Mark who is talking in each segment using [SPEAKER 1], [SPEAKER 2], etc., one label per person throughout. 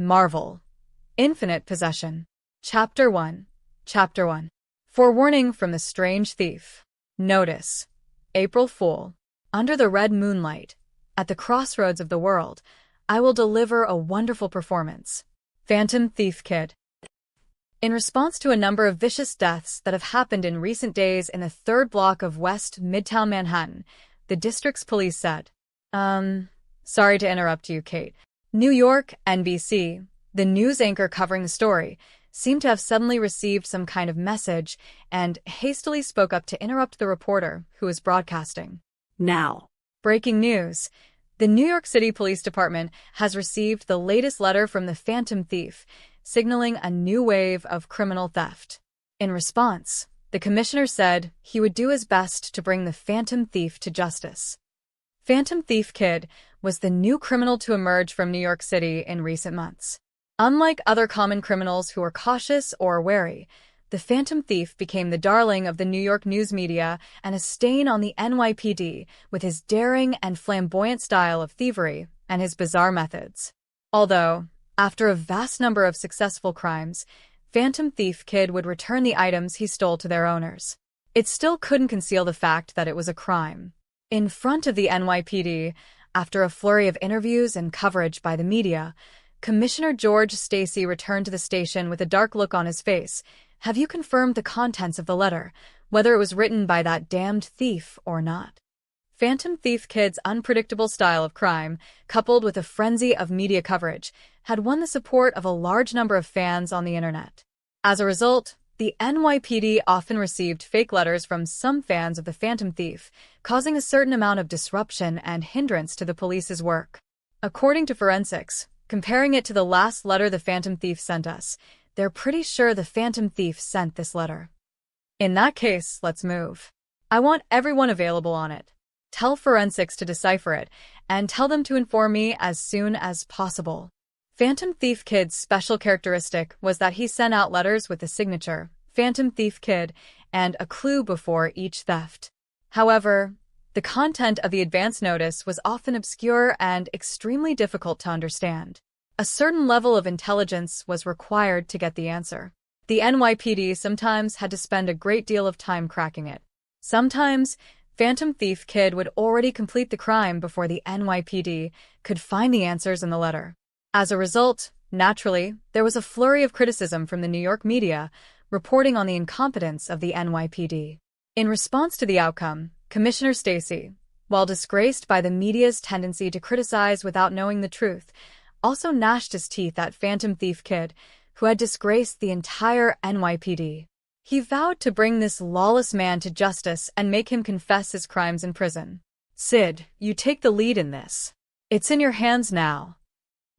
[SPEAKER 1] Marvel. Infinite Possession. Chapter 1. Chapter 1. Forewarning from the Strange Thief. Notice. April Fool. Under the red moonlight, at the crossroads of the world, I will deliver a wonderful performance. Phantom Thief Kid. In response to a number of vicious deaths that have happened in recent days in the 3rd block of West Midtown Manhattan, the district's police said, sorry to interrupt you, Kate. New York, NBC, the news anchor covering the story, seemed to have suddenly received some kind of message and hastily spoke up to interrupt the reporter who was broadcasting.
[SPEAKER 2] Now.
[SPEAKER 1] Breaking news. The New York City Police Department has received the latest letter from the Phantom Thief, signaling a new wave of criminal theft. In response, the commissioner said he would do his best to bring the Phantom Thief to justice. Phantom Thief Kid was the new criminal to emerge from New York City in recent months. Unlike other common criminals who were cautious or wary, the Phantom Thief became the darling of the New York news media and a stain on the NYPD with his daring and flamboyant style of thievery and his bizarre methods. Although, after a vast number of successful crimes, Phantom Thief Kid would return the items he stole to their owners. It still couldn't conceal the fact that it was a crime. In front of the NYPD, after a flurry of interviews and coverage by the media, Commissioner George Stacy returned to the station with a dark look on his face. Have you confirmed the contents of the letter, whether it was written by that damned thief or not? Phantom Thief Kid's unpredictable style of crime, coupled with a frenzy of media coverage, had won the support of a large number of fans on the internet. As a result, the NYPD often received fake letters from some fans of the Phantom Thief, causing a certain amount of disruption and hindrance to the police's work. According to forensics, comparing it to the last letter the Phantom Thief sent us, they're pretty sure the Phantom Thief sent this letter. In that case, let's move. I want everyone available on it. Tell forensics to decipher it, and tell them to inform me as soon as possible. Phantom Thief Kid's special characteristic was that he sent out letters with the signature, Phantom Thief Kid, and a clue before each theft. However, the content of the advance notice was often obscure and extremely difficult to understand. A certain level of intelligence was required to get the answer. The NYPD sometimes had to spend a great deal of time cracking it. Sometimes, Phantom Thief Kid would already complete the crime before the NYPD could find the answers in the letter. As a result, naturally, there was a flurry of criticism from the New York media, reporting on the incompetence of the NYPD. In response to the outcome, Commissioner Stacy, while disgraced by the media's tendency to criticize without knowing the truth, also gnashed his teeth at Phantom Thief Kid, who had disgraced the entire NYPD. He vowed to bring this lawless man to justice and make him confess his crimes in prison. Sid, you take the lead in this. It's in your hands now.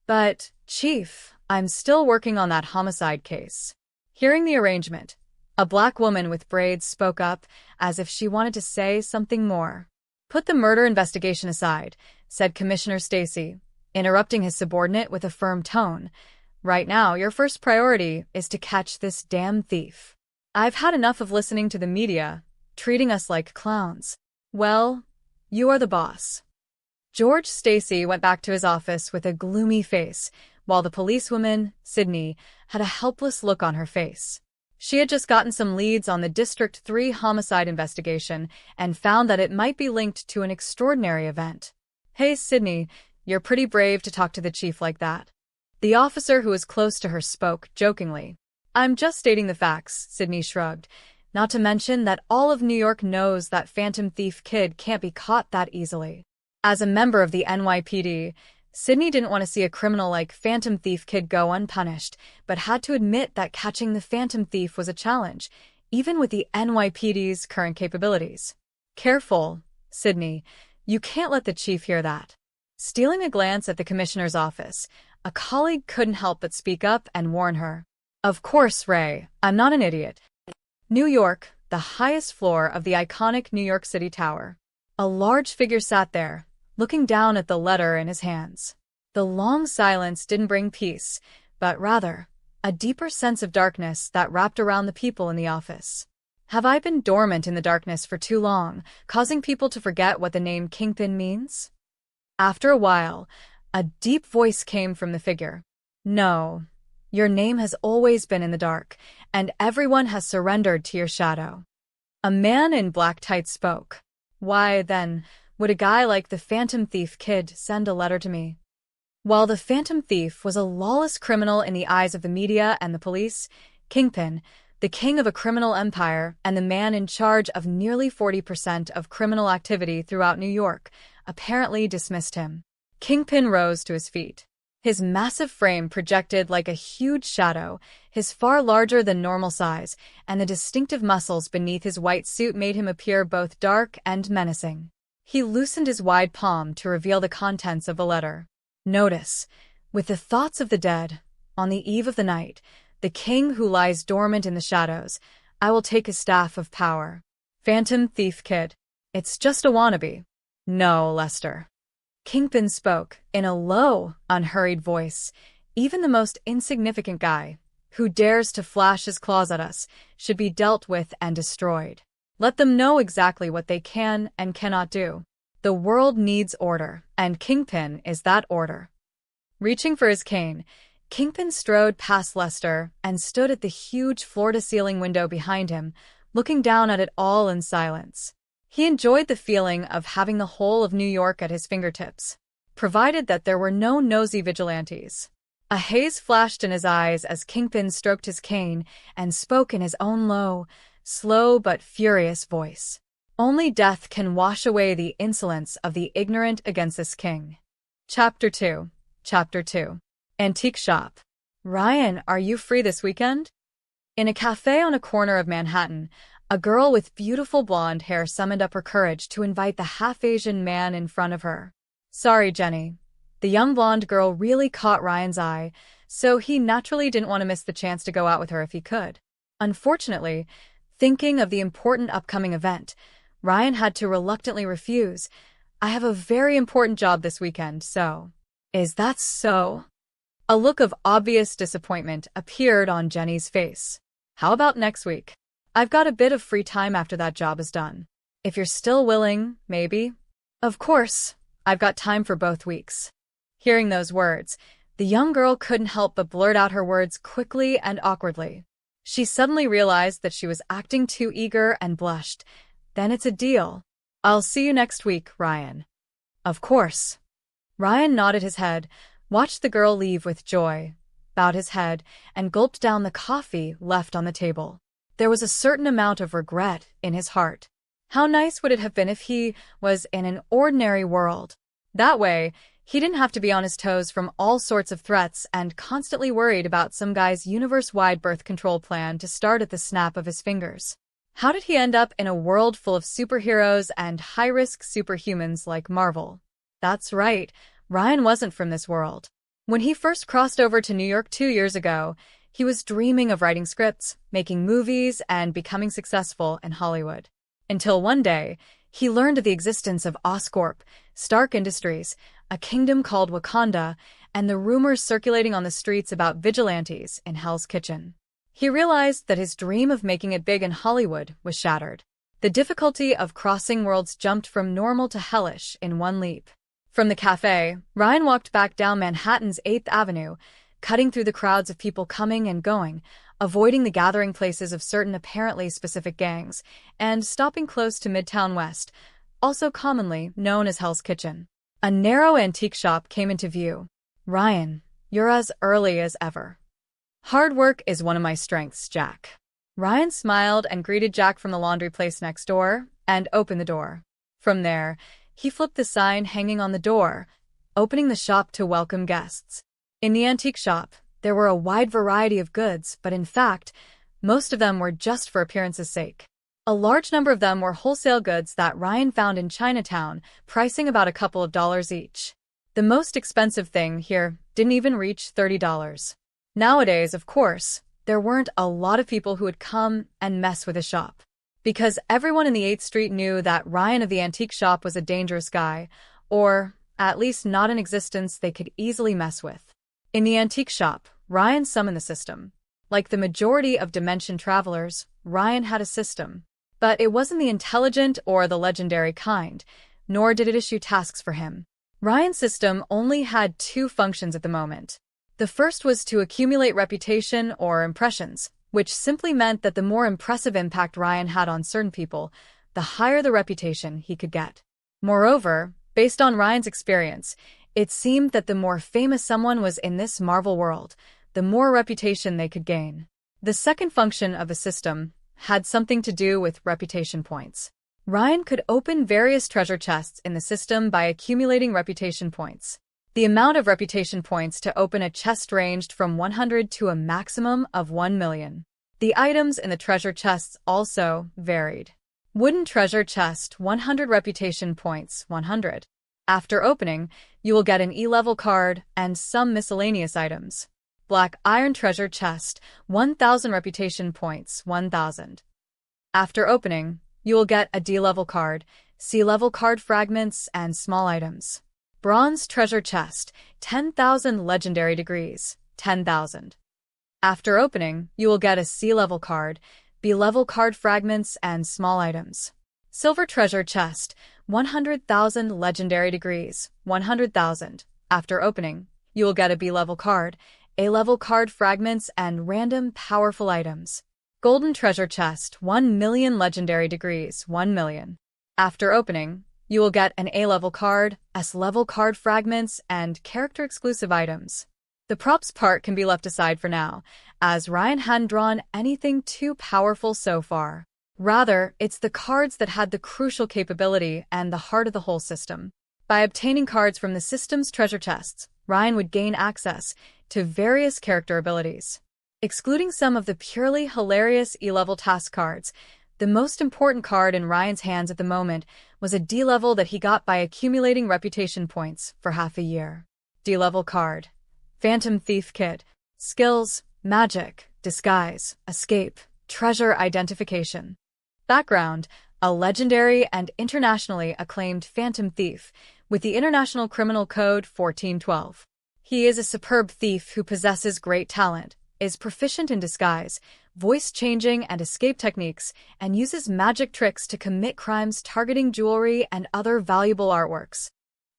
[SPEAKER 1] But, Chief, I'm still working on that homicide case. Hearing the arrangement, a black woman with braids spoke up as if she wanted to say something more. Put the murder investigation aside, said Commissioner Stacy, interrupting his subordinate with a firm tone. Right now, your first priority is to catch this damn thief. I've had enough of listening to the media, treating us like clowns. Well, you are the boss. George Stacy went back to his office with a gloomy face, while the policewoman, Sydney, had a helpless look on her face. She had just gotten some leads on the District 3 homicide investigation and found that it might be linked to an extraordinary event. Hey, Sydney, you're pretty brave to talk to the chief like that. The officer who was close to her spoke, jokingly. I'm just stating the facts, Sydney shrugged, not to mention that all of New York knows that Phantom Thief Kid can't be caught that easily. As a member of the NYPD, Sydney didn't want to see a criminal like Phantom Thief Kid go unpunished, but had to admit that catching the Phantom Thief was a challenge, even with the NYPD's current capabilities. Careful, Sydney. You can't let the chief hear that. Stealing a glance at the commissioner's office, a colleague couldn't help but speak up and warn her. Of course, Ray, I'm not an idiot. New York, the highest floor of the iconic New York City Tower. A large figure sat there, looking down at the letter in his hands. The long silence didn't bring peace, but rather, a deeper sense of darkness that wrapped around the people in the office. Have I been dormant in the darkness for too long, causing people to forget what the name Kingpin means? After a while, a deep voice came from the figure. No. Your name has always been in the dark, and everyone has surrendered to your shadow. A man in black tights spoke. Why, then, would a guy like the Phantom Thief Kid send a letter to me? While the Phantom Thief was a lawless criminal in the eyes of the media and the police, Kingpin, the king of a criminal empire and the man in charge of nearly 40% of criminal activity throughout New York, apparently dismissed him. Kingpin rose to his feet. His massive frame projected like a huge shadow, his far larger than normal size, and the distinctive muscles beneath his white suit made him appear both dark and menacing. He loosened his wide palm to reveal the contents of the letter. Notice, with the thoughts of the dead, on the eve of the night, the king who lies dormant in the shadows, I will take his staff of power. Phantom Thief Kid. It's just a wannabe. No, Lester. Kingpin spoke, in a low, unhurried voice. Even the most insignificant guy, who dares to flash his claws at us, should be dealt with and destroyed. Let them know exactly what they can and cannot do. The world needs order, and Kingpin is that order. Reaching for his cane, Kingpin strode past Lester and stood at the huge floor-to-ceiling window behind him, looking down at it all in silence. He enjoyed the feeling of having the whole of New York at his fingertips, provided that there were no nosy vigilantes. A haze flashed in his eyes as Kingpin stroked his cane and spoke in his own low, slow but furious voice. Only death can wash away the insolence of the ignorant against this king. Chapter 2. Antique Shop. Ryan, are you free this weekend? In a cafe on a corner of Manhattan, a girl with beautiful blonde hair summoned up her courage to invite the half-Asian man in front of her. Sorry, Jenny. The young blonde girl really caught Ryan's eye, so he naturally didn't want to miss the chance to go out with her if he could. Unfortunately, thinking of the important upcoming event, Ryan had to reluctantly refuse. I have a very important job this weekend, so... Is that so? A look of obvious disappointment appeared on Jenny's face. How about next week? I've got a bit of free time after that job is done. If you're still willing, maybe? Of course, I've got time for both weeks. Hearing those words, the young girl couldn't help but blurt out her words quickly and awkwardly. She suddenly realized that she was acting too eager and blushed. Then it's a deal. I'll see you next week, Ryan. Of course. Ryan nodded his head, watched the girl leave with joy, bowed his head, and gulped down the coffee left on the table. There was a certain amount of regret in his heart. How nice would it have been if he was in an ordinary world? That way, he didn't have to be on his toes from all sorts of threats and constantly worried about some guy's universe-wide birth control plan to start at the snap of his fingers. How did he end up in a world full of superheroes and high-risk superhumans like Marvel? That's right, Ryan wasn't from this world. When he first crossed over to New York 2 years ago, he was dreaming of writing scripts, making movies, and becoming successful in Hollywood. Until one day, he learned of the existence of Oscorp, Stark Industries, a kingdom called Wakanda, and the rumors circulating on the streets about vigilantes in Hell's Kitchen. He realized that his dream of making it big in Hollywood was shattered. The difficulty of crossing worlds jumped from normal to hellish in one leap. From the cafe, Ryan walked back down Manhattan's 8th Avenue, cutting through the crowds of people coming and going, avoiding the gathering places of certain apparently specific gangs, and stopping close to Midtown West, also commonly known as Hell's Kitchen. A narrow antique shop came into view. Ryan, you're as early as ever. Hard work is one of my strengths, Jack. Ryan smiled and greeted Jack from the laundry place next door, and opened the door. From there, he flipped the sign hanging on the door, opening the shop to welcome guests. In the antique shop, there were a wide variety of goods, but in fact, most of them were just for appearance's sake. A large number of them were wholesale goods that Ryan found in Chinatown, pricing about a couple of dollars each. The most expensive thing here didn't even reach $30. Nowadays, of course, there weren't a lot of people who would come and mess with his shop. Because everyone in the 8th Street knew that Ryan of the antique shop was a dangerous guy, or at least not an existence they could easily mess with. In the antique shop, Ryan summoned the system. Like the majority of dimension travelers, Ryan had a system. But it wasn't the intelligent or the legendary kind, nor did it issue tasks for him. Ryan's system only had 2 functions at the moment. The first was to accumulate reputation or impressions, which simply meant that the more impressive impact Ryan had on certain people, the higher the reputation he could get. Moreover, based on Ryan's experience, it seemed that the more famous someone was in this Marvel world, the more reputation they could gain. The second function of the system had something to do with reputation points. Ryan could open various treasure chests in the system by accumulating reputation points. The amount of reputation points to open a chest ranged from 100 to a maximum of 1 million. The items in the treasure chests also varied. Wooden treasure chest, 100 reputation points, 100. After opening, you will get an E-level card and some miscellaneous items. Black iron treasure chest, 1,000 reputation points, 1,000. After opening, you will get a D-level card, C-level card fragments, and small items. Bronze treasure chest, 10,000 legendary degrees, 10,000. After opening, you will get a C-level card, B-level card fragments, and small items. Silver treasure chest, 100,000 legendary degrees, 100,000. After opening, you will get a B-level card, A-level card fragments, and random powerful items. Golden treasure chest, 1 million legendary degrees, 1 million. After opening, you will get an A-level card, S-level card fragments, and character-exclusive items. The props part can be left aside for now, as Ryan hadn't drawn anything too powerful so far. Rather, it's the cards that had the crucial capability and the heart of the whole system. By obtaining cards from the system's treasure chests, Ryan would gain access to various character abilities. Excluding some of the purely hilarious E-level task cards, the most important card in Ryan's hands at the moment was a D-level that he got by accumulating reputation points for half a year. D-level card. Phantom Thief Kit. Skills, magic, disguise, escape, treasure identification. Background: a legendary and internationally acclaimed phantom thief with the International Criminal Code 1412. He is a superb thief who possesses great talent, is proficient in disguise, voice changing and escape techniques, and uses magic tricks to commit crimes targeting jewelry and other valuable artworks.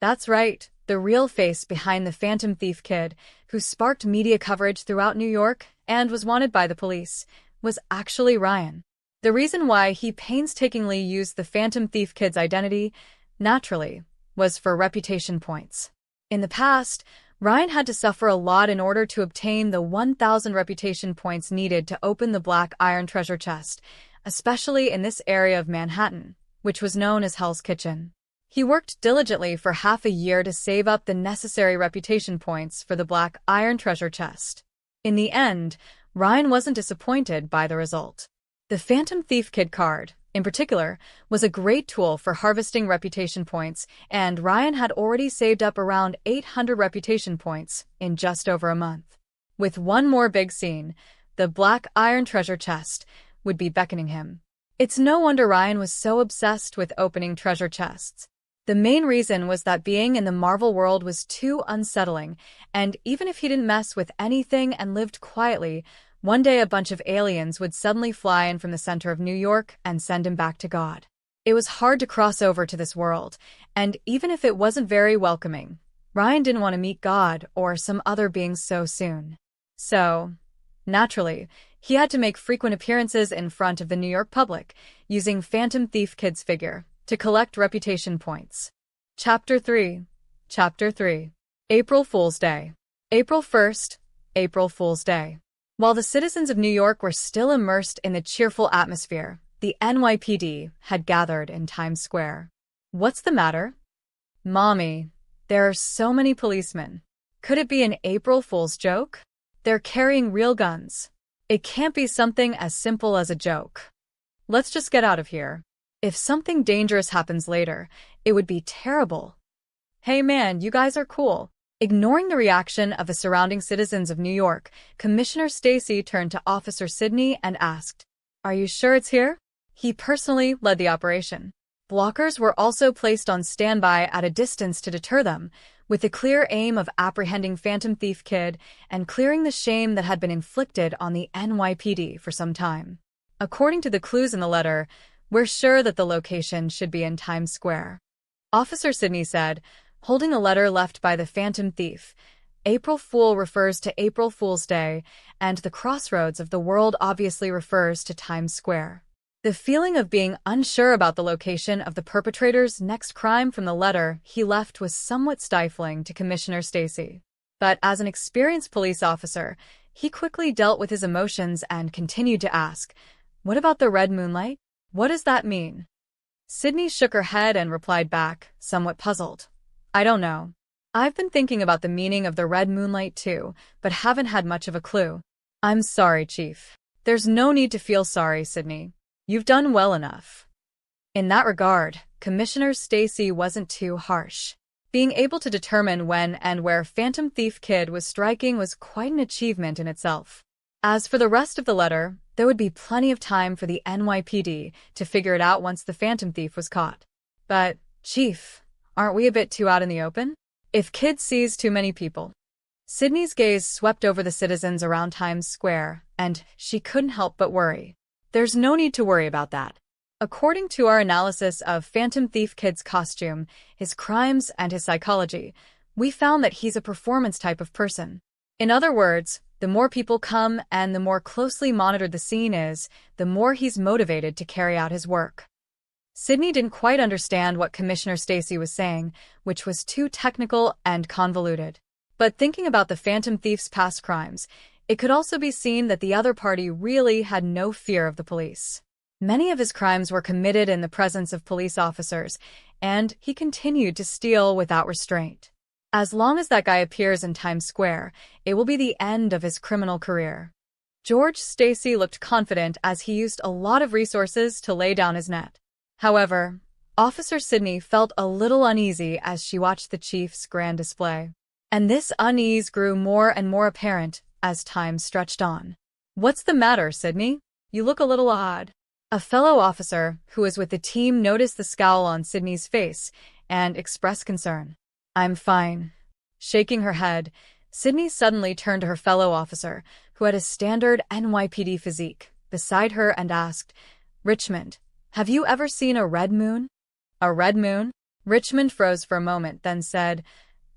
[SPEAKER 1] That's right, the real face behind the Phantom Thief Kid, who sparked media coverage throughout New York and was wanted by the police, was actually Ryan. The reason why he painstakingly used the Phantom Thief Kid's identity, naturally, was for reputation points. In the past, Ryan had to suffer a lot in order to obtain the 1,000 reputation points needed to open the Black Iron treasure chest, especially in this area of Manhattan, which was known as Hell's Kitchen. He worked diligently for half a year to save up the necessary reputation points for the Black Iron treasure chest. In the end, Ryan wasn't disappointed by the result. The Phantom Thief Kid card, in particular, was a great tool for harvesting reputation points, and Ryan had already saved up around 800 reputation points in just over a month. With one more big scene, the Black Iron treasure chest would be beckoning him. It's no wonder Ryan was so obsessed with opening treasure chests. The main reason was that being in the Marvel world was too unsettling, and even if he didn't mess with anything and lived quietly, one day a bunch of aliens would suddenly fly in from the center of New York and send him back to God. It was hard to cross over to this world, and even if it wasn't very welcoming, Ryan didn't want to meet God or some other beings so soon. So, naturally, he had to make frequent appearances in front of the New York public, using Phantom Thief Kid's figure to collect reputation points. Chapter 3. Chapter 3. April Fool's Day. April 1st, April Fool's Day. While the citizens of New York were still immersed in the cheerful atmosphere, the NYPD had gathered in Times Square. What's the matter? Mommy, there are so many policemen. Could it be an April Fool's joke? They're carrying real guns. It can't be something as simple as a joke. Let's just get out of here. If something dangerous happens later, it would be terrible. Hey man, you guys are cool. Ignoring the reaction of the surrounding citizens of New York, Commissioner Stacy turned to Officer Sidney and asked, "Are you sure it's here?" He personally led the operation. Blockers were also placed on standby at a distance to deter them, with the clear aim of apprehending Phantom Thief Kid and clearing the shame that had been inflicted on the NYPD for some time. According to the clues in the letter, we're sure that the location should be in Times Square. Officer Sidney said, holding the letter left by the Phantom Thief, April Fool refers to April Fool's Day, and the crossroads of the world obviously refers to Times Square. The feeling of being unsure about the location of the perpetrator's next crime from the letter he left was somewhat stifling to Commissioner Stacy. But as an experienced police officer, he quickly dealt with his emotions and continued to ask, "What about the red moonlight? What does that mean?" Sydney shook her head and replied back, somewhat puzzled. "I don't know. I've been thinking about the meaning of the red moonlight too, but haven't had much of a clue." "I'm sorry, Chief." "There's no need to feel sorry, Sydney. You've done well enough." In that regard, Commissioner Stacy wasn't too harsh. Being able to determine when and where Phantom Thief Kid was striking was quite an achievement in itself. As for the rest of the letter, there would be plenty of time for the NYPD to figure it out once the Phantom Thief was caught. But, Chief, aren't we a bit too out in the open? If Kid sees too many people. Sydney's gaze swept over the citizens around Times Square, and she couldn't help but worry. There's no need to worry about that. According to our analysis of Phantom Thief Kid's costume, his crimes, and his psychology, we found that he's a performance type of person. In other words, the more people come and the more closely monitored the scene is, the more he's motivated to carry out his work. Sydney didn't quite understand what Commissioner Stacy was saying, which was too technical and convoluted. But thinking about the Phantom Thief's past crimes, it could also be seen that the other party really had no fear of the police. Many of his crimes were committed in the presence of police officers, and he continued to steal without restraint. As long as that guy appears in Times Square, it will be the end of his criminal career. George Stacy looked confident as he used a lot of resources to lay down his net. However, Officer Sydney felt a little uneasy as she watched the chief's grand display. And this unease grew more and more apparent as time stretched on. "What's the matter, Sydney? You look a little odd." A fellow officer who was with the team noticed the scowl on Sydney's face and expressed concern. "I'm fine." Shaking her head, Sydney suddenly turned to her fellow officer, who had a standard NYPD physique, beside her and asked, "Richmond, have you ever seen a red moon?" "A red moon?" Richmond froze for a moment, then said,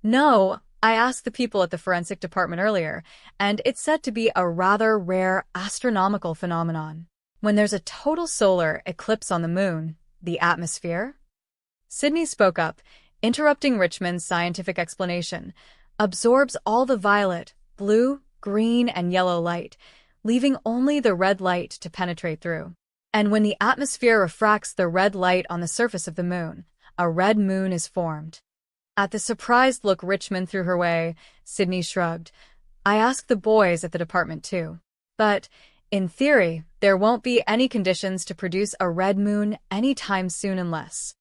[SPEAKER 1] "No, I asked the people at the forensic department earlier, and it's said to be a rather rare astronomical phenomenon. When there's a total solar eclipse on the moon, the atmosphere?" Sydney spoke up, interrupting Richmond's scientific explanation, "absorbs all the violet, blue, green, and yellow light, leaving only the red light to penetrate through. And when the atmosphere refracts the red light on the surface of the moon, a red moon is formed." At the surprised look Richmond threw her way, Sydney shrugged. "I asked the boys at the department too. But, in theory, there won't be any conditions to produce a red moon anytime soon unless—"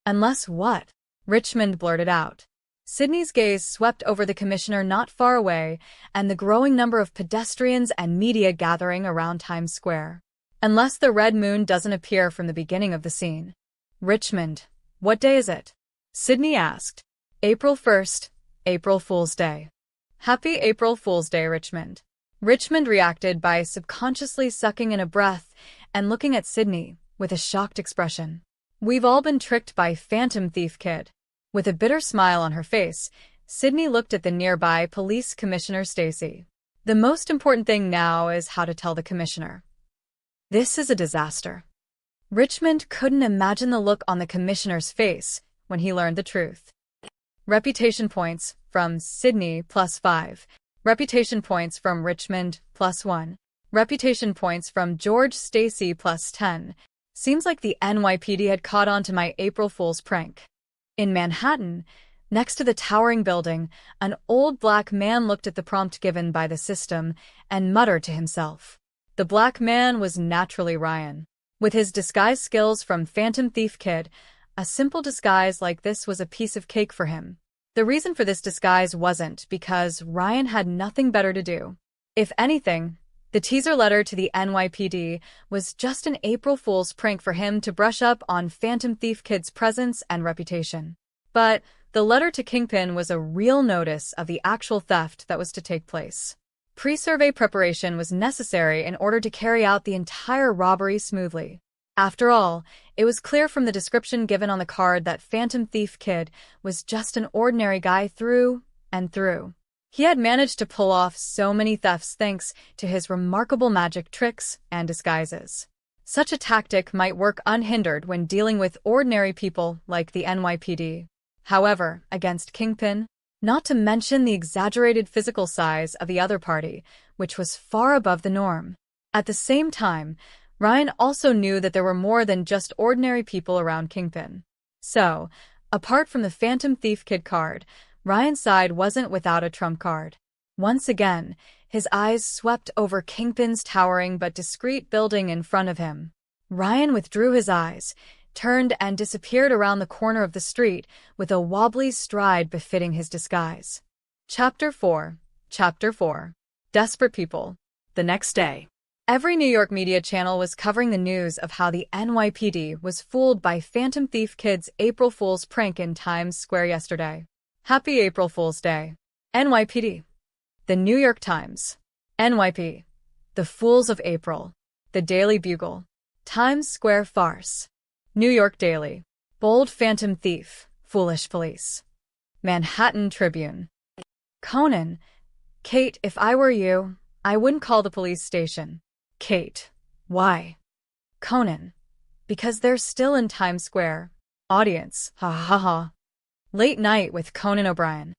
[SPEAKER 1] "Unless what?" Richmond blurted out. Sydney's gaze swept over the commissioner not far away and the growing number of pedestrians and media gathering around Times Square. "Unless the red moon doesn't appear from the beginning of the scene." "Richmond, what day is it?" Sydney asked. "April 1st, April Fool's Day." "Happy April Fool's Day, Richmond." Richmond reacted by subconsciously sucking in a breath and looking at Sydney with a shocked expression. "We've all been tricked by Phantom Thief Kid." With a bitter smile on her face, Sydney looked at the nearby Police Commissioner Stacy. "The most important thing now is how to tell the commissioner. This is a disaster." Richmond couldn't imagine the look on the commissioner's face when he learned the truth. Reputation points from Sydney +5. Reputation points from Richmond +1. Reputation points from George Stacy +10. Seems like the NYPD had caught on to my April Fool's prank. In Manhattan, next to the towering building, an old black man looked at the prompt given by the system and muttered to himself. The black man was naturally Ryan. With his disguise skills from Phantom Thief Kid, a simple disguise like this was a piece of cake for him. The reason for this disguise wasn't because Ryan had nothing better to do. If anything, the teaser letter to the NYPD was just an April Fool's prank for him to brush up on Phantom Thief Kid's presence and reputation. But the letter to Kingpin was a real notice of the actual theft that was to take place. Pre-survey preparation was necessary in order to carry out the entire robbery smoothly. After all, it was clear from the description given on the card that Phantom Thief Kid was just an ordinary guy through and through. He had managed to pull off so many thefts thanks to his remarkable magic tricks and disguises. Such a tactic might work unhindered when dealing with ordinary people like the NYPD. However, against Kingpin, not to mention the exaggerated physical size of the other party, which was far above the norm. At the same time, Ryan also knew that there were more than just ordinary people around Kingpin. So, apart from the Phantom Thief Kid card, Ryan's side wasn't without a trump card. Once again, his eyes swept over Kingpin's towering but discreet building in front of him. Ryan withdrew his eyes, turned and disappeared around the corner of the street with a wobbly stride befitting his disguise. Chapter 4. Desperate People. The next day, every New York media channel was covering the news of how the NYPD was fooled by Phantom Thief Kid's April Fool's prank in Times Square yesterday. Happy April Fool's Day. NYPD. The New York Times. NYP. The Fools of April. The Daily Bugle. Times Square Farce. New York Daily. Bold Phantom Thief. Foolish Police. Manhattan Tribune. Conan. Kate, if I were you, I wouldn't call the police station. Kate. Why? Conan. Because they're still in Times Square. Audience. Ha ha ha. Late Night with Conan O'Brien.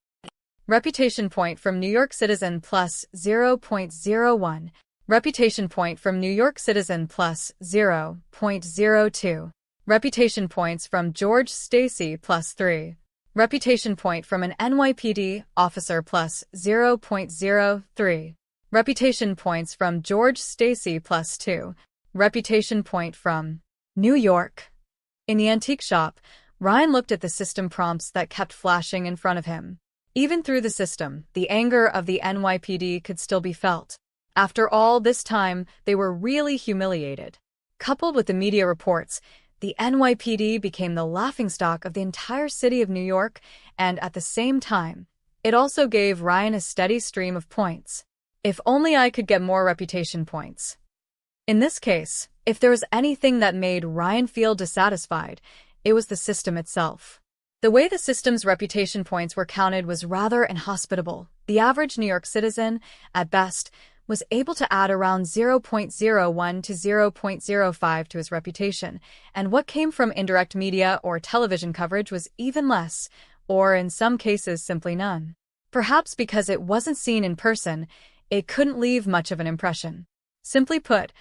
[SPEAKER 1] Reputation point from New York Citizen plus 0.01. Reputation point from New York Citizen plus 0.02. Reputation points from George Stacy plus 3. Reputation point from an NYPD officer plus 0.03. Reputation points from George Stacy plus 2. Reputation point from New York. In the antique shop, Ryan looked at the system prompts that kept flashing in front of him. Even through the system, the anger of the NYPD could still be felt. After all this time, they were really humiliated. Coupled with the media reports, the NYPD became the laughingstock of the entire city of New York, and at the same time, it also gave Ryan a steady stream of points. If only I could get more reputation points. In this case, if there was anything that made Ryan feel dissatisfied, it was the system itself. The way the system's reputation points were counted was rather inhospitable. The average New York citizen, at best, was able to add around 0.01 to 0.05 to his reputation, and what came from indirect media or television coverage was even less, or in some cases simply none. Perhaps because it wasn't seen in person, it couldn't leave much of an impression. Simply put,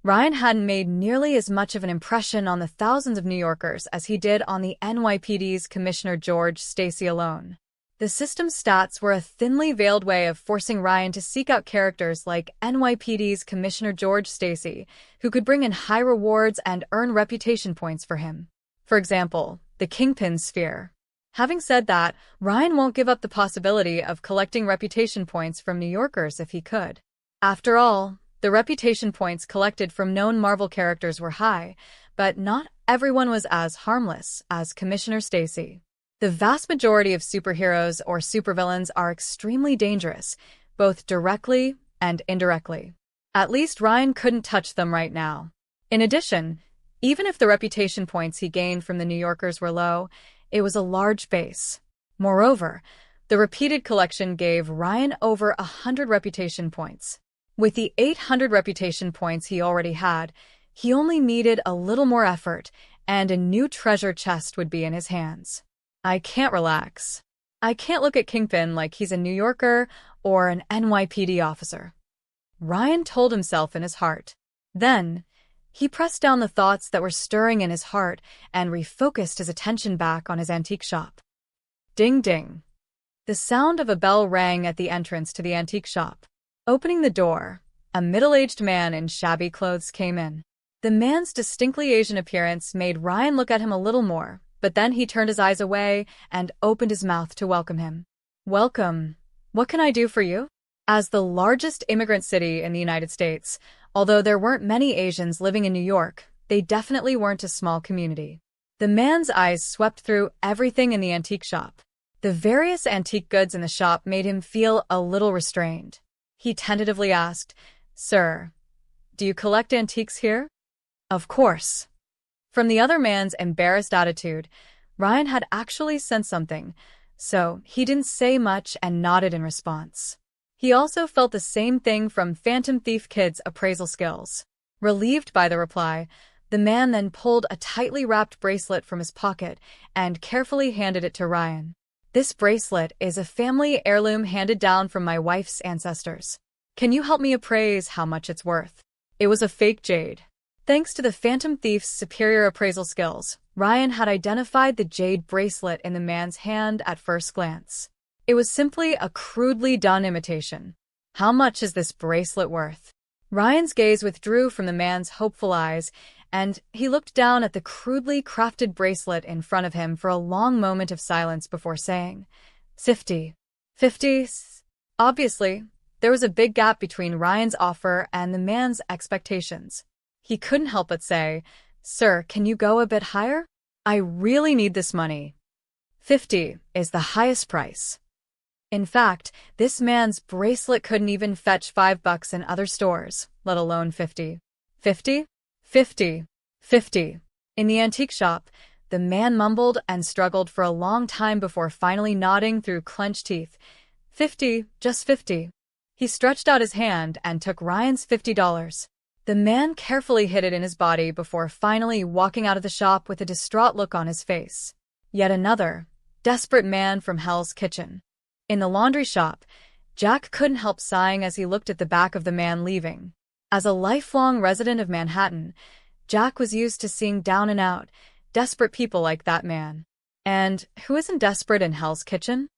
[SPEAKER 1] Ryan hadn't made nearly as much of an impression on the thousands of New Yorkers as he did on the NYPD's Commissioner George Stacy alone. The system's stats were a thinly veiled way of forcing Ryan to seek out characters like NYPD's Commissioner George Stacy, who could bring in high rewards and earn reputation points for him. For example, the Kingpin sphere. Having said that, Ryan won't give up the possibility of collecting reputation points from New Yorkers if he could. After all, the reputation points collected from known Marvel characters were high, but not everyone was as harmless as Commissioner Stacy. The vast majority of superheroes or supervillains are extremely dangerous, both directly and indirectly. At least Ryan couldn't touch them right now. In addition, even if the reputation points he gained from the New Yorkers were low, it was a large base. Moreover, the repeated collection gave Ryan over 100 reputation points. With the 800 reputation points he already had, he only needed a little more effort, and a new treasure chest would be in his hands. I can't relax. I can't look at Kingpin like he's a New Yorker or an NYPD officer. Ryan told himself in his heart. Then, he pressed down the thoughts that were stirring in his heart and refocused his attention back on his antique shop. Ding ding. The sound of a bell rang at the entrance to the antique shop. Opening the door, a middle-aged man in shabby clothes came in. The man's distinctly Asian appearance made Ryan look at him a little more, but then he turned his eyes away and opened his mouth to welcome him. Welcome. What can I do for you? As the largest immigrant city in the United States, although there weren't many Asians living in New York, they definitely weren't a small community. The man's eyes swept through everything in the antique shop. The various antique goods in the shop made him feel a little restrained. He tentatively asked, "Sir, do you collect antiques here?" "Of course." From the other man's embarrassed attitude, Ryan had actually sensed something so he didn't say much and nodded in response. He also felt the same thing from Phantom Thief Kid's appraisal skills. Relieved by the reply, the man then pulled a tightly wrapped bracelet from his pocket and carefully handed it to Ryan. This bracelet is a family heirloom handed down from my wife's ancestors. Can you help me appraise how much it's worth? It was a fake jade. Thanks to the Phantom Thief's superior appraisal skills, Ryan had identified the jade bracelet in the man's hand at first glance. It was simply a crudely done imitation. How much is this bracelet worth? Ryan's gaze withdrew from the man's hopeful eyes, and he looked down at the crudely crafted bracelet in front of him for a long moment of silence before saying, 50. 50? Obviously, there was a big gap between Ryan's offer and the man's expectations. He couldn't help but say, Sir, can you go a bit higher? I really need this money. 50 is the highest price. In fact, this man's bracelet couldn't even fetch $5 in other stores, let alone 50. 50? 50. 50. In the antique shop, the man mumbled and struggled for a long time before finally nodding through clenched teeth. 50, just 50. He stretched out his hand and took Ryan's $50. The man carefully hid it in his body before finally walking out of the shop with a distraught look on his face. Yet another, desperate man from Hell's Kitchen. In the laundry shop, Jack couldn't help sighing as he looked at the back of the man leaving. As a lifelong resident of Manhattan, Jack was used to seeing down and out, desperate people like that man. And who isn't desperate in Hell's Kitchen?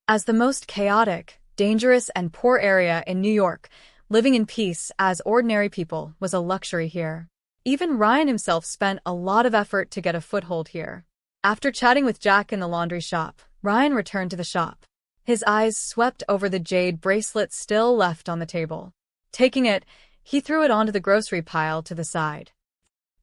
[SPEAKER 1] As the most chaotic, dangerous, and poor area in New York, living in peace as ordinary people was a luxury here. Even Ryan himself spent a lot of effort to get a foothold here. After chatting with Jack in the laundry shop, Ryan returned to the shop. His eyes swept over the jade bracelet still left on the table. Taking it, he threw it onto the grocery pile to the side.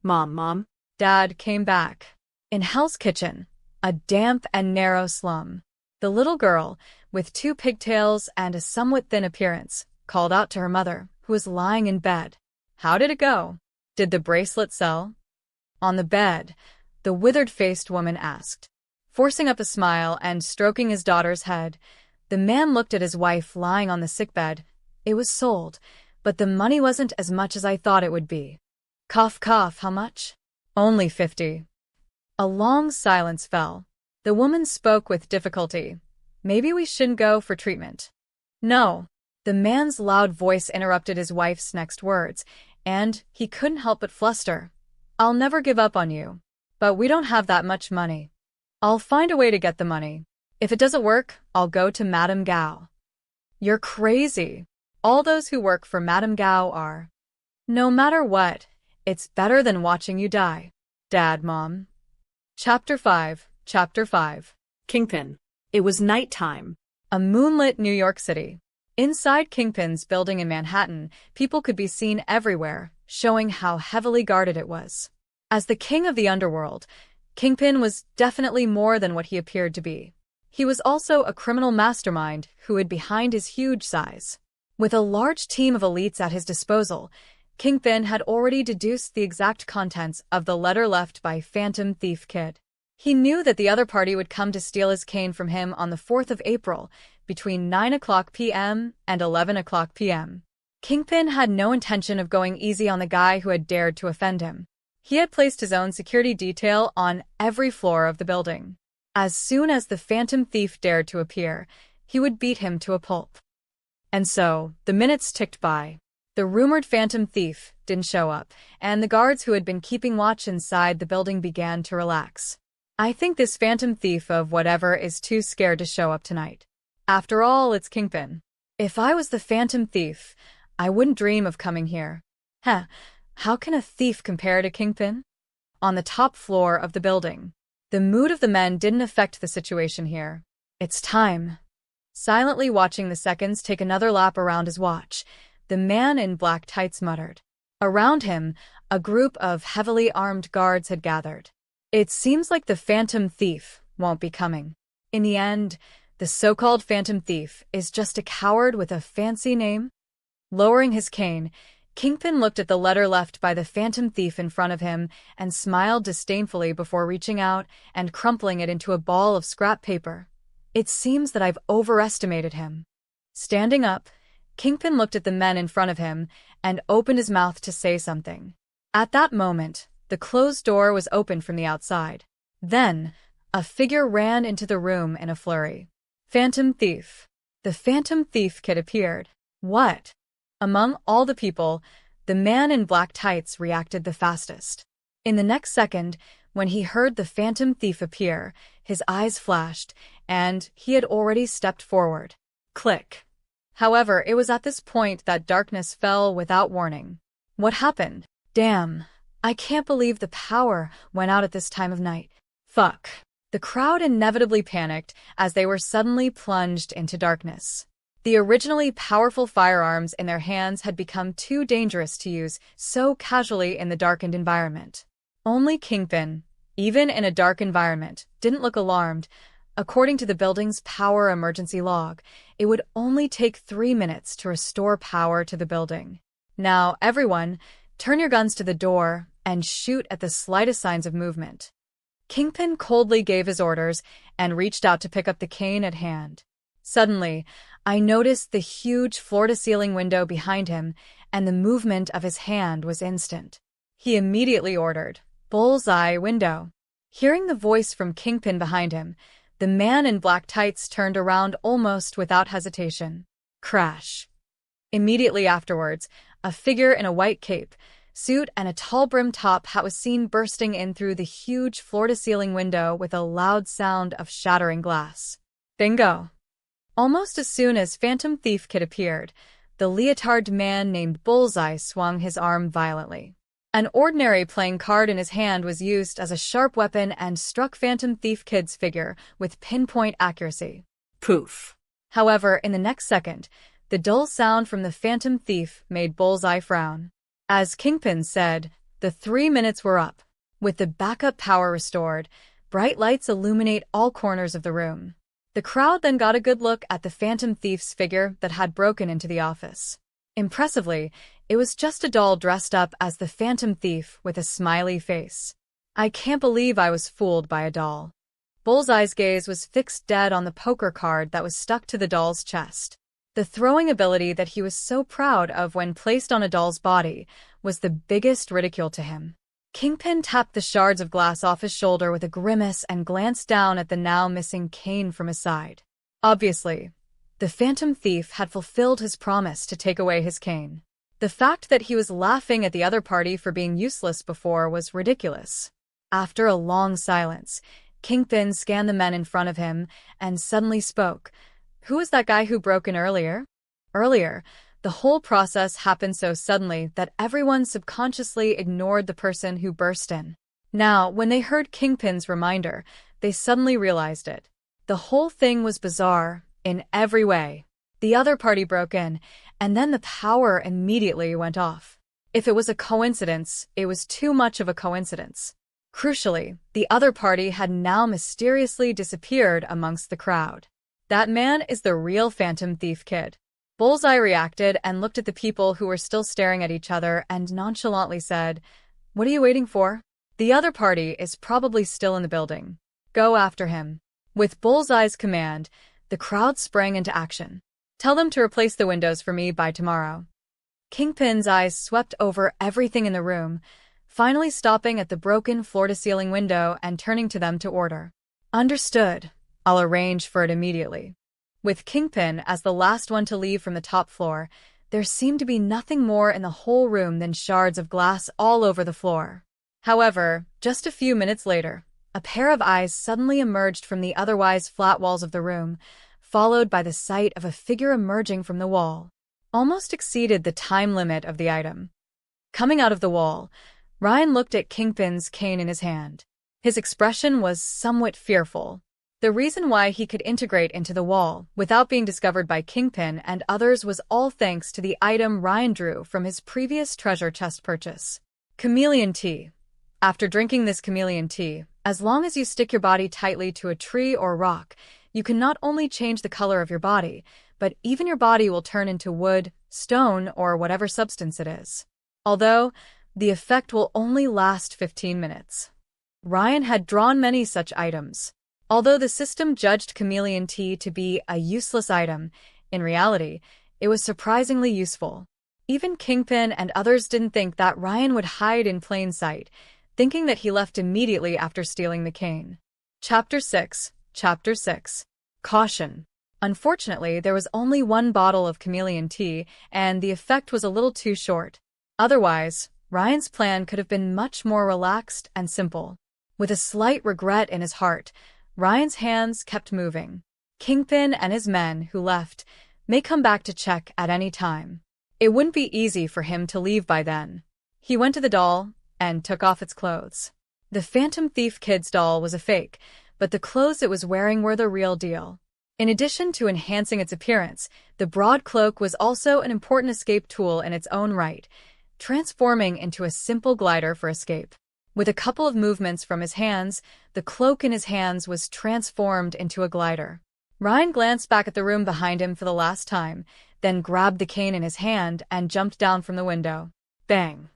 [SPEAKER 1] Mom. Dad came back. In Hell's Kitchen, a damp and narrow slum, the little girl, with 2 pigtails and a somewhat thin appearance, called out to her mother, who was lying in bed. How did it go? Did the bracelet sell? On the bed, the withered-faced woman asked. Forcing up a smile and stroking his daughter's head, the man looked at his wife lying on the sickbed. It was sold, but the money wasn't as much as I thought it would be. Cough, cough, how much? Only 50. A long silence fell. The woman spoke with difficulty. Maybe we shouldn't go for treatment. No. The man's loud voice interrupted his wife's next words, and he couldn't help but fluster. I'll never give up on you. But we don't have that much money. I'll find a way to get the money. If it doesn't work, I'll go to Madame Gao. You're crazy. All those who work for Madame Gao are. No matter what, it's better than watching you die. Dad, Mom. Chapter 5. Kingpin. It was nighttime. A moonlit New York City. Inside Kingpin's building in Manhattan, people could be seen everywhere, showing how heavily guarded it was. As the king of the underworld, Kingpin was definitely more than what he appeared to be. He was also a criminal mastermind who hid behind his huge size. With a large team of elites at his disposal, Kingpin had already deduced the exact contents of the letter left by Phantom Thief Kid. He knew that the other party would come to steal his cane from him on the 4th of April, between 9:00 p.m. and 11:00 p.m. Kingpin had no intention of going easy on the guy who had dared to offend him. He had placed his own security detail on every floor of the building. As soon as the Phantom Thief dared to appear, he would beat him to a pulp. And so, the minutes ticked by. The rumored Phantom Thief didn't show up, and the guards who had been keeping watch inside the building began to relax. I think this Phantom Thief of whatever is too scared to show up tonight. After all, it's Kingpin. If I was the Phantom Thief, I wouldn't dream of coming here. How can a thief compare to Kingpin? On the top floor of the building. The mood of the men didn't affect the situation here. It's time. Silently watching the seconds take another lap around his watch, the man in black tights muttered. Around him, a group of heavily armed guards had gathered. It seems like the Phantom Thief won't be coming. In the end, the so-called Phantom Thief is just a coward with a fancy name. Lowering his cane, Kingpin looked at the letter left by the Phantom Thief in front of him and smiled disdainfully before reaching out and crumpling it into a ball of scrap paper. It seems that I've overestimated him. Standing up, Kingpin looked at the men in front of him and opened his mouth to say something. At that moment, the closed door was opened from the outside. Then, a figure ran into the room in a flurry. Phantom Thief. The Phantom Thief kid appeared. What? Among all the people, the man in black tights reacted the fastest. In the next second, when he heard the Phantom Thief appear, his eyes flashed, and he had already stepped forward. Click. However, it was at this point that darkness fell without warning. What happened? Damn. I can't believe the power went out at this time of night. Fuck. The crowd inevitably panicked as they were suddenly plunged into darkness. The originally powerful firearms in their hands had become too dangerous to use so casually in the darkened environment. Only Kingpin, even in a dark environment, didn't look alarmed. According to the building's power emergency log, it would only take 3 minutes to restore power to the building. Now, everyone, turn your guns to the door and shoot at the slightest signs of movement. Kingpin coldly gave his orders and reached out to pick up the cane at hand. Suddenly, I noticed the huge floor-to-ceiling window behind him, and the movement of his hand was instant. He immediately ordered, "Bullseye window." Hearing the voice from Kingpin behind him, the man in black tights turned around almost without hesitation. Crash. Immediately afterwards, a figure in a white cape, suit, and a tall-brimmed top hat was seen bursting in through the huge floor-to-ceiling window with a loud sound of shattering glass. Bingo! Almost as soon as Phantom Thief Kid appeared, the leotard man named Bullseye swung his arm violently. An ordinary playing card in his hand was used as a sharp weapon and struck Phantom Thief Kid's figure with pinpoint accuracy. Poof! However, in the next second, the dull sound from the Phantom Thief made Bullseye frown. As Kingpin said, the 3 minutes were up. With the backup power restored, bright lights illuminate all corners of the room. The crowd then got a good look at the Phantom Thief's figure that had broken into the office. Impressively, it was just a doll dressed up as the Phantom Thief with a smiley face. I can't believe I was fooled by a doll. Bullseye's gaze was fixed dead on the poker card that was stuck to the doll's chest. The throwing ability that he was so proud of when placed on a doll's body was the biggest ridicule to him. Kingpin tapped the shards of glass off his shoulder with a grimace and glanced down at the now missing cane from his side. Obviously, the Phantom Thief had fulfilled his promise to take away his cane. The fact that he was laughing at the other party for being useless before was ridiculous. After a long silence, Kingpin scanned the men in front of him and suddenly spoke. Who was that guy who broke in earlier? Earlier, the whole process happened so suddenly that everyone subconsciously ignored the person who burst in. Now, when they heard Kingpin's reminder, they suddenly realized it. The whole thing was bizarre, in every way. The other party broke in, and then the power immediately went off. If it was a coincidence, it was too much of a coincidence. Crucially, the other party had now mysteriously disappeared amongst the crowd. That man is the real Phantom Thief Kid. Bullseye reacted and looked at the people who were still staring at each other and nonchalantly said, "What are you waiting for? The other party is probably still in the building. Go after him." With Bullseye's command, the crowd sprang into action. "Tell them to replace the windows for me by tomorrow." Kingpin's eyes swept over everything in the room, finally stopping at the broken floor-to-ceiling window and turning to them to order. "Understood. I'll arrange for it immediately." With Kingpin as the last one to leave from the top floor, there seemed to be nothing more in the whole room than shards of glass all over the floor. However, just a few minutes later, a pair of eyes suddenly emerged from the otherwise flat walls of the room, followed by the sight of a figure emerging from the wall. Almost exceeded the time limit of the item. Coming out of the wall, Ryan looked at Kingpin's cane in his hand. His expression was somewhat fearful. The reason why he could integrate into the wall without being discovered by Kingpin and others was all thanks to the item Ryan drew from his previous treasure chest purchase. Chameleon tea. After drinking this chameleon tea, as long as you stick your body tightly to a tree or rock, you can not only change the color of your body, but even your body will turn into wood, stone, or whatever substance it is. Although, the effect will only last 15 minutes. Ryan had drawn many such items. Although the system judged chameleon tea to be a useless item, in reality, it was surprisingly useful. Even Kingpin and others didn't think that Ryan would hide in plain sight, thinking that he left immediately after stealing the cane. Chapter 6. Caution. Unfortunately, there was only one bottle of chameleon tea, and the effect was a little too short. Otherwise, Ryan's plan could have been much more relaxed and simple. With a slight regret in his heart, Ryan's hands kept moving. Kingpin and his men, who left, may come back to check at any time. It wouldn't be easy for him to leave by then. He went to the doll and took off its clothes. The Phantom Thief Kid's doll was a fake, but the clothes it was wearing were the real deal. In addition to enhancing its appearance, the broad cloak was also an important escape tool in its own right, transforming into a simple glider for escape. With a couple of movements from his hands, the cloak in his hands was transformed into a glider. Ryan glanced back at the room behind him for the last time, then grabbed the cane in his hand and jumped down from the window. Bang!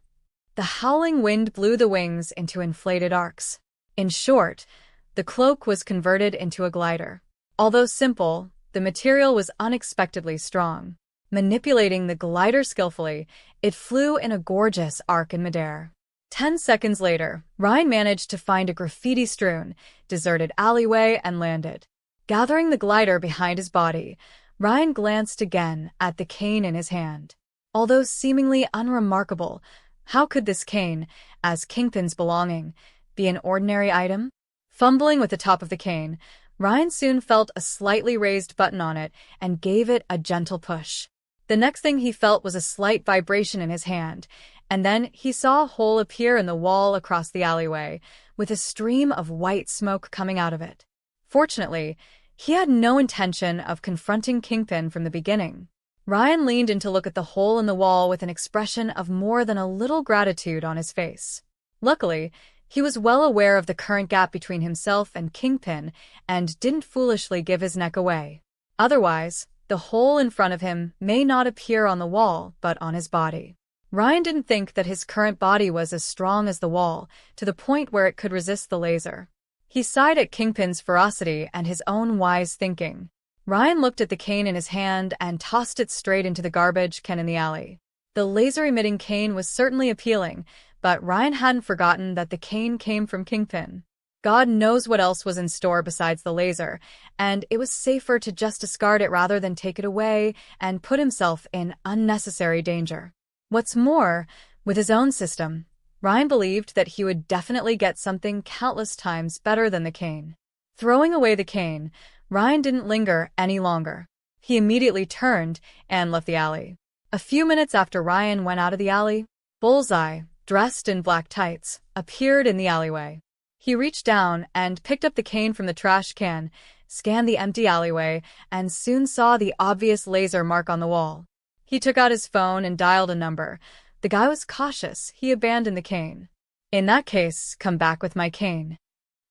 [SPEAKER 1] The howling wind blew the wings into inflated arcs. In short, the cloak was converted into a glider. Although simple, the material was unexpectedly strong. Manipulating the glider skillfully, it flew in a gorgeous arc in midair. 10 seconds later, Ryan managed to find a graffiti-strewn, deserted alleyway and landed. Gathering the glider behind his body, Ryan glanced again at the cane in his hand. Although seemingly unremarkable, how could this cane, as Kingpin's belonging, be an ordinary item? Fumbling with the top of the cane, Ryan soon felt a slightly raised button on it and gave it a gentle push. The next thing he felt was a slight vibration in his hand, and then he saw a hole appear in the wall across the alleyway, with a stream of white smoke coming out of it. Fortunately, he had no intention of confronting Kingpin from the beginning. Ryan leaned in to look at the hole in the wall with an expression of more than a little gratitude on his face. Luckily, he was well aware of the current gap between himself and Kingpin and didn't foolishly give his neck away. Otherwise, the hole in front of him may not appear on the wall, but on his body. Ryan didn't think that his current body was as strong as the wall, to the point where it could resist the laser. He sighed at Kingpin's ferocity and his own wise thinking. Ryan looked at the cane in his hand and tossed it straight into the garbage can in the alley. The laser-emitting cane was certainly appealing, but Ryan hadn't forgotten that the cane came from Kingpin. God knows what else was in store besides the laser, and it was safer to just discard it rather than take it away and put himself in unnecessary danger. What's more, with his own system, Ryan believed that he would definitely get something countless times better than the cane. Throwing away the cane, Ryan didn't linger any longer. He immediately turned and left the alley. A few minutes after Ryan went out of the alley, Bullseye, dressed in black tights, appeared in the alleyway. He reached down and picked up the cane from the trash can, scanned the empty alleyway, and soon saw the obvious laser mark on the wall. He took out his phone and dialed a number. The guy was cautious. He abandoned the cane. In that case, come back with my cane.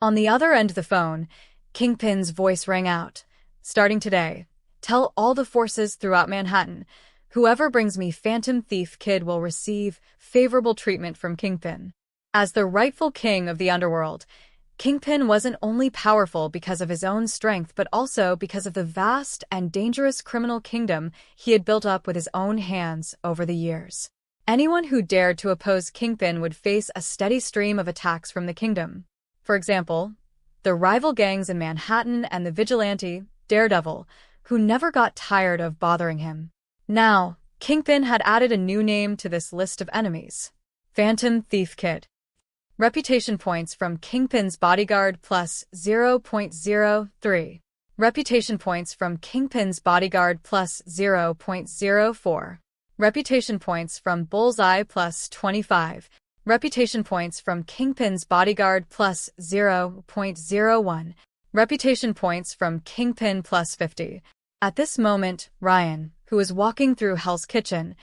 [SPEAKER 1] On the other end of the phone, Kingpin's voice rang out. Starting today, tell all the forces throughout Manhattan, whoever brings me Phantom Thief Kid will receive favorable treatment from Kingpin. As the rightful king of the underworld, Kingpin wasn't only powerful because of his own strength but also because of the vast and dangerous criminal kingdom he had built up with his own hands over the years. Anyone who dared to oppose Kingpin would face a steady stream of attacks from the kingdom. For example, the rival gangs in Manhattan and the vigilante, Daredevil, who never got tired of bothering him. Now, Kingpin had added a new name to this list of enemies. Phantom Thief Kid. Reputation points from Kingpin's bodyguard plus 0.03. Reputation points from Kingpin's bodyguard plus 0.04. Reputation points from Bullseye plus 25. Reputation points from Kingpin's bodyguard plus 0.01. Reputation points from Kingpin plus 50. At this moment, Ryan, who was walking through Hell's Kitchen,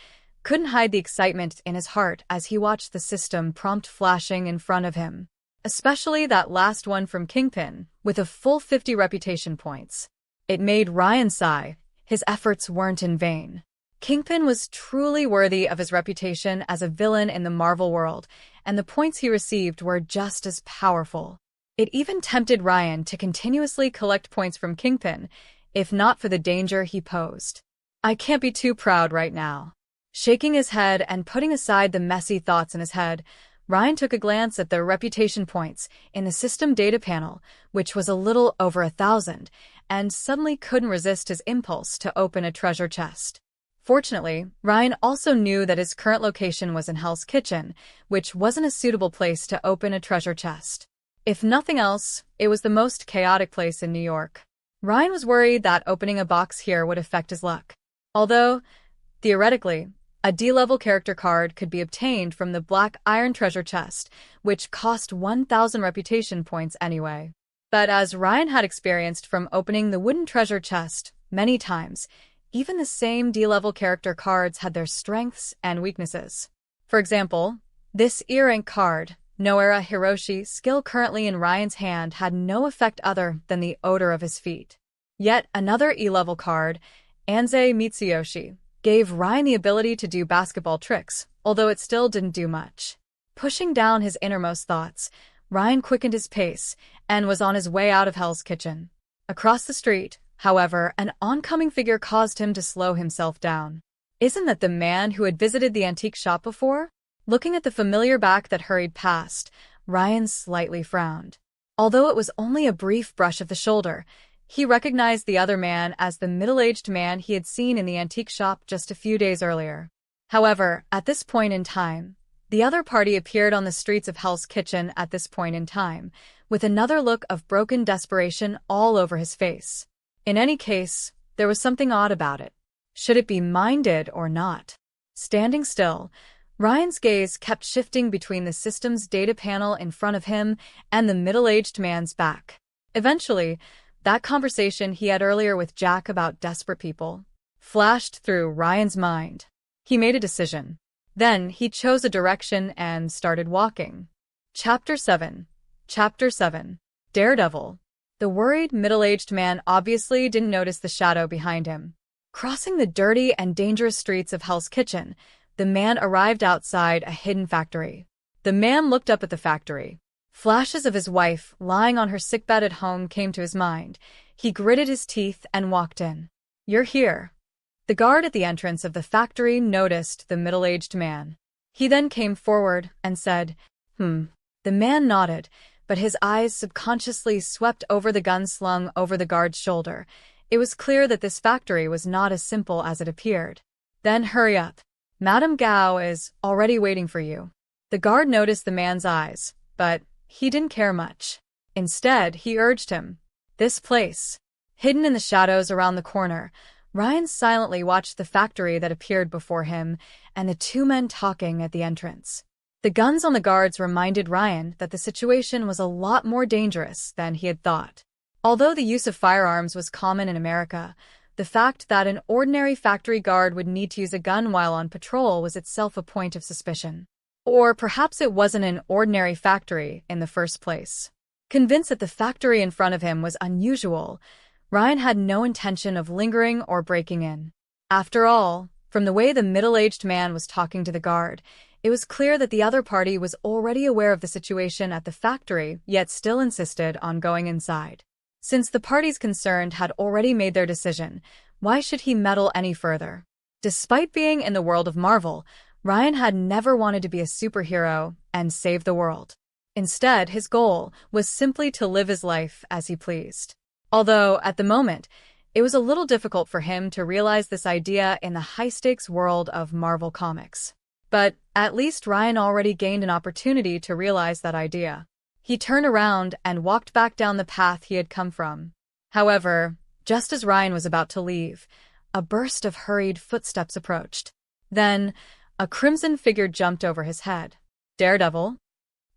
[SPEAKER 1] couldn't hide the excitement in his heart as he watched the system prompt flashing in front of him. Especially that last one from Kingpin, with a full 50 reputation points. It made Ryan sigh. His efforts weren't in vain. Kingpin was truly worthy of his reputation as a villain in the Marvel world, and the points he received were just as powerful. It even tempted Ryan to continuously collect points from Kingpin, if not for the danger he posed. I can't be too proud right now. Shaking his head and putting aside the messy thoughts in his head, Ryan took a glance at the reputation points in the system data panel, which was a little over 1,000, and suddenly couldn't resist his impulse to open a treasure chest. Fortunately, Ryan also knew that his current location was in Hell's Kitchen, which wasn't a suitable place to open a treasure chest. If nothing else, it was the most chaotic place in New York. Ryan was worried that opening a box here would affect his luck. Although, theoretically, a D-level character card could be obtained from the Black Iron treasure chest, which cost 1,000 reputation points anyway. But as Ryan had experienced from opening the wooden treasure chest many times, even the same D-level character cards had their strengths and weaknesses. For example, this E-rank card, Noera Hiroshi, skill currently in Ryan's hand, had no effect other than the odor of his feet. Yet another E-level card, Anze Mitsuyoshi, gave Ryan the ability to do basketball tricks, although it still didn't do much. Pushing down his innermost thoughts, Ryan quickened his pace and was on his way out of Hell's Kitchen. Across the street, however, an oncoming figure caused him to slow himself down. Isn't that the man who had visited the antique shop before? Looking at the familiar back that hurried past, Ryan slightly frowned. Although it was only a brief brush of the shoulder, he recognized the other man as the middle-aged man he had seen in the antique shop just a few days earlier. However, at this point in time, the other party appeared on the streets of Hell's Kitchen at this point in time, with another look of broken desperation all over his face. In any case, there was something odd about it. Should it be minded or not? Standing still, Ryan's gaze kept shifting between the system's data panel in front of him and the middle-aged man's back. Eventually, that conversation he had earlier with Jack about desperate people flashed through Ryan's mind. He made a decision. Then he chose a direction and started walking. Chapter 7. Chapter 7. Daredevil. The worried middle-aged man obviously didn't notice the shadow behind him. Crossing the dirty and dangerous streets of Hell's Kitchen, the man arrived outside a hidden factory. The man looked up at the factory. Flashes of his wife lying on her sickbed at home came to his mind. He gritted his teeth and walked in. "You're here." The guard at the entrance of the factory noticed the middle-aged man. He then came forward and said, The man nodded, but his eyes subconsciously swept over the gun slung over the guard's shoulder. It was clear that this factory was not as simple as it appeared. "Then hurry up. Madame Gao is already waiting for you." The guard noticed the man's eyes, but he didn't care much. Instead, he urged him. This place. Hidden in the shadows around the corner, Ryan silently watched the factory that appeared before him and the two men talking at the entrance. The guns on the guards reminded Ryan that the situation was a lot more dangerous than he had thought. Although the use of firearms was common in America, the fact that an ordinary factory guard would need to use a gun while on patrol was itself a point of suspicion. Or perhaps it wasn't an ordinary factory in the first place. Convinced that the factory in front of him was unusual, Ryan had no intention of lingering or breaking in. After all, from the way the middle-aged man was talking to the guard, it was clear that the other party was already aware of the situation at the factory, yet still insisted on going inside. Since the parties concerned had already made their decision, why should he meddle any further? Despite being in the world of Marvel, Ryan had never wanted to be a superhero and save the world. Instead, his goal was simply to live his life as he pleased. Although, at the moment, it was a little difficult for him to realize this idea in the high-stakes world of Marvel Comics. But at least Ryan already gained an opportunity to realize that idea. He turned around and walked back down the path he had come from. However, just as Ryan was about to leave, a burst of hurried footsteps approached. Then, a crimson figure jumped over his head. Daredevil?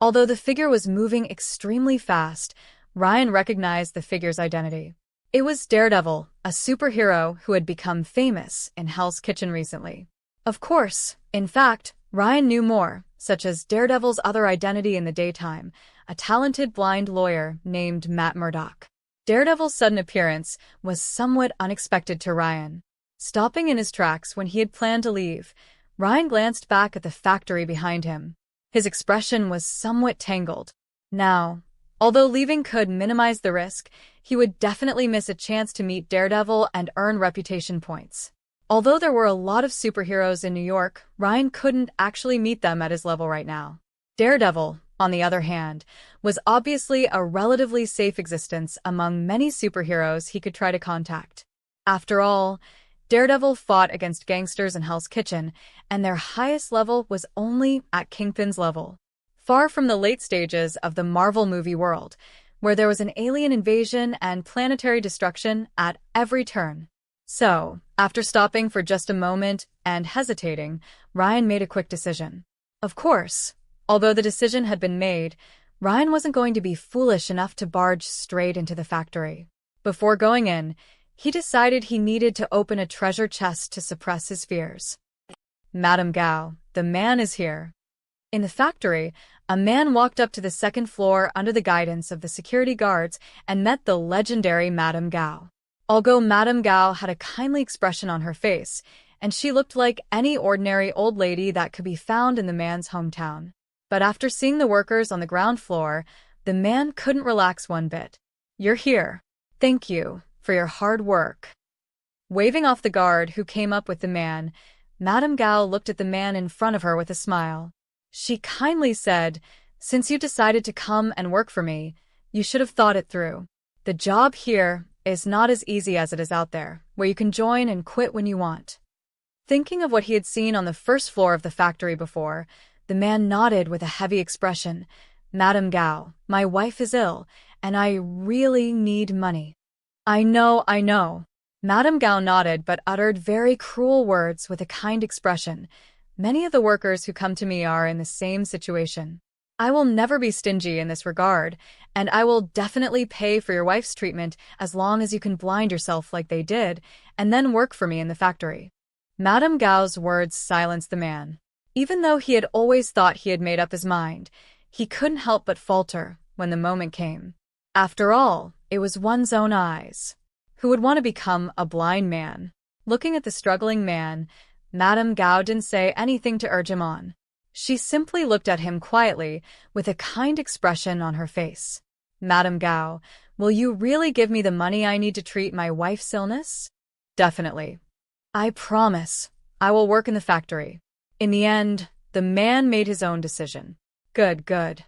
[SPEAKER 1] Although the figure was moving extremely fast, Ryan recognized the figure's identity. It was Daredevil, a superhero who had become famous in Hell's Kitchen recently. Of course, in fact, Ryan knew more, such as Daredevil's other identity in the daytime, a talented blind lawyer named Matt Murdock. Daredevil's sudden appearance was somewhat unexpected to Ryan. Stopping in his tracks when he had planned to leave, Ryan glanced back at the factory behind him. His expression was somewhat tangled. Now, Although leaving could minimize the risk, he would definitely miss a chance to meet Daredevil and earn reputation points. Although there were a lot of superheroes in New York, Ryan couldn't actually meet them at his level right now. Daredevil, on the other hand, was obviously a relatively safe existence among many superheroes he could try to contact. After all, Daredevil fought against gangsters in Hell's Kitchen, and their highest level was only at Kingpin's level. Far from the late stages of the Marvel movie world, where there was an alien invasion and planetary destruction at every turn. So, after stopping for just a moment and hesitating, Ryan made a quick decision. Of course, although the decision had been made, Ryan wasn't going to be foolish enough to barge straight into the factory. Before going in, he decided he needed to open a treasure chest to suppress his fears. Madame Gao, the man is here. In the factory, a man walked up to the second floor under the guidance of the security guards and met the legendary Madame Gao. Although Madame Gao had a kindly expression on her face, and she looked like any ordinary old lady that could be found in the man's hometown. But after seeing the workers on the ground floor, the man couldn't relax one bit. "You're here. Thank you for your hard work." Waving off the guard who came up with the man, Madame Gao looked at the man in front of her with a smile. She kindly said, "Since you decided to come and work for me, you should have thought it through. The job here is not as easy as it is out there, where you can join and quit when you want." Thinking of what he had seen on the first floor of the factory before, the man nodded with a heavy expression. "Madame Gao, my wife is ill, and I really need money." I know. Madame Gao nodded but uttered very cruel words with a kind expression. "Many of the workers who come to me are in the same situation. I will never be stingy in this regard, and I will definitely pay for your wife's treatment as long as you can blind yourself like they did, and then work for me in the factory." Madame Gao's words silenced the man. Even though he had always thought he had made up his mind, he couldn't help but falter when the moment came. After all, it was one's own eyes. Who would want to become a blind man? Looking at the struggling man, Madame Gao didn't say anything to urge him on. She simply looked at him quietly, with a kind expression on her face. "Madame Gao, will you really give me the money I need to treat my wife's illness?" "Definitely. I promise. I will work in the factory." In the end, the man made his own decision. Good.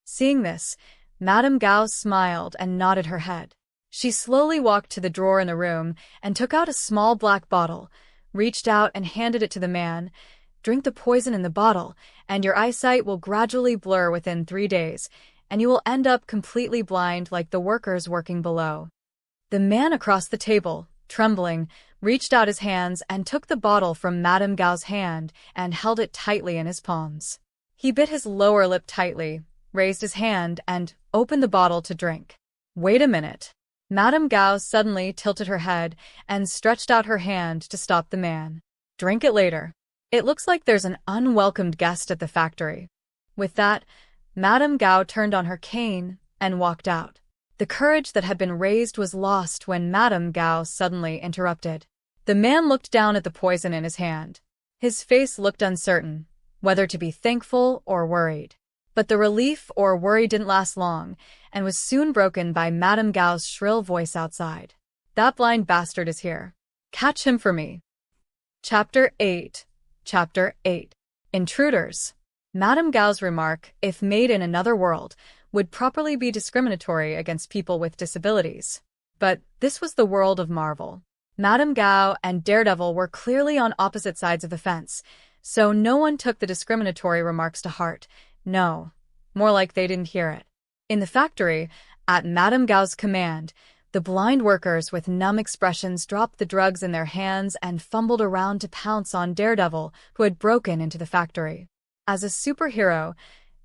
[SPEAKER 1] Seeing this, Madame Gao smiled and nodded her head. She slowly walked to the drawer in the room and took out a small black bottle, reached out and handed it to the man. "Drink the poison in the bottle, and your eyesight will gradually blur within 3 days, and you will end up completely blind like the workers working below." The man across the table, trembling, reached out his hands and took the bottle from Madame Gao's hand and held it tightly in his palms. He bit his lower lip tightly, raised his hand, and opened the bottle to drink. "Wait a minute." Madame Gao suddenly tilted her head and stretched out her hand to stop the man. "Drink it later. It looks like there's an unwelcomed guest at the factory." With that, Madame Gao turned on her cane and walked out. The courage that had been raised was lost when Madame Gao suddenly interrupted. The man looked down at the poison in his hand. His face looked uncertain, whether to be thankful or worried. But the relief or worry didn't last long, and was soon broken by Madame Gao's shrill voice outside. "That blind bastard is here. Catch him for me." Chapter 8. Intruders. Madame Gao's remark, if made in another world, would properly be discriminatory against people with disabilities. But this was the world of Marvel. Madame Gao and Daredevil were clearly on opposite sides of the fence, so no one took the discriminatory remarks to heart. No, more like they didn't hear it. In the factory, at Madame Gao's command, the blind workers with numb expressions dropped the drugs in their hands and fumbled around to pounce on Daredevil, who had broken into the factory. As a superhero,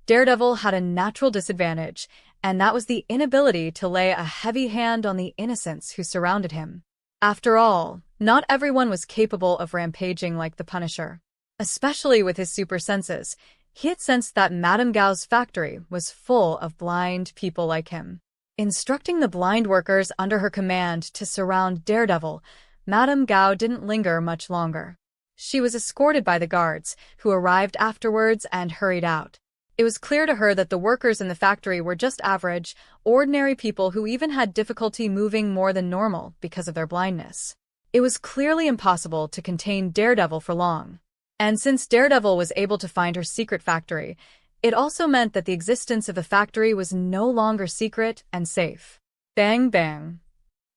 [SPEAKER 1] Daredevil had a natural disadvantage, and that was the inability to lay a heavy hand on the innocents who surrounded him. After all, not everyone was capable of rampaging like the Punisher. Especially with his super senses, he had sensed that Madame Gao's factory was full of blind people like him. Instructing the blind workers under her command to surround Daredevil, Madame Gao didn't linger much longer. She was escorted by the guards, who arrived afterwards and hurried out. It was clear to her that the workers in the factory were just average, ordinary people who even had difficulty moving more than normal because of their blindness. It was clearly impossible to contain Daredevil for long. And since Daredevil was able to find her secret factory, it also meant that the existence of the factory was no longer secret and safe. Bang bang.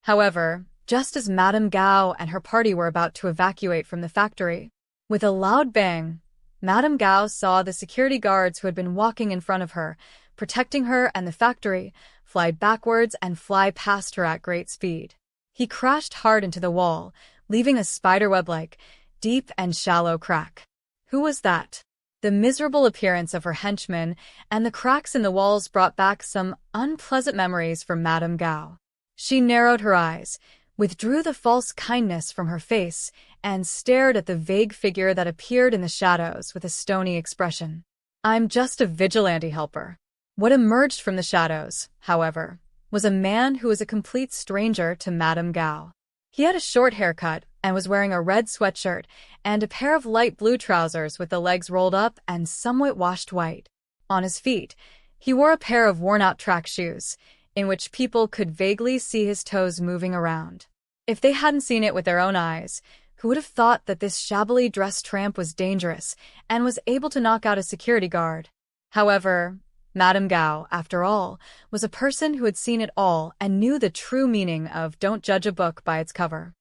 [SPEAKER 1] However, just as Madame Gao and her party were about to evacuate from the factory, with a loud bang, Madame Gao saw the security guards who had been walking in front of her, protecting her and the factory, fly backwards and fly past her at great speed. He crashed hard into the wall, leaving a spiderweb-like, deep and shallow crack. Who was that? The miserable appearance of her henchmen and the cracks in the walls brought back some unpleasant memories for Madame Gao. She narrowed her eyes, withdrew the false kindness from her face, and stared at the vague figure that appeared in the shadows with a stony expression. I'm just a vigilante helper. What emerged from the shadows, however, was a man who was a complete stranger to Madame Gao. He had a short haircut and was wearing a red sweatshirt and a pair of light blue trousers with the legs rolled up and somewhat washed white. On his feet, he wore a pair of worn-out track shoes, in which people could vaguely see his toes moving around. If they hadn't seen it with their own eyes, who would have thought that this shabbily dressed tramp was dangerous and was able to knock out a security guard? However, Madame Gao, after all, was a person who had seen it all and knew the true meaning of don't judge a book by its cover.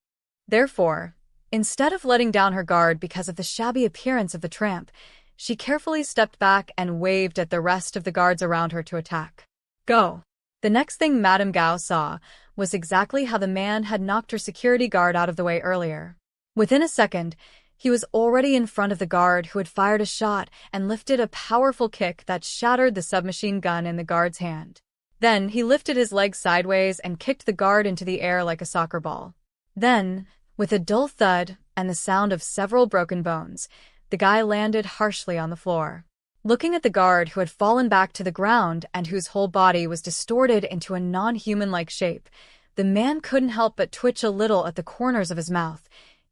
[SPEAKER 1] Therefore, instead of letting down her guard because of the shabby appearance of the tramp, she carefully stepped back and waved at the rest of the guards around her to attack. Go! The next thing Madame Gao saw was exactly how the man had knocked her security guard out of the way earlier. Within a second, he was already in front of the guard who had fired a shot and lifted a powerful kick that shattered the submachine gun in the guard's hand. Then he lifted his leg sideways and kicked the guard into the air like a soccer ball. Then, with a dull thud and the sound of several broken bones, the guy landed harshly on the floor. Looking at the guard who had fallen back to the ground and whose whole body was distorted into a non-human-like shape, the man couldn't help but twitch a little at the corners of his mouth,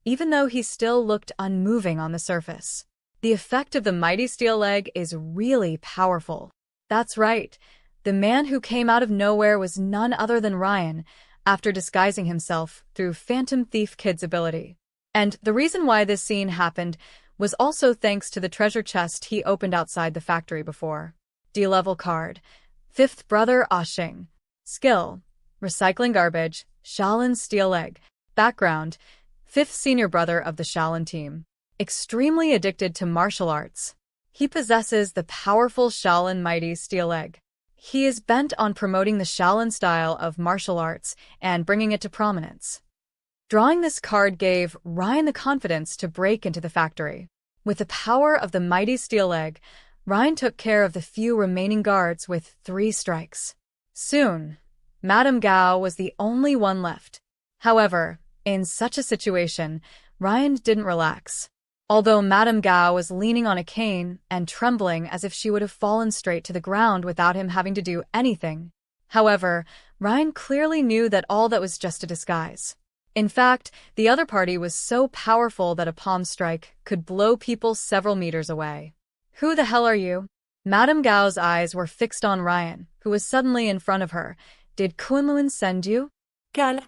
[SPEAKER 1] even though he still looked unmoving on the surface. The effect of the mighty steel leg is really powerful. That's right. The man who came out of nowhere was none other than Ryan, after disguising himself through Phantom Thief Kid's ability. And the reason why this scene happened was also thanks to the treasure chest he opened outside the factory before. D-level card. Fifth Brother Ashing. Skill: recycling garbage, Shaolin steel leg. Background: fifth senior brother of the Shaolin team. Extremely addicted to martial arts. He possesses the powerful Shaolin mighty steel leg. He is bent on promoting the Shaolin style of martial arts and bringing it to prominence. Drawing this card gave Ryan the confidence to break into the factory. With the power of the mighty steel leg, Ryan took care of the few remaining guards with 3 strikes. Soon, Madame Gao was the only one left. However, in such a situation, Ryan didn't relax. Although Madame Gao was leaning on a cane and trembling as if she would have fallen straight to the ground without him having to do anything. However, Ryan clearly knew that all that was just a disguise. In fact, the other party was so powerful that a palm strike could blow people several meters away. Who the hell are you? Madame Gao's eyes were fixed on Ryan, who was suddenly in front of her. Did Kunlun send you?
[SPEAKER 2] Gal.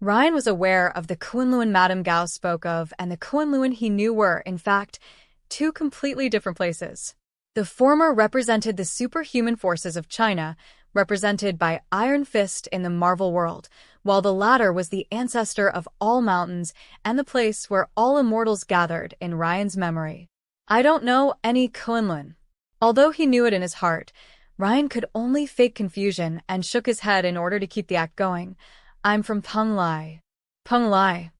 [SPEAKER 1] Ryan was aware of the Kunlun Madame Gao spoke of, and the Kunlun he knew were, in fact, 2 completely different places. The former represented the superhuman forces of China, represented by Iron Fist in the Marvel world, while the latter was the ancestor of all mountains and the place where all immortals gathered in Ryan's memory. I don't know any Kunlun. Although he knew it in his heart, Ryan could only fake confusion and shook his head in order to keep the act going. I'm from Penglai. Penglai.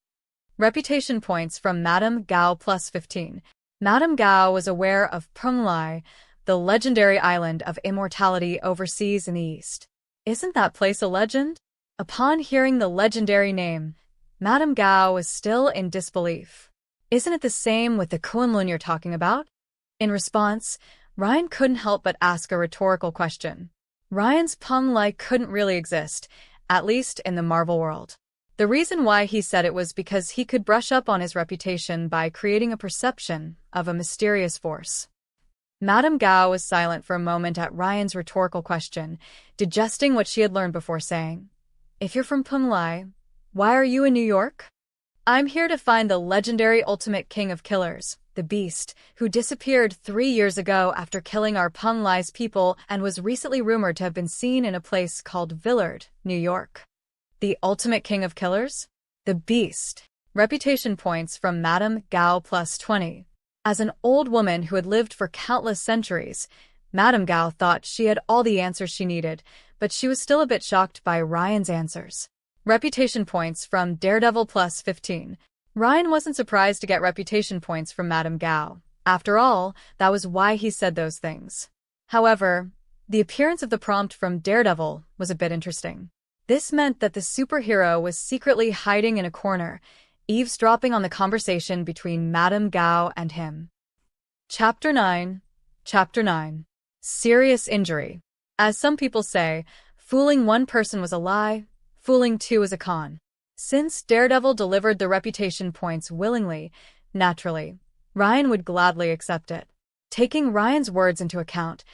[SPEAKER 1] Reputation points from Madame Gao plus 15. Madame Gao was aware of Penglai, the legendary island of immortality overseas in the east. Isn't that place a legend? Upon hearing the legendary name, Madame Gao was still in disbelief. Isn't it the same with the Kunlun you're talking about? In response, Ryan couldn't help but ask a rhetorical question. Ryan's Penglai couldn't really exist, at least in the Marvel world. The reason why he said it was because he could brush up on his reputation by creating a perception of a mysterious force. Madame Gao was silent for a moment at Ryan's rhetorical question, digesting what she had learned before saying, "If you're from Punglai, why are you in New York?" "I'm here to find the legendary ultimate king of killers, the Beast, who disappeared 3 years ago after killing our Punglai's people and was recently rumored to have been seen in a place called Villard, New York." The ultimate king of killers? The Beast. Reputation points from Madame Gao plus 20. As an old woman who had lived for countless centuries, Madame Gao thought she had all the answers she needed, but she was still a bit shocked by Ryan's answers. Reputation points from Daredevil plus 15. Ryan wasn't surprised to get reputation points from Madame Gao. After all, that was why he said those things. However, the appearance of the prompt from Daredevil was a bit interesting. This meant that the superhero was secretly hiding in a corner, eavesdropping on the conversation between Madame Gao and him. Chapter 9. Chapter 9. Serious injury. As some people say, fooling one person was a lie, fooling two is a con. Since Daredevil delivered the reputation points willingly, naturally, Ryan would gladly accept it. Taking Ryan's words into account,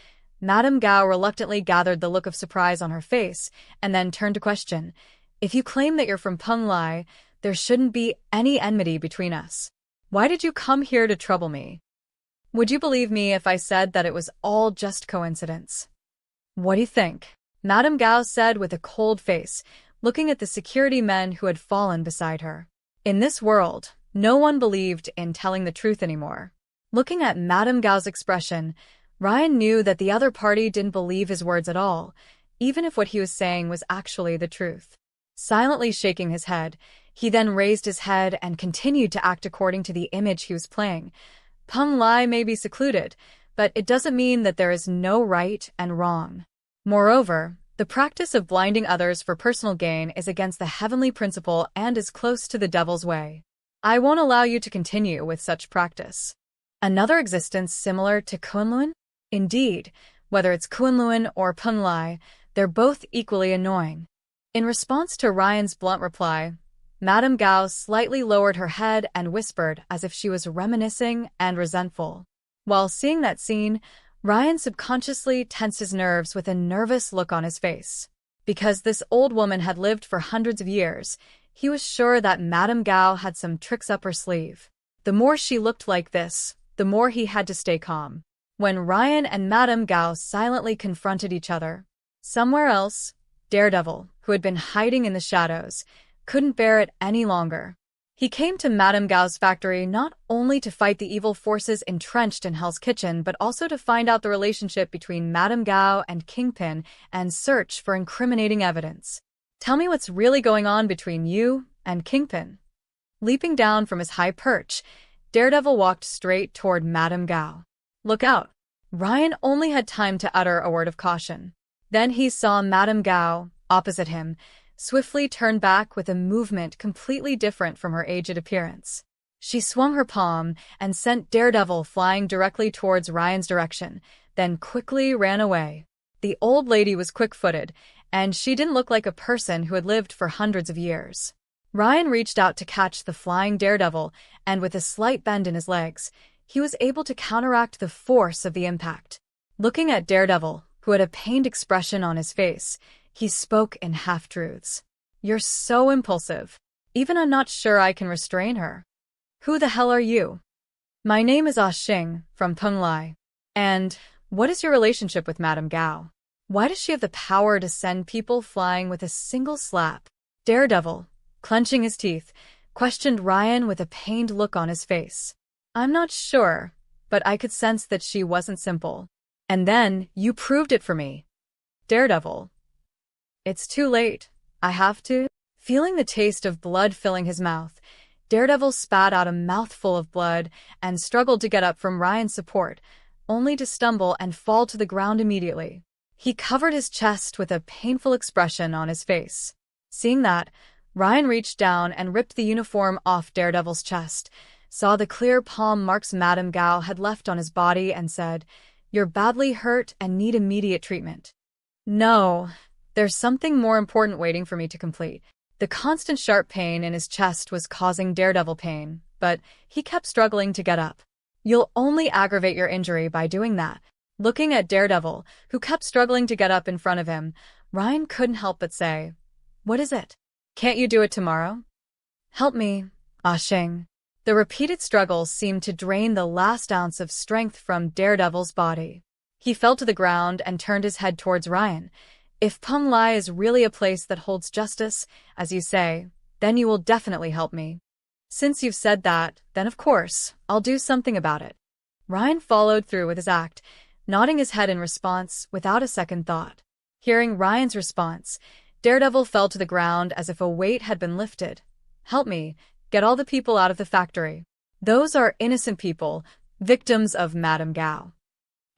[SPEAKER 1] Madame Gao reluctantly gathered the look of surprise on her face and then turned to question, "If you claim that you're from Punglai, there shouldn't be any enmity between us. Why did you come here to trouble me? Would you believe me if I said that it was all just coincidence?" "What do you think?" Madame Gao said with a cold face, looking at the security men who had fallen beside her. In this world, no one believed in telling the truth anymore. Looking at Madame Gao's expression, Ryan knew that the other party didn't believe his words at all, even if what he was saying was actually the truth. Silently shaking his head, he then raised his head and continued to act according to the image he was playing. Punglai may be secluded, but it doesn't mean that there is no right and wrong. Moreover, the practice of blinding others for personal gain is against the heavenly principle and is close to the devil's way. I won't allow you to continue with such practice. Another existence similar to Kunlun? Indeed, whether it's Kunlun or Punglai, they're both equally annoying. In response to Ryan's blunt reply, Madame Gao slightly lowered her head and whispered as if she was reminiscing and resentful. While seeing that scene, Ryan subconsciously tensed his nerves with a nervous look on his face. Because this old woman had lived for hundreds of years, he was sure that Madame Gao had some tricks up her sleeve. The more she looked like this, the more he had to stay calm. When Ryan and Madame Gao silently confronted each other, somewhere else, Daredevil, who had been hiding in the shadows, couldn't bear it any longer. He came to Madame Gao's factory not only to fight the evil forces entrenched in Hell's Kitchen, but also to find out the relationship between Madame Gao and Kingpin and search for incriminating evidence. "Tell me what's really going on between you and Kingpin." Leaping down from his high perch, Daredevil walked straight toward Madame Gao. "Look out." Ryan only had time to utter a word of caution. Then he saw Madame Gao, opposite him, swiftly turn back with a movement completely different from her aged appearance. She swung her palm and sent Daredevil flying directly towards Ryan's direction, then quickly ran away. The old lady was quick-footed, and she didn't look like a person who had lived for hundreds of years. Ryan reached out to catch the flying Daredevil, and with a slight bend in his legs, he was able to counteract the force of the impact. Looking at Daredevil, who had a pained expression on his face, he spoke in half-truths. "You're so impulsive. Even I'm not sure I can restrain her. Who the hell are you?" "My name is Xing, from Punglai. And what is your relationship with Madame Gao? Why does she have the power to send people flying with a single slap?" Daredevil, clenching his teeth, questioned Ryan with a pained look on his face. "I'm not sure, but I could sense that she wasn't simple. And then you proved it for me." Daredevil. "It's too late. I have to." Feeling the taste of blood filling his mouth, Daredevil spat out a mouthful of blood and struggled to get up from Ryan's support, only to stumble and fall to the ground immediately. He covered his chest with a painful expression on his face. Seeing that, Ryan reached down and ripped the uniform off Daredevil's chest, saw the clear palm marks Madame Gao had left on his body, and said, "You're badly hurt and need immediate treatment." "No, there's something more important waiting for me to complete." The constant sharp pain in his chest was causing Daredevil pain, but he kept struggling to get up. You'll only aggravate your injury by doing that. Looking at Daredevil, who kept struggling to get up in front of him, Ryan couldn't help but say, "What is it? Can't you do it tomorrow?" "Help me, Ah Shing." The repeated struggles seemed to drain the last ounce of strength from Daredevil's body. He fell to the ground and turned his head towards Ryan. "If Peng Lai is really a place that holds justice, as you say, then you will definitely help me. Since you've said that, then of course, I'll do something about it." Ryan followed through with his act, nodding his head in response without a second thought. Hearing Ryan's response, Daredevil fell to the ground as if a weight had been lifted. "Help me, get all the people out of the factory. Those are innocent people, victims of Madame Gao."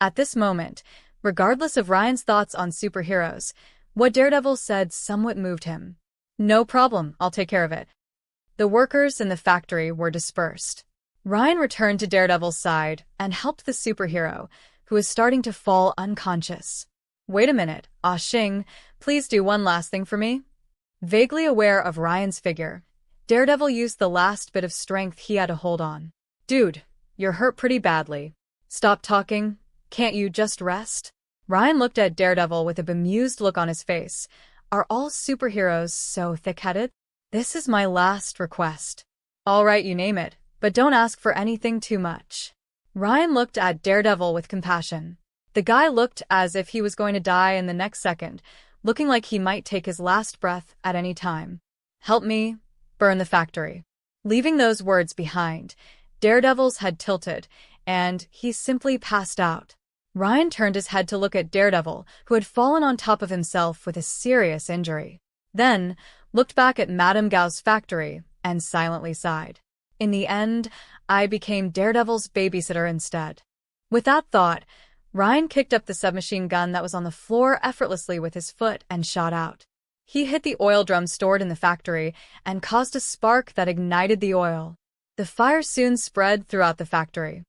[SPEAKER 1] At this moment, regardless of Ryan's thoughts on superheroes, what Daredevil said somewhat moved him. "No problem, I'll take care of it." The workers in the factory were dispersed. Ryan returned to Daredevil's side and helped the superhero, who was starting to fall unconscious. "Wait a minute, Ah Shing, please do one last thing for me." Vaguely aware of Ryan's figure, Daredevil used the last bit of strength he had to hold on. "Dude, you're hurt pretty badly. Stop talking. Can't you just rest?" Ryan looked at Daredevil with a bemused look on his face. Are all superheroes so thick-headed? "This is my last request." "All right, you name it, but don't ask for anything too much." Ryan looked at Daredevil with compassion. The guy looked as if he was going to die in the next second, looking like he might take his last breath at any time. "Help me burn the factory." Leaving those words behind, Daredevil's head tilted, and he simply passed out. Ryan turned his head to look at Daredevil, who had fallen on top of himself with a serious injury. Then, looked back at Madame Gao's factory, and silently sighed. "In the end, I became Daredevil's babysitter instead." With that thought, Ryan kicked up the submachine gun that was on the floor effortlessly with his foot and shot out. He hit the oil drum stored in the factory and caused a spark that ignited the oil. The fire soon spread throughout the factory.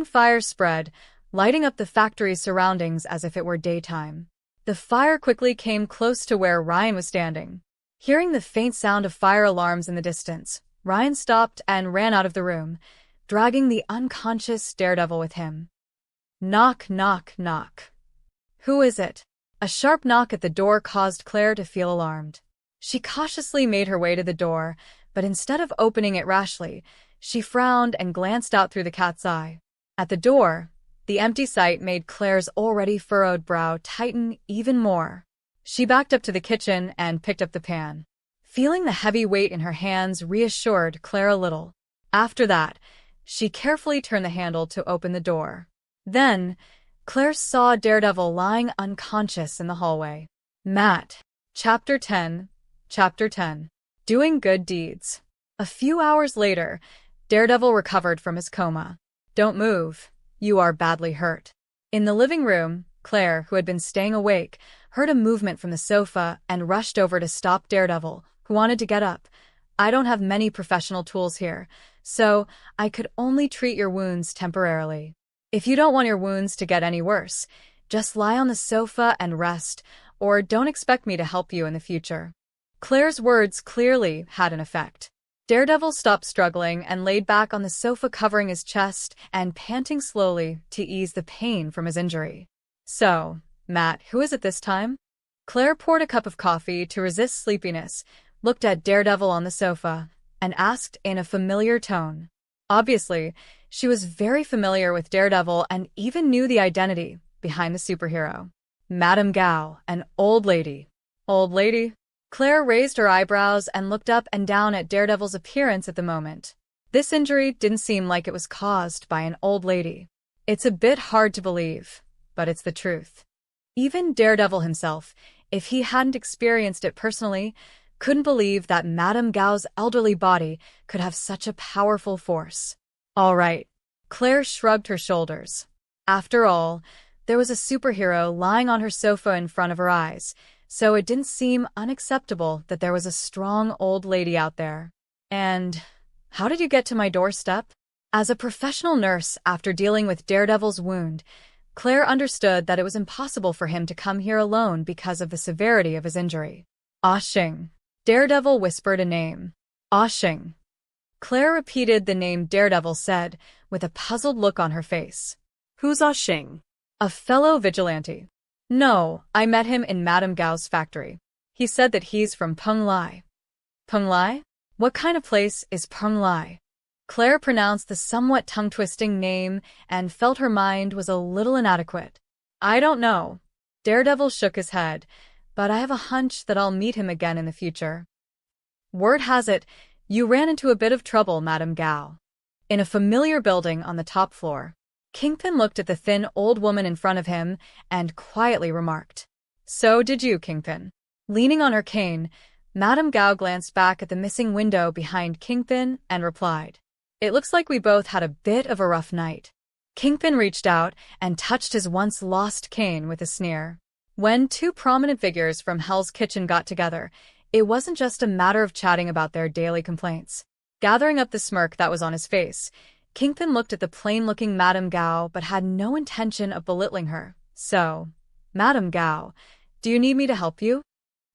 [SPEAKER 1] Fire spread, lighting up the factory's surroundings as if it were daytime. The fire quickly came close to where Ryan was standing. Hearing the faint sound of fire alarms in the distance, Ryan stopped and ran out of the room, dragging the unconscious Daredevil with him. Knock, knock, knock. "Who is it?" A sharp knock at the door caused Claire to feel alarmed. She cautiously made her way to the door, but instead of opening it rashly, she frowned and glanced out through the cat's eye. At the door, the empty sight made Claire's already furrowed brow tighten even more. She backed up to the kitchen and picked up the pan. Feeling the heavy weight in her hands reassured Claire a little. After that, she carefully turned the handle to open the door. Then, Claire saw Daredevil lying unconscious in the hallway. Matt. Chapter 10. Doing Good Deeds. A few hours later, Daredevil recovered from his coma. "Don't move. You are badly hurt." In the living room, Claire, who had been staying awake, heard a movement from the sofa and rushed over to stop Daredevil, who wanted to get up. "I don't have many professional tools here, so I could only treat your wounds temporarily. If you don't want your wounds to get any worse, just lie on the sofa and rest, or don't expect me to help you in the future." Claire's words clearly had an effect. Daredevil stopped struggling and laid back on the sofa, covering his chest and panting slowly to ease the pain from his injury. "So, Matt, who is it this time?" Claire poured a cup of coffee to resist sleepiness, looked at Daredevil on the sofa, and asked in a familiar tone. Obviously, she was very familiar with Daredevil and even knew the identity behind the superhero. "Madame Gao, an old lady." "Old lady?" Claire raised her eyebrows and looked up and down at Daredevil's appearance at the moment. This injury didn't seem like it was caused by an old lady. It's a bit hard to believe, but it's the truth. Even Daredevil himself, if he hadn't experienced it personally, couldn't believe that Madame Gao's elderly body could have such a powerful force. "All right." Claire shrugged her shoulders. After all, there was a superhero lying on her sofa in front of her eyes, so it didn't seem unacceptable that there was a strong old lady out there. "And how did you get to my doorstep?" As a professional nurse, after dealing with Daredevil's wound, Claire understood that it was impossible for him to come here alone because of the severity of his injury. "Ah Shing." Daredevil whispered a name. "Ah Shing." Claire repeated the name Daredevil said, with a puzzled look on her face.
[SPEAKER 2] Who's Ah Xing?
[SPEAKER 1] A fellow vigilante. No, I met him in Madame Gao's factory. He said that he's from Peng Lai. Peng Lai? What kind of place is Peng Lai? Claire pronounced the somewhat tongue-twisting name and felt her mind was a little inadequate. I don't know. Daredevil shook his head, but I have a hunch that I'll meet him again in the future. Word has it, you ran into a bit of trouble, Madame Gao. In a familiar building on the top floor. Kingpin looked at the thin old woman in front of him and quietly remarked, "So did you, Kingpin." Leaning on her cane, Madame Gao glanced back at the missing window behind Kingpin and replied, "It looks like we both had a bit of a rough night." Kingpin reached out and touched his once-lost cane with a sneer. When two prominent figures from Hell's Kitchen got together, it wasn't just a matter of chatting about their daily complaints. Gathering up the smirk that was on his face, Kingpin looked at the plain-looking Madame Gao but had no intention of belittling her. "So, Madame Gao, do you need me to help you?"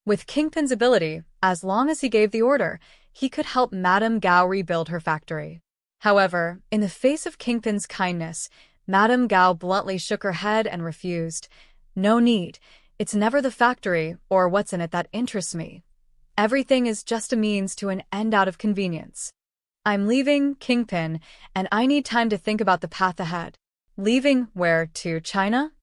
[SPEAKER 1] With Kingpin's ability, as long as he gave the order, he could help Madame Gao rebuild her factory. However, in the face of Kingpin's kindness, Madame Gao bluntly shook her head and refused. "No need. It's never the factory or what's in it that interests me. Everything is just a means to an end out of convenience. I'm leaving, Kingpin, and I need time to think about the path ahead." "Leaving where, to China?"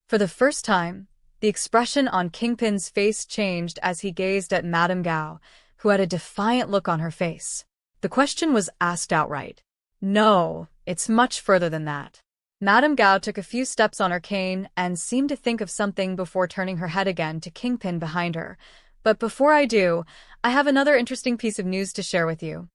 [SPEAKER 1] For the first time, the expression on Kingpin's face changed as he gazed at Madame Gao, who had a defiant look on her face. The question was asked outright. "No, it's much further than that." Madame Gao took a few steps on her cane and seemed to think of something before turning her head again to Kingpin behind her. "But before I do, I have another interesting piece of news to share with you."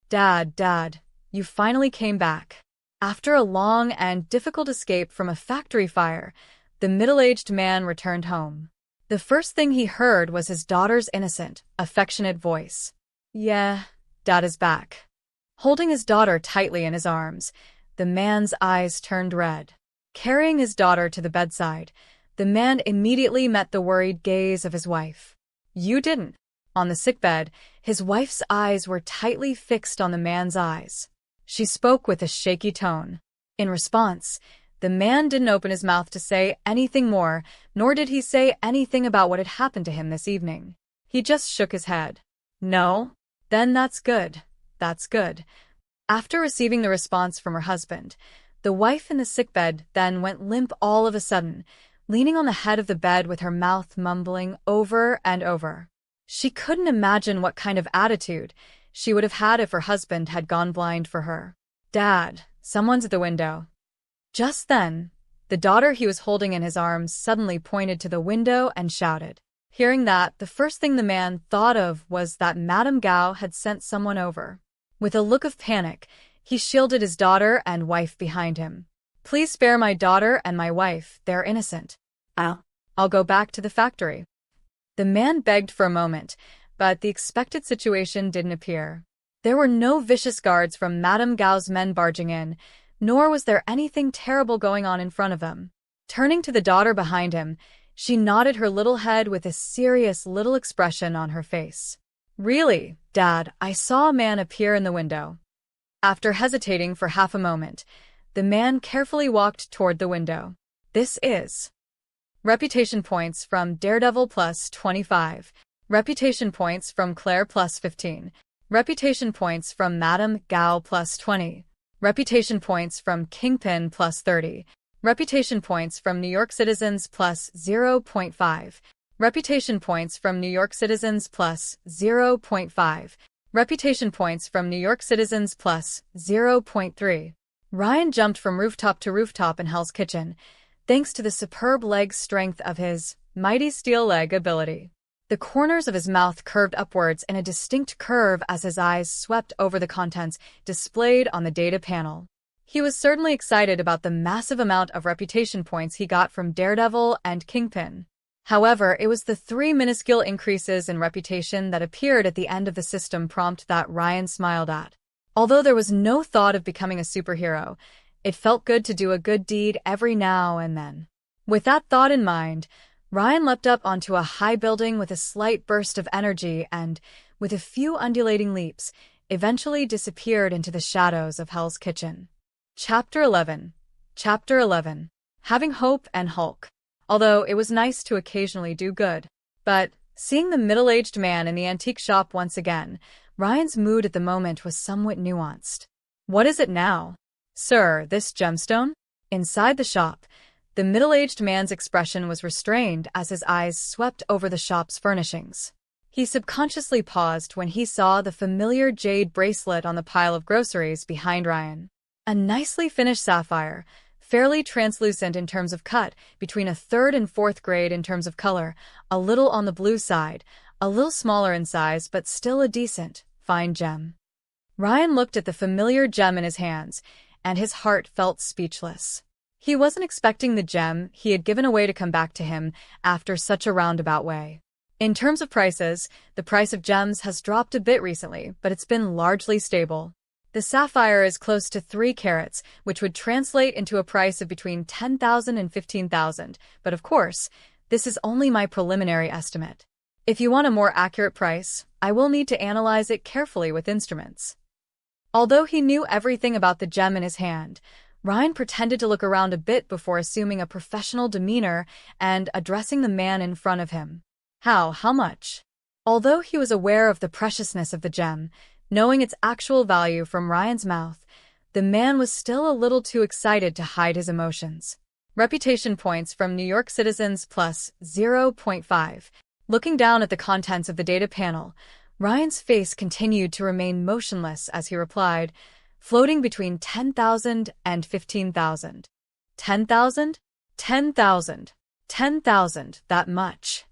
[SPEAKER 1] Dad, you finally came back. After a long and difficult escape from a factory fire, the middle-aged man returned home. The first thing he heard was his daughter's innocent, affectionate voice. "Yeah, Dad is back." Holding his daughter tightly in his arms, the man's eyes turned red. Carrying his daughter to the bedside, the man immediately met the worried gaze of his wife. "You didn't." On the sickbed, his wife's eyes were tightly fixed on the man's eyes. She spoke with a shaky tone. In response, the man didn't open his mouth to say anything more, nor did he say anything about what had happened to him this evening. He just shook his head. "No? Then that's good. That's good." After receiving the response from her husband, the wife in the sickbed then went limp all of a sudden, leaning on the head of the bed with her mouth mumbling over and over. She couldn't imagine what kind of attitude she would have had if her husband had gone blind for her. "Dad, someone's at the window." Just then, the daughter he was holding in his arms suddenly pointed to the window and shouted. Hearing that, the first thing the man thought of was that Madame Gao had sent someone over. With a look of panic, he shielded his daughter and wife behind him. "Please spare my daughter and my wife, they're innocent. I'll go back to the factory." The man begged for a moment, but the expected situation didn't appear. There were no vicious guards from Madame Gao's men barging in, nor was there anything terrible going on in front of them. Turning to the daughter behind him, she nodded her little head with a serious little expression on her face. "Really, Dad, I saw a man appear in the window." After hesitating for half a moment, the man carefully walked toward the window. "This is..." Reputation points from Daredevil plus 25. Reputation points from Claire plus 15. Reputation points from Madame Gao plus 20. Reputation points from Kingpin plus 30. Reputation points from New York Citizens plus 0.5. Reputation points from New York Citizens plus 0.5. Reputation points from New York Citizens plus 0.3. Ryan jumped from rooftop to rooftop in Hell's Kitchen, thanks to the superb leg strength of his mighty steel leg ability. The corners of his mouth curved upwards in a distinct curve as his eyes swept over the contents displayed on the data panel. He was certainly excited about the massive amount of reputation points he got from Daredevil and Kingpin. However, it was the 3 minuscule increases in reputation that appeared at the end of the system prompt that Ryan smiled at. Although there was no thought of becoming a superhero, it felt good to do a good deed every now and then. With that thought in mind, Ryan leapt up onto a high building with a slight burst of energy and, with a few undulating leaps, eventually disappeared into the shadows of Hell's Kitchen. Chapter 11. Chapter 11. Having Hope and Hulk. Although it was nice to occasionally do good. But, seeing the middle-aged man in the antique shop once again, Ryan's mood at the moment was somewhat nuanced. What is it now? Sir, this gemstone? Inside the shop, the middle-aged man's expression was restrained as his eyes swept over the shop's furnishings. He subconsciously paused when he saw the familiar jade bracelet on the pile of groceries behind Ryan. A nicely finished sapphire, fairly translucent in terms of cut, between a 3rd and 4th grade in terms of color, a little on the blue side, a little smaller in size but still a decent, fine gem. Ryan looked at the familiar gem in his hands, and his heart felt speechless. He wasn't expecting the gem he had given away to come back to him after such a roundabout way. In terms of prices, the price of gems has dropped a bit recently, but it's been largely stable. The sapphire is close to 3 carats, which would translate into a price of between 10,000 and 15,000, but of course, this is only my preliminary estimate. If you want a more accurate price, I will need to analyze it carefully with instruments. Although he knew everything about the gem in his hand, Ryan pretended to look around a bit before assuming a professional demeanor and addressing the man in front of him. How much? Although he was aware of the preciousness of the gem, knowing its actual value from Ryan's mouth, the man was still a little too excited to hide his emotions. Reputation points from New York citizens plus 0.5. Looking down at the contents of the data panel, Ryan's face continued to remain motionless as he replied, floating between 10,000 and 15,000. 10,000? 10,000. 10,000, that much.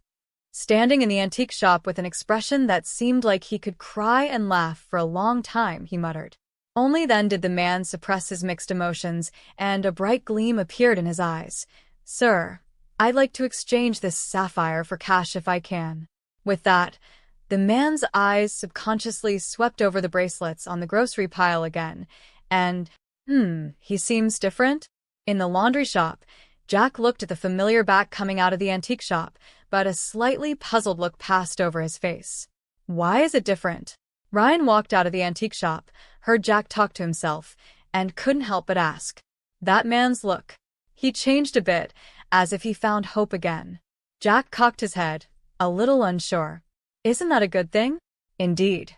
[SPEAKER 1] Standing in the antique shop with an expression that seemed like he could cry and laugh for a long time, he muttered. Only then did the man suppress his mixed emotions, and a bright gleam appeared in his eyes. Sir, I'd like to exchange this sapphire for cash if I can. With that, the man's eyes subconsciously swept over the bracelets on the grocery pile again, and, he seems different? In the laundry shop, Jack looked at the familiar back coming out of the antique shop, but a slightly puzzled look passed over his face. Why is it different? Ryan walked out of the antique shop, heard Jack talk to himself, and couldn't help but ask. That man's look. He changed a bit, as if he found hope again. Jack cocked his head, a little unsure. Isn't that a good thing? Indeed.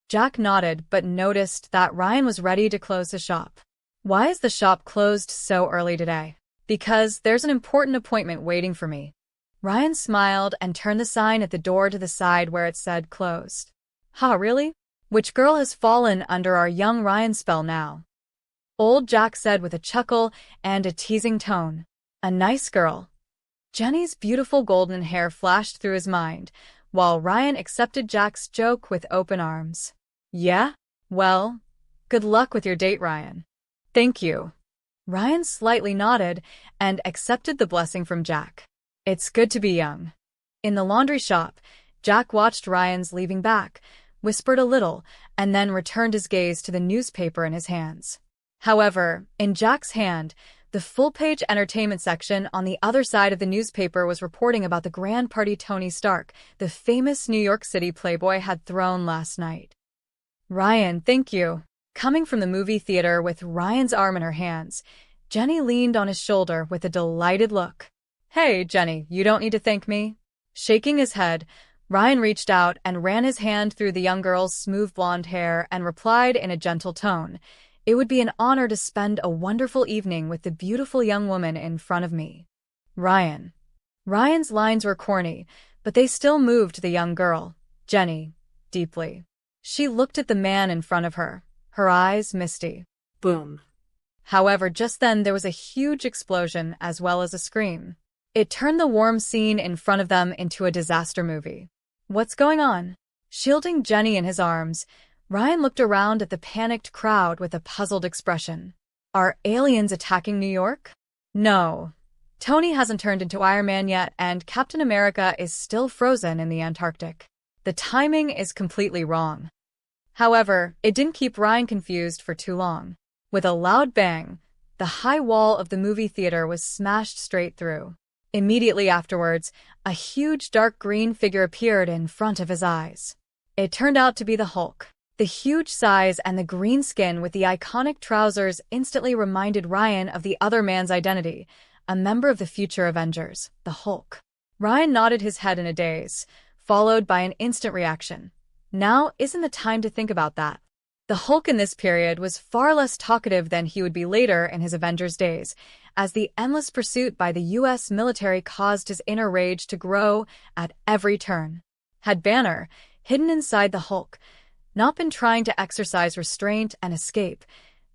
[SPEAKER 1] Jack nodded but noticed that Ryan was ready to close the shop. Why is the shop closed so early today? Because there's an important appointment waiting for me. Ryan smiled and turned the sign at the door to the side where it said closed. Ha, really? Which girl has fallen under our young Ryan's spell now? Old Jack said with a chuckle and a teasing tone. A nice girl. Jenny's beautiful golden hair flashed through his mind, while Ryan accepted Jack's joke with open arms. Yeah? Well, good luck with your date, Ryan. Thank you. Ryan slightly nodded and accepted the blessing from Jack. It's good to be young. In the laundry shop, Jack watched Ryan's leaving back, whispered a little, and then returned his gaze to the newspaper in his hands. However, in Jack's hand, the full-page entertainment section on the other side of the newspaper was reporting about the grand party Tony Stark, the famous New York City playboy, had thrown last night. Ryan, thank you. Coming from the movie theater with Ryan's arm in her hands, Jenny leaned on his shoulder with a delighted look. Hey, Jenny, you don't need to thank me. Shaking his head, Ryan reached out and ran his hand through the young girl's smooth blonde hair and replied in a gentle tone, It would be an honor to spend a wonderful evening with the beautiful young woman in front of me. Ryan. Ryan's lines were corny, but they still moved the young girl, Jenny, deeply. She looked at the man in front of her, her eyes misty.
[SPEAKER 2] Boom.
[SPEAKER 1] However, just then there was a huge explosion as well as a scream. It turned the warm scene in front of them into a disaster movie. What's going on? Shielding Jenny in his arms, Ryan looked around at the panicked crowd with a puzzled expression. Are aliens attacking New York? No. Tony hasn't turned into Iron Man yet, and Captain America is still frozen in the Antarctic. The timing is completely wrong. However, it didn't keep Ryan confused for too long. With a loud bang, the high wall of the movie theater was smashed straight through. Immediately afterwards, a huge dark green figure appeared in front of his eyes. It turned out to be the Hulk. The huge size and the green skin with the iconic trousers instantly reminded Ryan of the other man's identity, a member of the future Avengers, the Hulk. Ryan nodded his head in a daze, followed by an instant reaction. Now isn't the time to think about that. The Hulk in this period was far less talkative than he would be later in his Avengers days, as the endless pursuit by the U.S. military caused his inner rage to grow at every turn. Had Banner, hidden inside the Hulk, not been trying to exercise restraint and escape,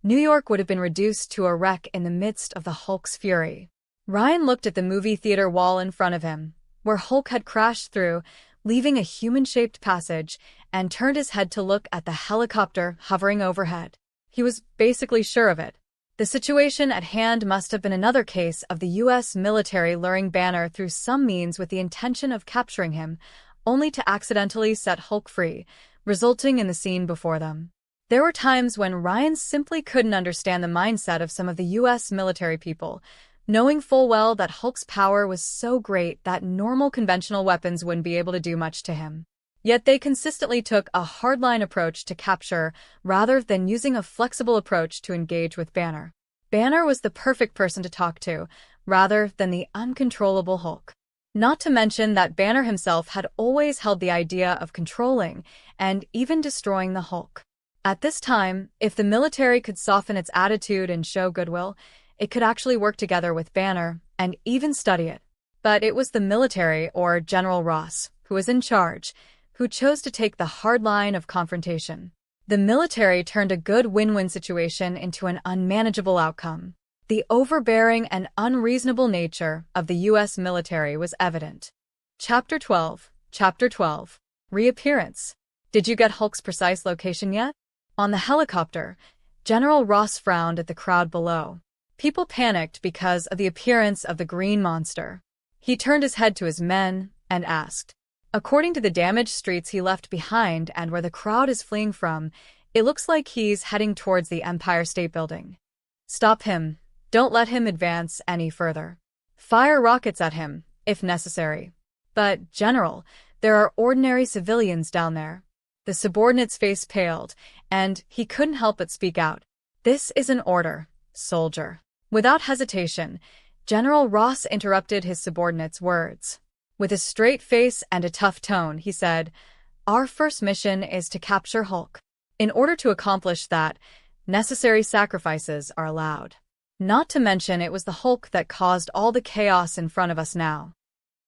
[SPEAKER 1] New York would have been reduced to a wreck in the midst of the Hulk's fury. Ryan looked at the movie theater wall in front of him, where Hulk had crashed through, leaving a human-shaped passage, and turned his head to look at the helicopter hovering overhead. He was basically sure of it. The situation at hand must have been another case of the U.S. military luring Banner through some means with the intention of capturing him, only to accidentally set Hulk free, resulting in the scene before them. There were times when Ryan simply couldn't understand the mindset of some of the U.S. military people, knowing full well that Hulk's power was so great that normal conventional weapons wouldn't be able to do much to him. Yet they consistently took a hardline approach to capture rather than using a flexible approach to engage with Banner. Banner was the perfect person to talk to, rather than the uncontrollable Hulk. Not to mention that Banner himself had always held the idea of controlling and even destroying the Hulk. At this time, if the military could soften its attitude and show goodwill, it could actually work together with Banner and even study it. But it was the military, or General Ross, who was in charge, who chose to take the hard line of confrontation. The military turned a good win-win situation into an unmanageable outcome. The overbearing and unreasonable nature of the U.S. military was evident. Chapter 12. Reappearance. Did you get Hulk's precise location yet? On the helicopter, General Ross frowned at the crowd below. People panicked because of the appearance of the green monster. He turned his head to his men and asked, "According to the damaged streets he left behind and where the crowd is fleeing from, it looks like he's heading towards the Empire State Building. Stop him. Don't let him advance any further. Fire rockets at him, if necessary. But, General, there are ordinary civilians down there." The subordinate's face paled, and he couldn't help but speak out. "This is an order, soldier." Without hesitation, General Ross interrupted his subordinate's words. With a straight face and a tough tone, he said, "Our first mission is to capture Hulk. In order to accomplish that, necessary sacrifices are allowed. Not to mention it was the Hulk that caused all the chaos in front of us now."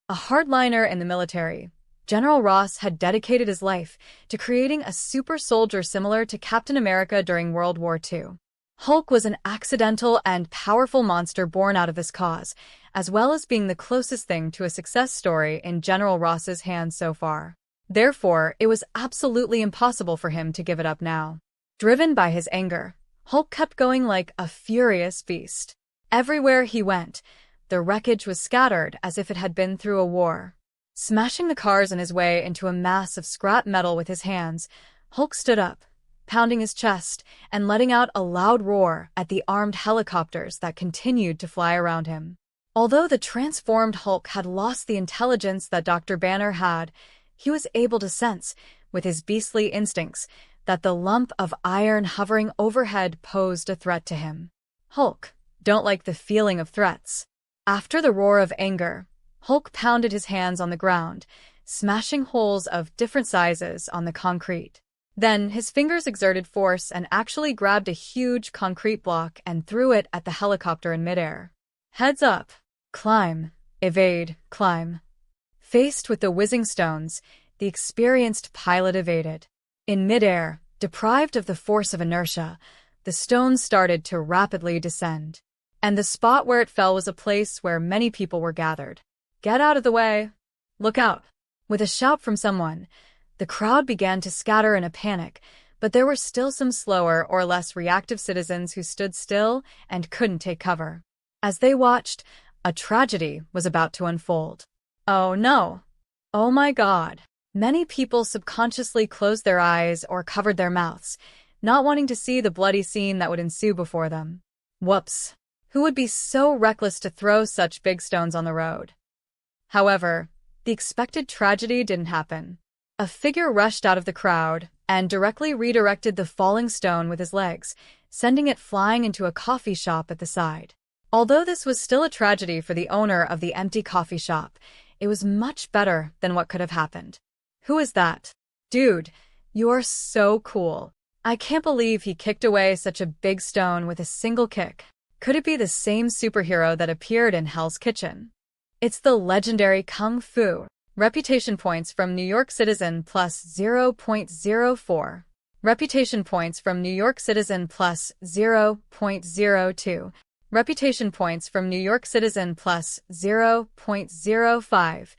[SPEAKER 1] A hardliner in the military, General Ross had dedicated his life to creating a super soldier similar to Captain America during World War II. Hulk was an accidental and powerful monster born out of this cause, as well as being the closest thing to a success story in General Ross's hands so far. Therefore, it was absolutely impossible for him to give it up now. Driven by his anger, Hulk kept going like a furious beast. Everywhere he went, the wreckage was scattered as if it had been through a war. Smashing the cars in his way into a mass of scrap metal with his hands, Hulk stood up, pounding his chest and letting out a loud roar at the armed helicopters that continued to fly around him. Although the transformed Hulk had lost the intelligence that Dr. Banner had, he was able to sense, with his beastly instincts, that the lump of iron hovering overhead posed a threat to him. Hulk, don't like the feeling of threats. After the roar of anger, Hulk pounded his hands on the ground, smashing holes of different sizes on the concrete. Then his fingers exerted force and actually grabbed a huge concrete block and threw it at the helicopter in midair. Heads up. Climb. Evade. Climb. Faced with the whizzing stones, the experienced pilot evaded. In midair, deprived of the force of inertia, the stones started to rapidly descend. And the spot where it fell was a place where many people were gathered. "Get out of the way. Look out." With a shout from someone, the crowd began to scatter in a panic, but there were still some slower or less reactive citizens who stood still and couldn't take cover. As they watched, a tragedy was about to unfold. Oh no! Oh my God! Many people subconsciously closed their eyes or covered their mouths, not wanting to see the bloody scene that would ensue before them. Whoops! Who would be so reckless to throw such big stones on the road? However, the expected tragedy didn't happen. A figure rushed out of the crowd, and directly redirected the falling stone with his legs, sending it flying into a coffee shop at the side. Although this was still a tragedy for the owner of the empty coffee shop, it was much better than what could have happened. Who is that? Dude, you're so cool. I can't believe he kicked away such a big stone with a single kick. Could it be the same superhero that appeared in Hell's Kitchen? It's the legendary Kung Fu. Reputation points from New York Citizen plus 0.04. Reputation points from New York Citizen plus 0.02. Reputation points from New York Citizen plus 0.05.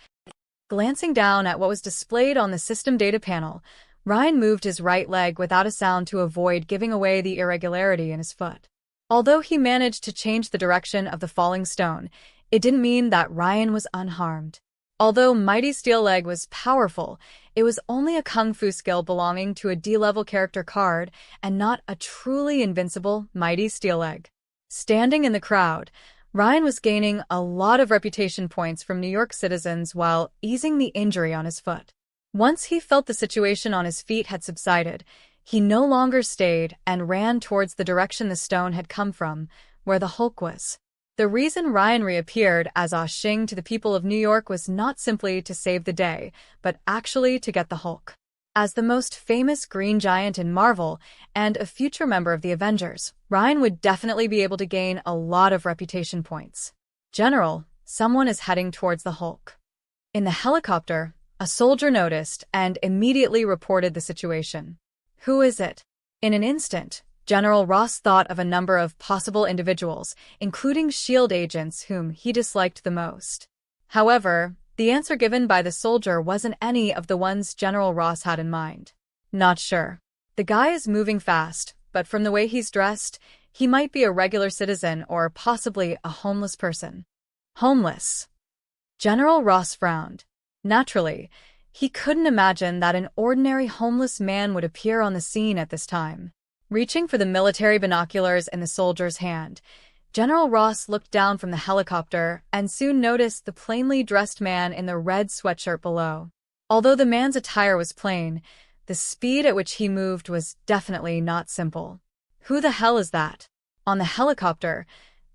[SPEAKER 1] Glancing down at what was displayed on the system data panel, Ryan moved his right leg without a sound to avoid giving away the irregularity in his foot. Although he managed to change the direction of the falling stone, it didn't mean that Ryan was unharmed. Although Mighty Steel Leg was powerful, it was only a kung fu skill belonging to a D-level character card and not a truly invincible Mighty Steel Leg. Standing in the crowd, Ryan was gaining a lot of reputation points from New York citizens while easing the injury on his foot. Once he felt the situation on his feet had subsided, he no longer stayed and ran towards the direction the stone had come from, where the Hulk was. The reason Ryan reappeared as Ah Xing to the people of New York was not simply to save the day, but actually to get the Hulk. As the most famous green giant in Marvel and a future member of the Avengers, Ryan would definitely be able to gain a lot of reputation points. General, someone is heading towards the Hulk. In the helicopter, a soldier noticed and immediately reported the situation. Who is it? In an instant, General Ross thought of a number of possible individuals, including S.H.I.E.L.D. agents whom he disliked the most. However, the answer given by the soldier wasn't any of the ones General Ross had in mind. Not sure. The guy is moving fast, but from the way he's dressed, he might be a regular citizen or possibly a homeless person. Homeless. General Ross frowned. Naturally, he couldn't imagine that an ordinary homeless man would appear on the scene at this time. Reaching for the military binoculars in the soldier's hand, General Ross looked down from the helicopter and soon noticed the plainly dressed man in the red sweatshirt below. Although the man's attire was plain, the speed at which he moved was definitely not simple. Who the hell is that? On the helicopter,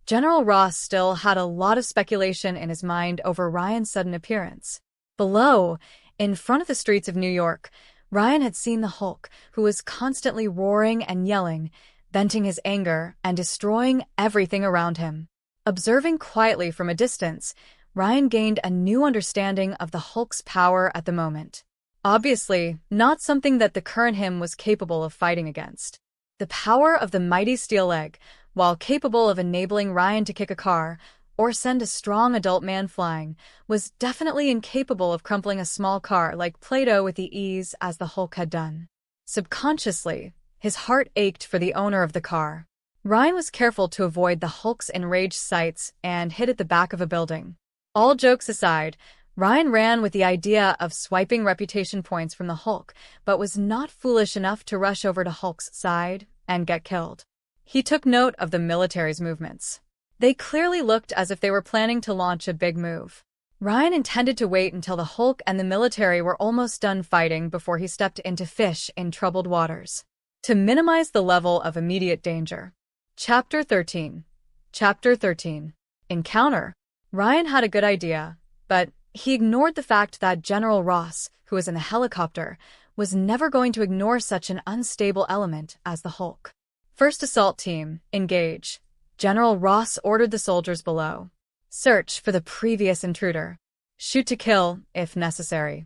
[SPEAKER 1] General Ross still had a lot of speculation in his mind over Ryan's sudden appearance. Below, in front of the streets of New York, Ryan had seen the Hulk, who was constantly roaring and yelling, venting his anger and destroying everything around him. Observing quietly from a distance, Ryan gained a new understanding of the Hulk's power at the moment. Obviously, not something that the current him was capable of fighting against. The power of the Mighty Steel Leg, while capable of enabling Ryan to kick a car or send a strong adult man flying, was definitely incapable of crumpling a small car like Play-Doh with the ease as the Hulk had done. Subconsciously, his heart ached for the owner of the car. Ryan was careful to avoid the Hulk's enraged sights and hid at the back of a building. All jokes aside, Ryan ran with the idea of swiping reputation points from the Hulk, but was not foolish enough to rush over to Hulk's side and get killed. He took note of the military's movements. They clearly looked as if they were planning to launch a big move. Ryan intended to wait until the Hulk and the military were almost done fighting before he stepped in to fish in troubled waters, to minimize the level of immediate danger. Chapter 13. Chapter 13. Encounter. Ryan had a good idea, but he ignored the fact that General Ross, who was in the helicopter, was never going to ignore such an unstable element as the Hulk. First Assault Team, engage. General Ross ordered the soldiers below. Search for the previous intruder. Shoot to kill, if necessary.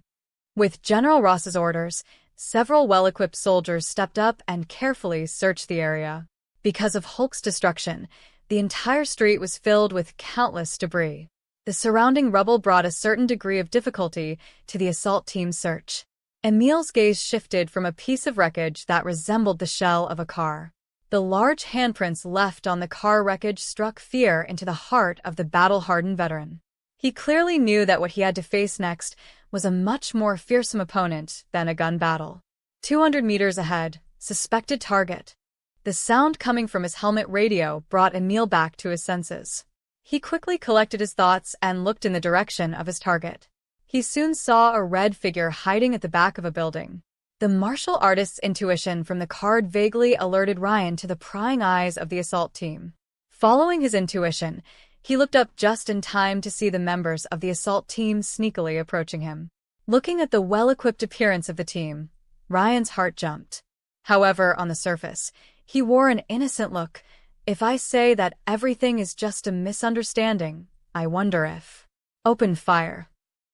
[SPEAKER 1] With General Ross's orders, several well-equipped soldiers stepped up and carefully searched the area. Because of Hulk's destruction, the entire street was filled with countless debris. The surrounding rubble brought a certain degree of difficulty to the assault team's search. Emil's gaze shifted from a piece of wreckage that resembled the shell of a car. The large handprints left on the car wreckage struck fear into the heart of the battle-hardened veteran. He clearly knew that what he had to face next was a much more fearsome opponent than a gun battle. 200 meters ahead, suspected target. The sound coming from his helmet radio brought Emil back to his senses. He quickly collected his thoughts and looked in the direction of his target. He soon saw a red figure hiding at the back of a building. The martial artist's intuition from the card vaguely alerted Ryan to the prying eyes of the assault team. Following his intuition, he looked up just in time to see the members of the assault team sneakily approaching him. Looking at the well-equipped appearance of the team, Ryan's heart jumped. However, on the surface, he wore an innocent look. If I say that everything is just a misunderstanding, I wonder if... Open fire.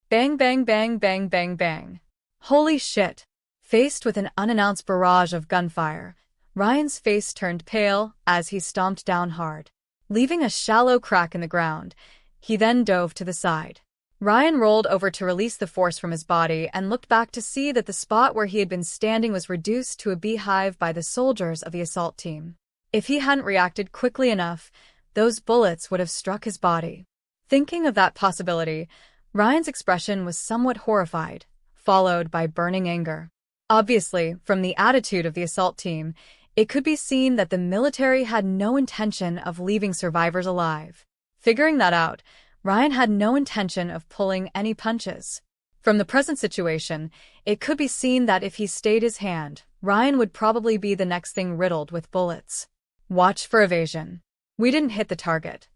[SPEAKER 1] Bang, bang, bang, bang, bang, bang. Holy shit. Faced with an unannounced barrage of gunfire, Ryan's face turned pale as he stomped down hard. Leaving a shallow crack in the ground, he then dove to the side. Ryan rolled over to release the force from his body and looked back to see that the spot where he had been standing was reduced to a beehive by the soldiers of the assault team. If he hadn't reacted quickly enough, those bullets would have struck his body. Thinking of that possibility, Ryan's expression was somewhat horrified, followed by burning anger. Obviously, from the attitude of the assault team, it could be seen that the military had no intention of leaving survivors alive. Figuring that out, Ryan had no intention of pulling any punches. From the present situation, it could be seen that if he stayed his hand, Ryan would probably be the next thing riddled with bullets. Watch for evasion. We didn't hit the target.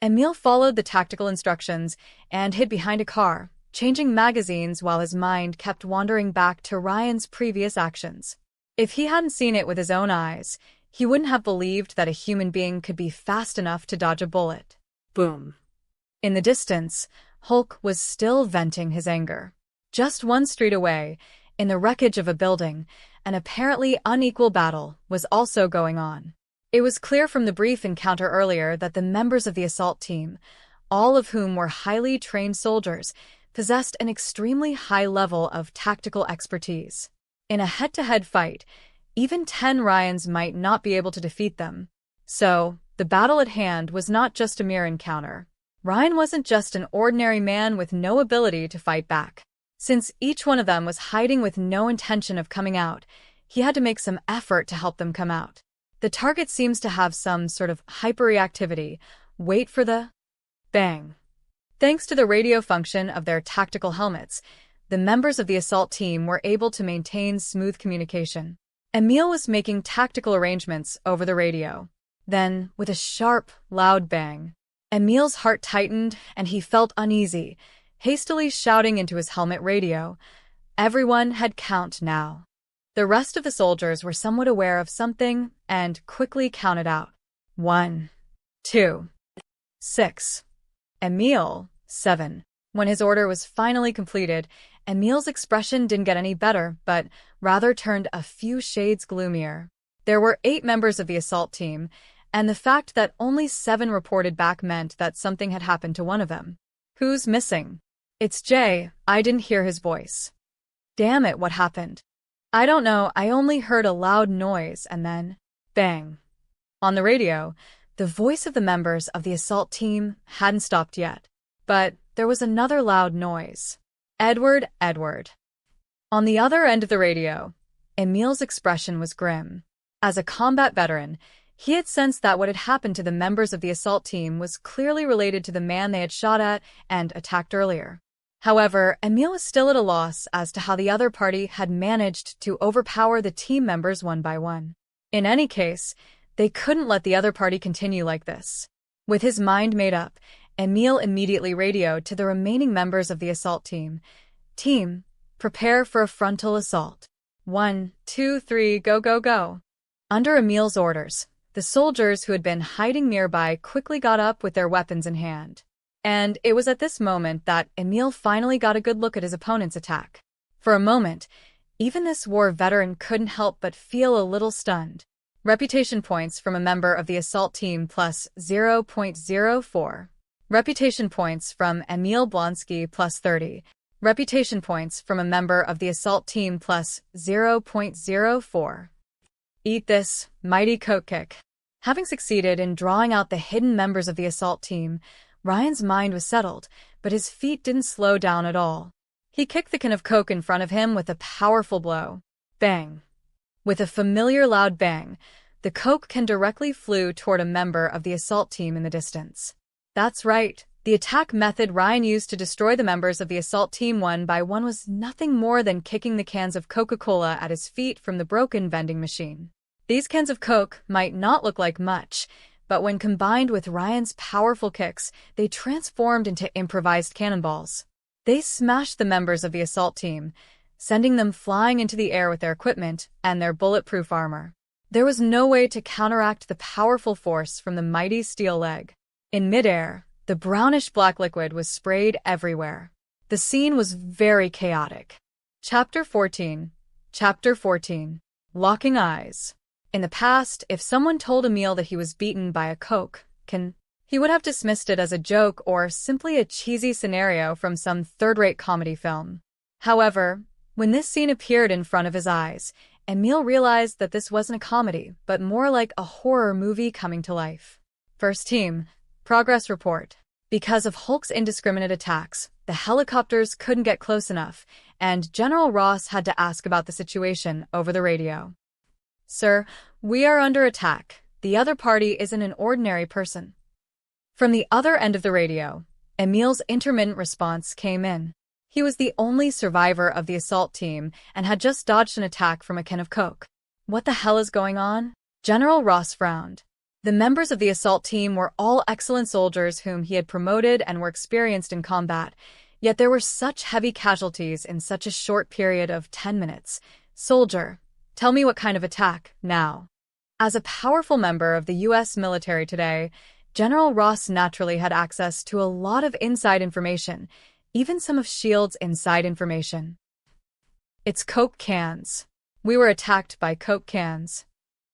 [SPEAKER 1] Emil followed the tactical instructions and hid behind a car, changing magazines while his mind kept wandering back to Ryan's previous actions. If he hadn't seen it with his own eyes, he wouldn't have believed that a human being could be fast enough to dodge a bullet. Boom. In the distance, Hulk was still venting his anger. Just one street away, in the wreckage of a building, an apparently unequal battle was also going on. It was clear from the brief encounter earlier that the members of the assault team, all of whom were highly trained soldiers, possessed an extremely high level of tactical expertise. In a head-to-head fight, even 10 Ryans might not be able to defeat them. So, the battle at hand was not just a mere encounter. Ryan wasn't just an ordinary man with no ability to fight back. Since each one of them was hiding with no intention of coming out, he had to make some effort to help them come out. The target seems to have some sort of hyperreactivity. Wait for the... bang. Thanks to the radio function of their tactical helmets, the members of the assault team were able to maintain smooth communication. Emil was making tactical arrangements over the radio. Then, with a sharp, loud bang, Emil's heart tightened and he felt uneasy, hastily shouting into his helmet radio. Everyone had count now. The rest of the soldiers were somewhat aware of something and quickly counted out. 1, 2, 6. Emil, 7. When his order was finally completed, Emil's expression didn't get any better, but rather turned a few shades gloomier. There were 8 members of the assault team, and the fact that only 7 reported back meant that something had happened to one of them. Who's missing? It's Jay. I didn't hear his voice. Damn it, what happened? I don't know, I only heard a loud noise and then... bang. On the radio, the voice of the members of the assault team hadn't stopped yet. But there was another loud noise. Edward. On the other end of the radio, Emil's expression was grim. As a combat veteran, he had sensed that what had happened to the members of the assault team was clearly related to the man they had shot at and attacked earlier. However, Emil was still at a loss as to how the other party had managed to overpower the team members one by one. In any case, they couldn't let the other party continue like this. With his mind made up, Emil immediately radioed to the remaining members of the assault team. Team, prepare for a frontal assault. 1, 2, 3, go, go, go. Under Emil's orders, the soldiers who had been hiding nearby quickly got up with their weapons in hand. And it was at this moment that Emil finally got a good look at his opponent's attack. For a moment, even this war veteran couldn't help but feel a little stunned. Reputation points from a member of the assault team plus 0.04. Reputation points from Emil Blonsky plus 30. Reputation points from a member of the assault team plus 0.04. Eat this, mighty coat kick. Having succeeded in drawing out the hidden members of the assault team, Ryan's mind was settled, but his feet didn't slow down at all. He kicked the can of Coke in front of him with a powerful blow. Bang. With a familiar loud bang, the Coke can directly flew toward a member of the assault team in the distance. That's right, The attack method Ryan used to destroy the members of the assault team one by one was nothing more than kicking the cans of Coca-Cola at his feet from the broken vending machine. These cans of Coke might not look like much, but when combined with Ryan's powerful kicks, they transformed into improvised cannonballs. They smashed the members of the assault team, sending them flying into the air with their equipment and their bulletproof armor. There was no way to counteract the powerful force from the mighty steel leg. In midair, the brownish-black liquid was sprayed everywhere. The scene was very chaotic. Chapter 14. Chapter 14. Locking Eyes. In the past, if someone told Emil that he was beaten by a Coke can, he would have dismissed it as a joke or simply a cheesy scenario from some third-rate comedy film. However, when this scene appeared in front of his eyes, Emil realized that this wasn't a comedy, but more like a horror movie coming to life. First Team. Progress report. Because of Hulk's indiscriminate attacks, the helicopters couldn't get close enough, and General Ross had to ask about the situation over the radio. "Sir, we are under attack. The other party isn't an ordinary person." From the other end of the radio, Emil's intermittent response came in. He was the only survivor of the assault team and had just dodged an attack from a can of Coke. "What the hell is going on?" General Ross frowned. The members of the assault team were all excellent soldiers whom he had promoted and were experienced in combat, yet there were such heavy casualties in such a short period of 10 minutes. "Soldier, tell me what kind of attack, now." As a powerful member of the U.S. military today, General Ross naturally had access to a lot of inside information, even some of S.H.I.E.L.D.'s inside information. "It's Coke cans. We were attacked by Coke cans."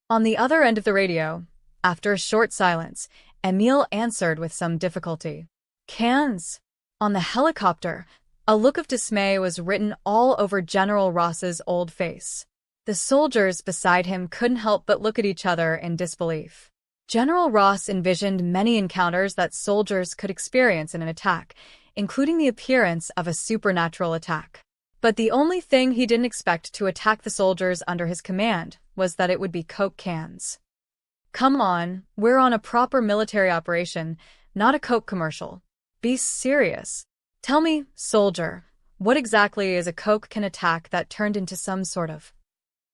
[SPEAKER 1] On the other end of the radio, after a short silence, Emil answered with some difficulty. "Cans?" On the helicopter, a look of dismay was written all over General Ross's old face. The soldiers beside him couldn't help but look at each other in disbelief. General Ross envisioned many encounters that soldiers could experience in an attack, including the appearance of a supernatural attack. But the only thing he didn't expect to attack the soldiers under his command was that it would be Coke cans. "Come on, we're on a proper military operation, not a Coke commercial. Be serious. Tell me, soldier, what exactly is a Coke can attack that turned into some sort of..."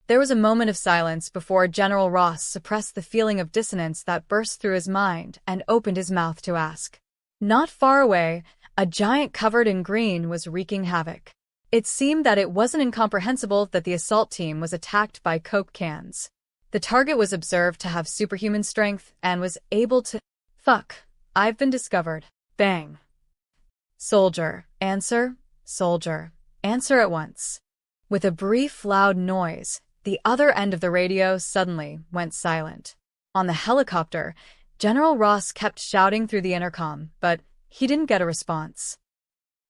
[SPEAKER 1] There was a moment of silence before General Ross suppressed the feeling of dissonance that burst through his mind and opened his mouth to ask. Not far away, a giant covered in green was wreaking havoc. It seemed that it wasn't incomprehensible that the assault team was attacked by Coke cans. The target was observed to have superhuman strength and was able to— "Fuck, I've been discovered." Bang. "Soldier, answer. Soldier, answer at once." With a brief, loud noise, the other end of the radio suddenly went silent. On the helicopter, General Ross kept shouting through the intercom, but he didn't get a response.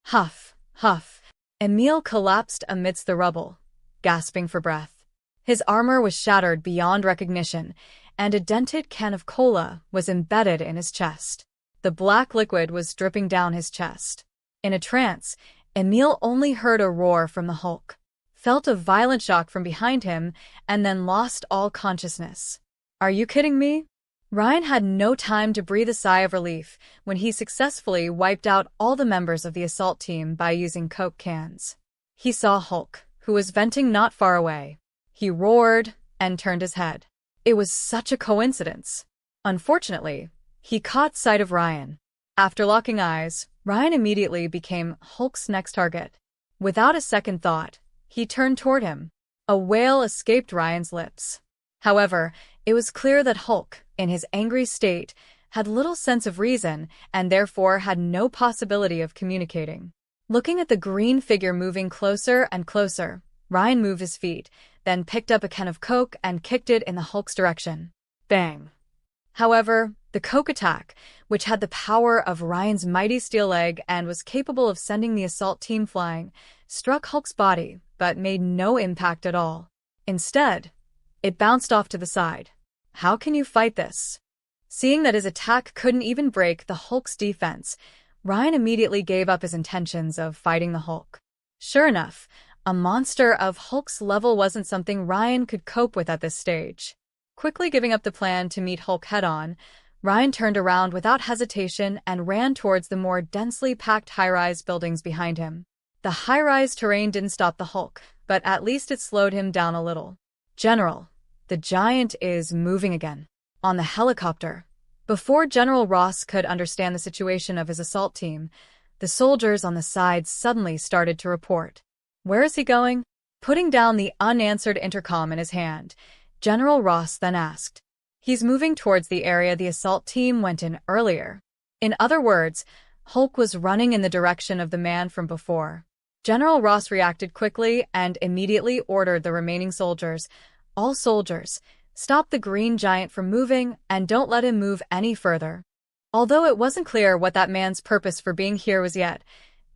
[SPEAKER 1] Huff, huff. Emil collapsed amidst the rubble, gasping for breath. His armor was shattered beyond recognition, and a dented can of cola was embedded in his chest. The black liquid was dripping down his chest. In a trance, Emil only heard a roar from the Hulk, felt a violent shock from behind him, and then lost all consciousness. "Are you kidding me?" Ryan had no time to breathe a sigh of relief when he successfully wiped out all the members of the assault team by using Coke cans. He saw Hulk, who was venting not far away. He roared and turned his head. It was such a coincidence. Unfortunately, he caught sight of Ryan. After locking eyes, Ryan immediately became Hulk's next target. Without a second thought, he turned toward him. A wail escaped Ryan's lips. However, it was clear that Hulk, in his angry state, had little sense of reason and therefore had no possibility of communicating. Looking at the green figure moving closer and closer, Ryan moved his feet, then picked up a can of Coke and kicked it in the Hulk's direction. Bang! However, the Coke attack, which had the power of Ryan's mighty steel leg and was capable of sending the assault team flying, struck Hulk's body but made no impact at all. Instead, it bounced off to the side. How can you fight this? Seeing that his attack couldn't even break the Hulk's defense, Ryan immediately gave up his intentions of fighting the Hulk. Sure enough, a monster of Hulk's level wasn't something Ryan could cope with at this stage. Quickly giving up the plan to meet Hulk head-on, Ryan turned around without hesitation and ran towards the more densely packed high-rise buildings behind him. The high-rise terrain didn't stop the Hulk, but at least it slowed him down a little. "General, the giant is moving again. On the helicopter." Before General Ross could understand the situation of his assault team, the soldiers on the sides suddenly started to report. "Where is he going?" Putting down the unanswered intercom in his hand, General Ross then asked. "He's moving towards the area the assault team went in earlier." In other words, Hulk was running in the direction of the man from before. General Ross reacted quickly and immediately ordered the remaining soldiers, "All soldiers, stop the green giant from moving and don't let him move any further." Although it wasn't clear what that man's purpose for being here was yet,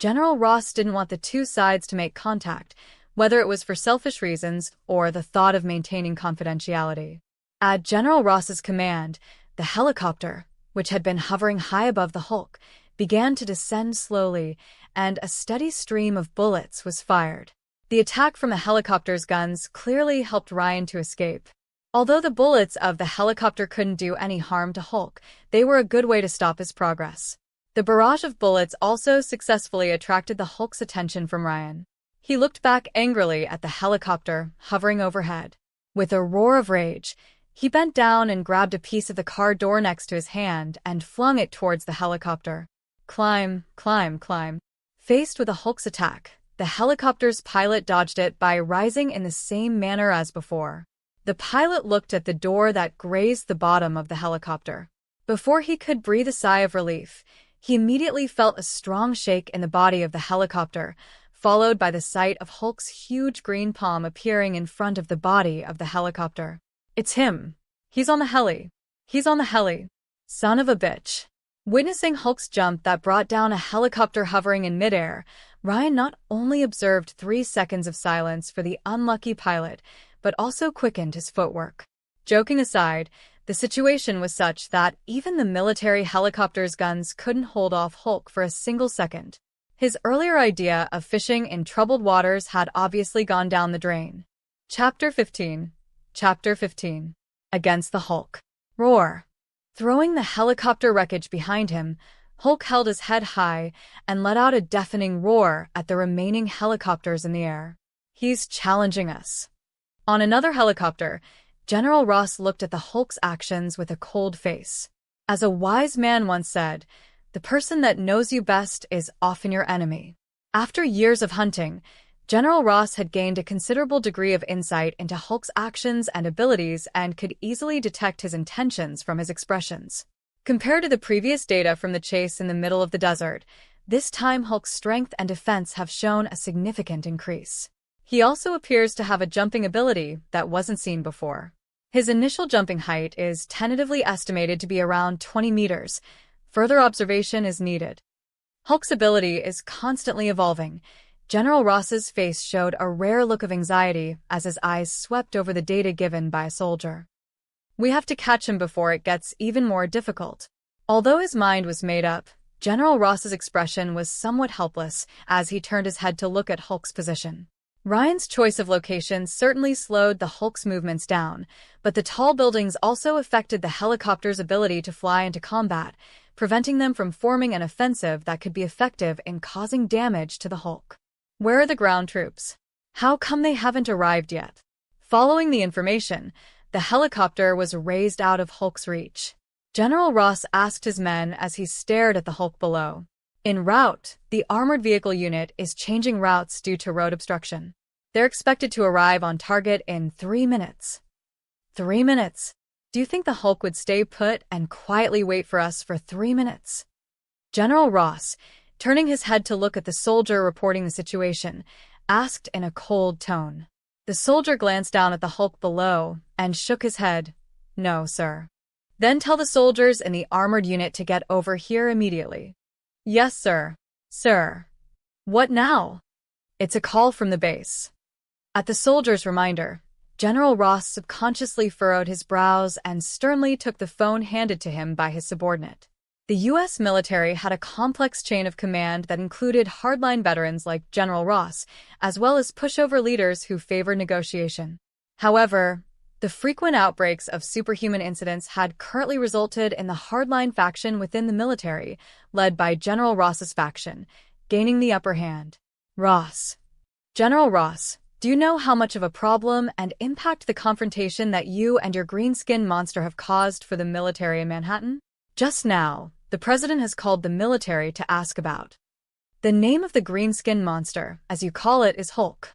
[SPEAKER 1] General Ross didn't want the two sides to make contact, whether it was for selfish reasons or the thought of maintaining confidentiality. At General Ross's command, the helicopter, which had been hovering high above the Hulk, began to descend slowly, and a steady stream of bullets was fired. The attack from the helicopter's guns clearly helped Ryan to escape. Although the bullets of the helicopter couldn't do any harm to Hulk, they were a good way to stop his progress. The barrage of bullets also successfully attracted the Hulk's attention from Ryan. He looked back angrily at the helicopter hovering overhead. With a roar of rage, he bent down and grabbed a piece of the car door next to his hand and flung it towards the helicopter. Climb, climb, climb. Faced with the Hulk's attack, the helicopter's pilot dodged it by rising in the same manner as before. The pilot looked at the door that grazed the bottom of the helicopter. Before he could breathe a sigh of relief, he immediately felt a strong shake in the body of the helicopter, followed by the sight of Hulk's huge green palm appearing in front of the body of the helicopter. "It's him. He's on the heli. He's on the heli. Son of a bitch." Witnessing Hulk's jump that brought down a helicopter hovering in midair, Ryan not only observed 3 seconds of silence for the unlucky pilot, but also quickened his footwork. Joking aside, the situation was such that even the military helicopter's guns couldn't hold off Hulk for a single second. His earlier idea of fishing in troubled waters had obviously gone down the drain. Chapter 15. Chapter 15. Against the Hulk. Roar. Throwing the helicopter wreckage behind him, Hulk held his head high and let out a deafening roar at the remaining helicopters in the air. "He's challenging us." On another helicopter, General Ross looked at the Hulk's actions with a cold face. As a wise man once said, "The person that knows you best is often your enemy." After years of hunting, General Ross had gained a considerable degree of insight into Hulk's actions and abilities and could easily detect his intentions from his expressions. Compared to the previous data from the chase in the middle of the desert, this time Hulk's strength and defense have shown a significant increase. He also appears to have a jumping ability that wasn't seen before. His initial jumping height is tentatively estimated to be around 20 meters. Further observation is needed. Hulk's ability is constantly evolving. General Ross's face showed a rare look of anxiety as his eyes swept over the data given by a soldier. "We have to catch him before it gets even more difficult." Although his mind was made up, General Ross's expression was somewhat helpless as he turned his head to look at Hulk's position. Ryan's choice of location certainly slowed the Hulk's movements down, but the tall buildings also affected the helicopter's ability to fly into combat, preventing them from forming an offensive that could be effective in causing damage to the Hulk. Where are the ground troops? How come they haven't arrived yet? Following the information, the helicopter was raised out of Hulk's reach. General Ross asked his men as he stared at the Hulk below. En route, the armored vehicle unit is changing routes due to road obstruction. They're expected to arrive on target in 3 minutes. 3 minutes? Do you think the Hulk would stay put and quietly wait for us for 3 minutes? General Ross, turning his head to look at the soldier reporting the situation, asked in a cold tone. The soldier glanced down at the Hulk below and shook his head. "No, sir." "Then tell the soldiers in the armored unit to get over here immediately." "Yes, sir." "Sir." "What now?" "It's a call from the base." At the soldier's reminder, General Ross subconsciously furrowed his brows and sternly took the phone handed to him by his subordinate. The U.S. military had a complex chain of command that included hardline veterans like General Ross, as well as pushover leaders who favored negotiation. However, The frequent outbreaks of superhuman incidents had currently resulted in the hardline faction within the military, led by General Ross's faction, gaining the upper hand. Ross. General Ross, do you know how much of a problem and impact the confrontation that you and your green-skinned monster have caused for the military in Manhattan? Just now, the president has called the military to ask about. The name of the green-skinned monster, as you call it, is Hulk.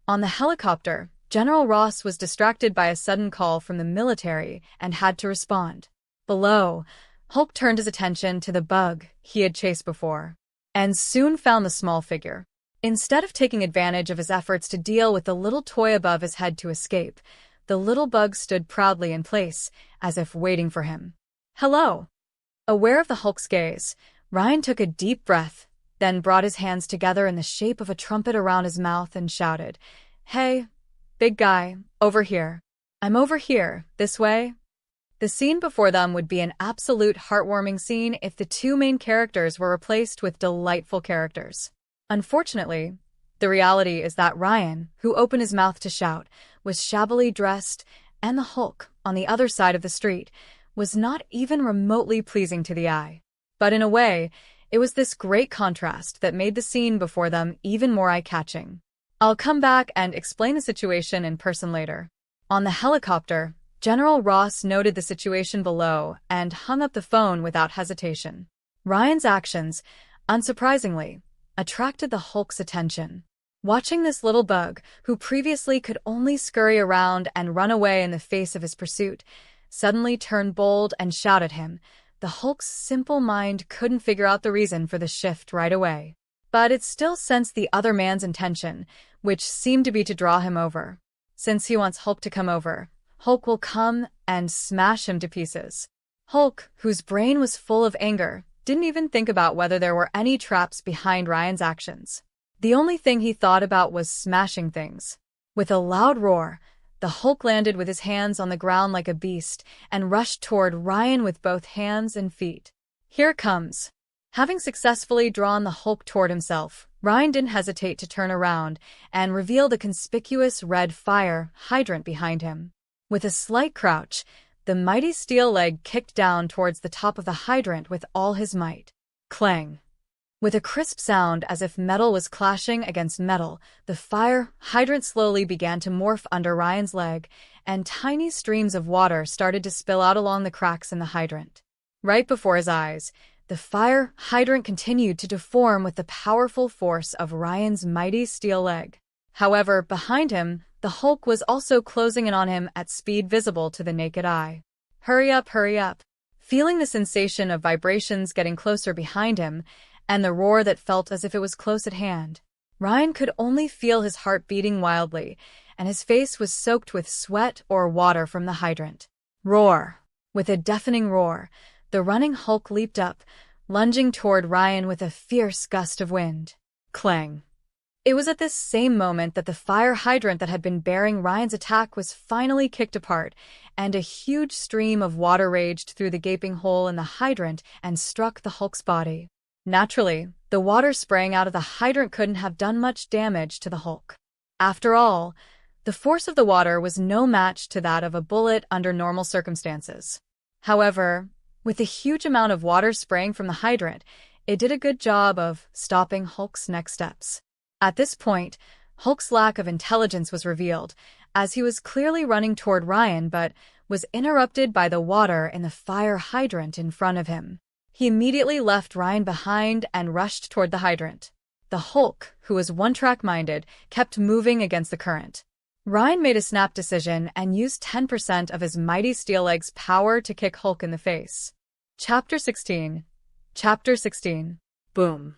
[SPEAKER 1] On the helicopter, General Ross was distracted by a sudden call from the military and had to respond. Below, Hulk turned his attention to the bug he had chased before, and soon found the small figure. Instead of taking advantage of his efforts to deal with the little toy above his head to escape, the little bug stood proudly in place, as if waiting for him. Hello. Aware of the Hulk's gaze, Ryan took a deep breath, then brought his hands together in the shape of a trumpet around his mouth and shouted, "Hey, big guy, over here. I'm over here, this way." The scene before them would be an absolute heartwarming scene if the two main characters were replaced with delightful characters. Unfortunately, the reality is that Ryan, who opened his mouth to shout, was shabbily dressed, and the Hulk, on the other side of the street, was not even remotely pleasing to the eye. But in a way, it was this great contrast that made the scene before them even more eye-catching. I'll come back and explain the situation in person later. On the helicopter, General Ross noted the situation below and hung up the phone without hesitation. Ryan's actions, unsurprisingly, attracted the Hulk's attention. Watching this little bug, who previously could only scurry around and run away in the face of his pursuit, suddenly turned bold and shouted at him, the Hulk's simple mind couldn't figure out the reason for the shift right away. But it still sensed the other man's intention, which seemed to be to draw him over. Since he wants Hulk to come over, Hulk will come and smash him to pieces. Hulk, whose brain was full of anger, didn't even think about whether there were any traps behind Ryan's actions. The only thing he thought about was smashing things. With a loud roar, the Hulk landed with his hands on the ground like a beast and rushed toward Ryan with both hands and feet. Here it comes. Having successfully drawn the Hulk toward himself, Ryan didn't hesitate to turn around and reveal the conspicuous red fire hydrant behind him. With a slight crouch, the mighty steel leg kicked down towards the top of the hydrant with all his might. Clang! With a crisp sound as if metal was clashing against metal, the fire hydrant slowly began to morph under Ryan's leg, and tiny streams of water started to spill out along the cracks in the hydrant. Right before his eyes, the fire hydrant continued to deform with the powerful force of Ryan's mighty steel leg. However, behind him, the Hulk was also closing in on him at speed visible to the naked eye. Hurry up, hurry up. Feeling the sensation of vibrations getting closer behind him, and the roar that felt as if it was close at hand, Ryan could only feel his heart beating wildly, and his face was soaked with sweat or water from the hydrant. Roar! With a deafening roar, the running Hulk leaped up, lunging toward Ryan with a fierce gust of wind. Clang! It was at this same moment that the fire hydrant that had been bearing Ryan's attack was finally kicked apart, and a huge stream of water raged through the gaping hole in the hydrant and struck the Hulk's body. Naturally, the water spraying out of the hydrant couldn't have done much damage to the Hulk. After all, the force of the water was no match to that of a bullet under normal circumstances. However, with the huge amount of water spraying from the hydrant, it did a good job of stopping Hulk's next steps. At this point, Hulk's lack of intelligence was revealed, as he was clearly running toward Ryan but was interrupted by the water in the fire hydrant in front of him. He immediately left Ryan behind and rushed toward the hydrant. The Hulk, who was one-track-minded, kept moving against the current. Ryan made a snap decision and used 10% of his mighty steel leg's power to kick Hulk in the face. Chapter 16. Chapter 16. Boom.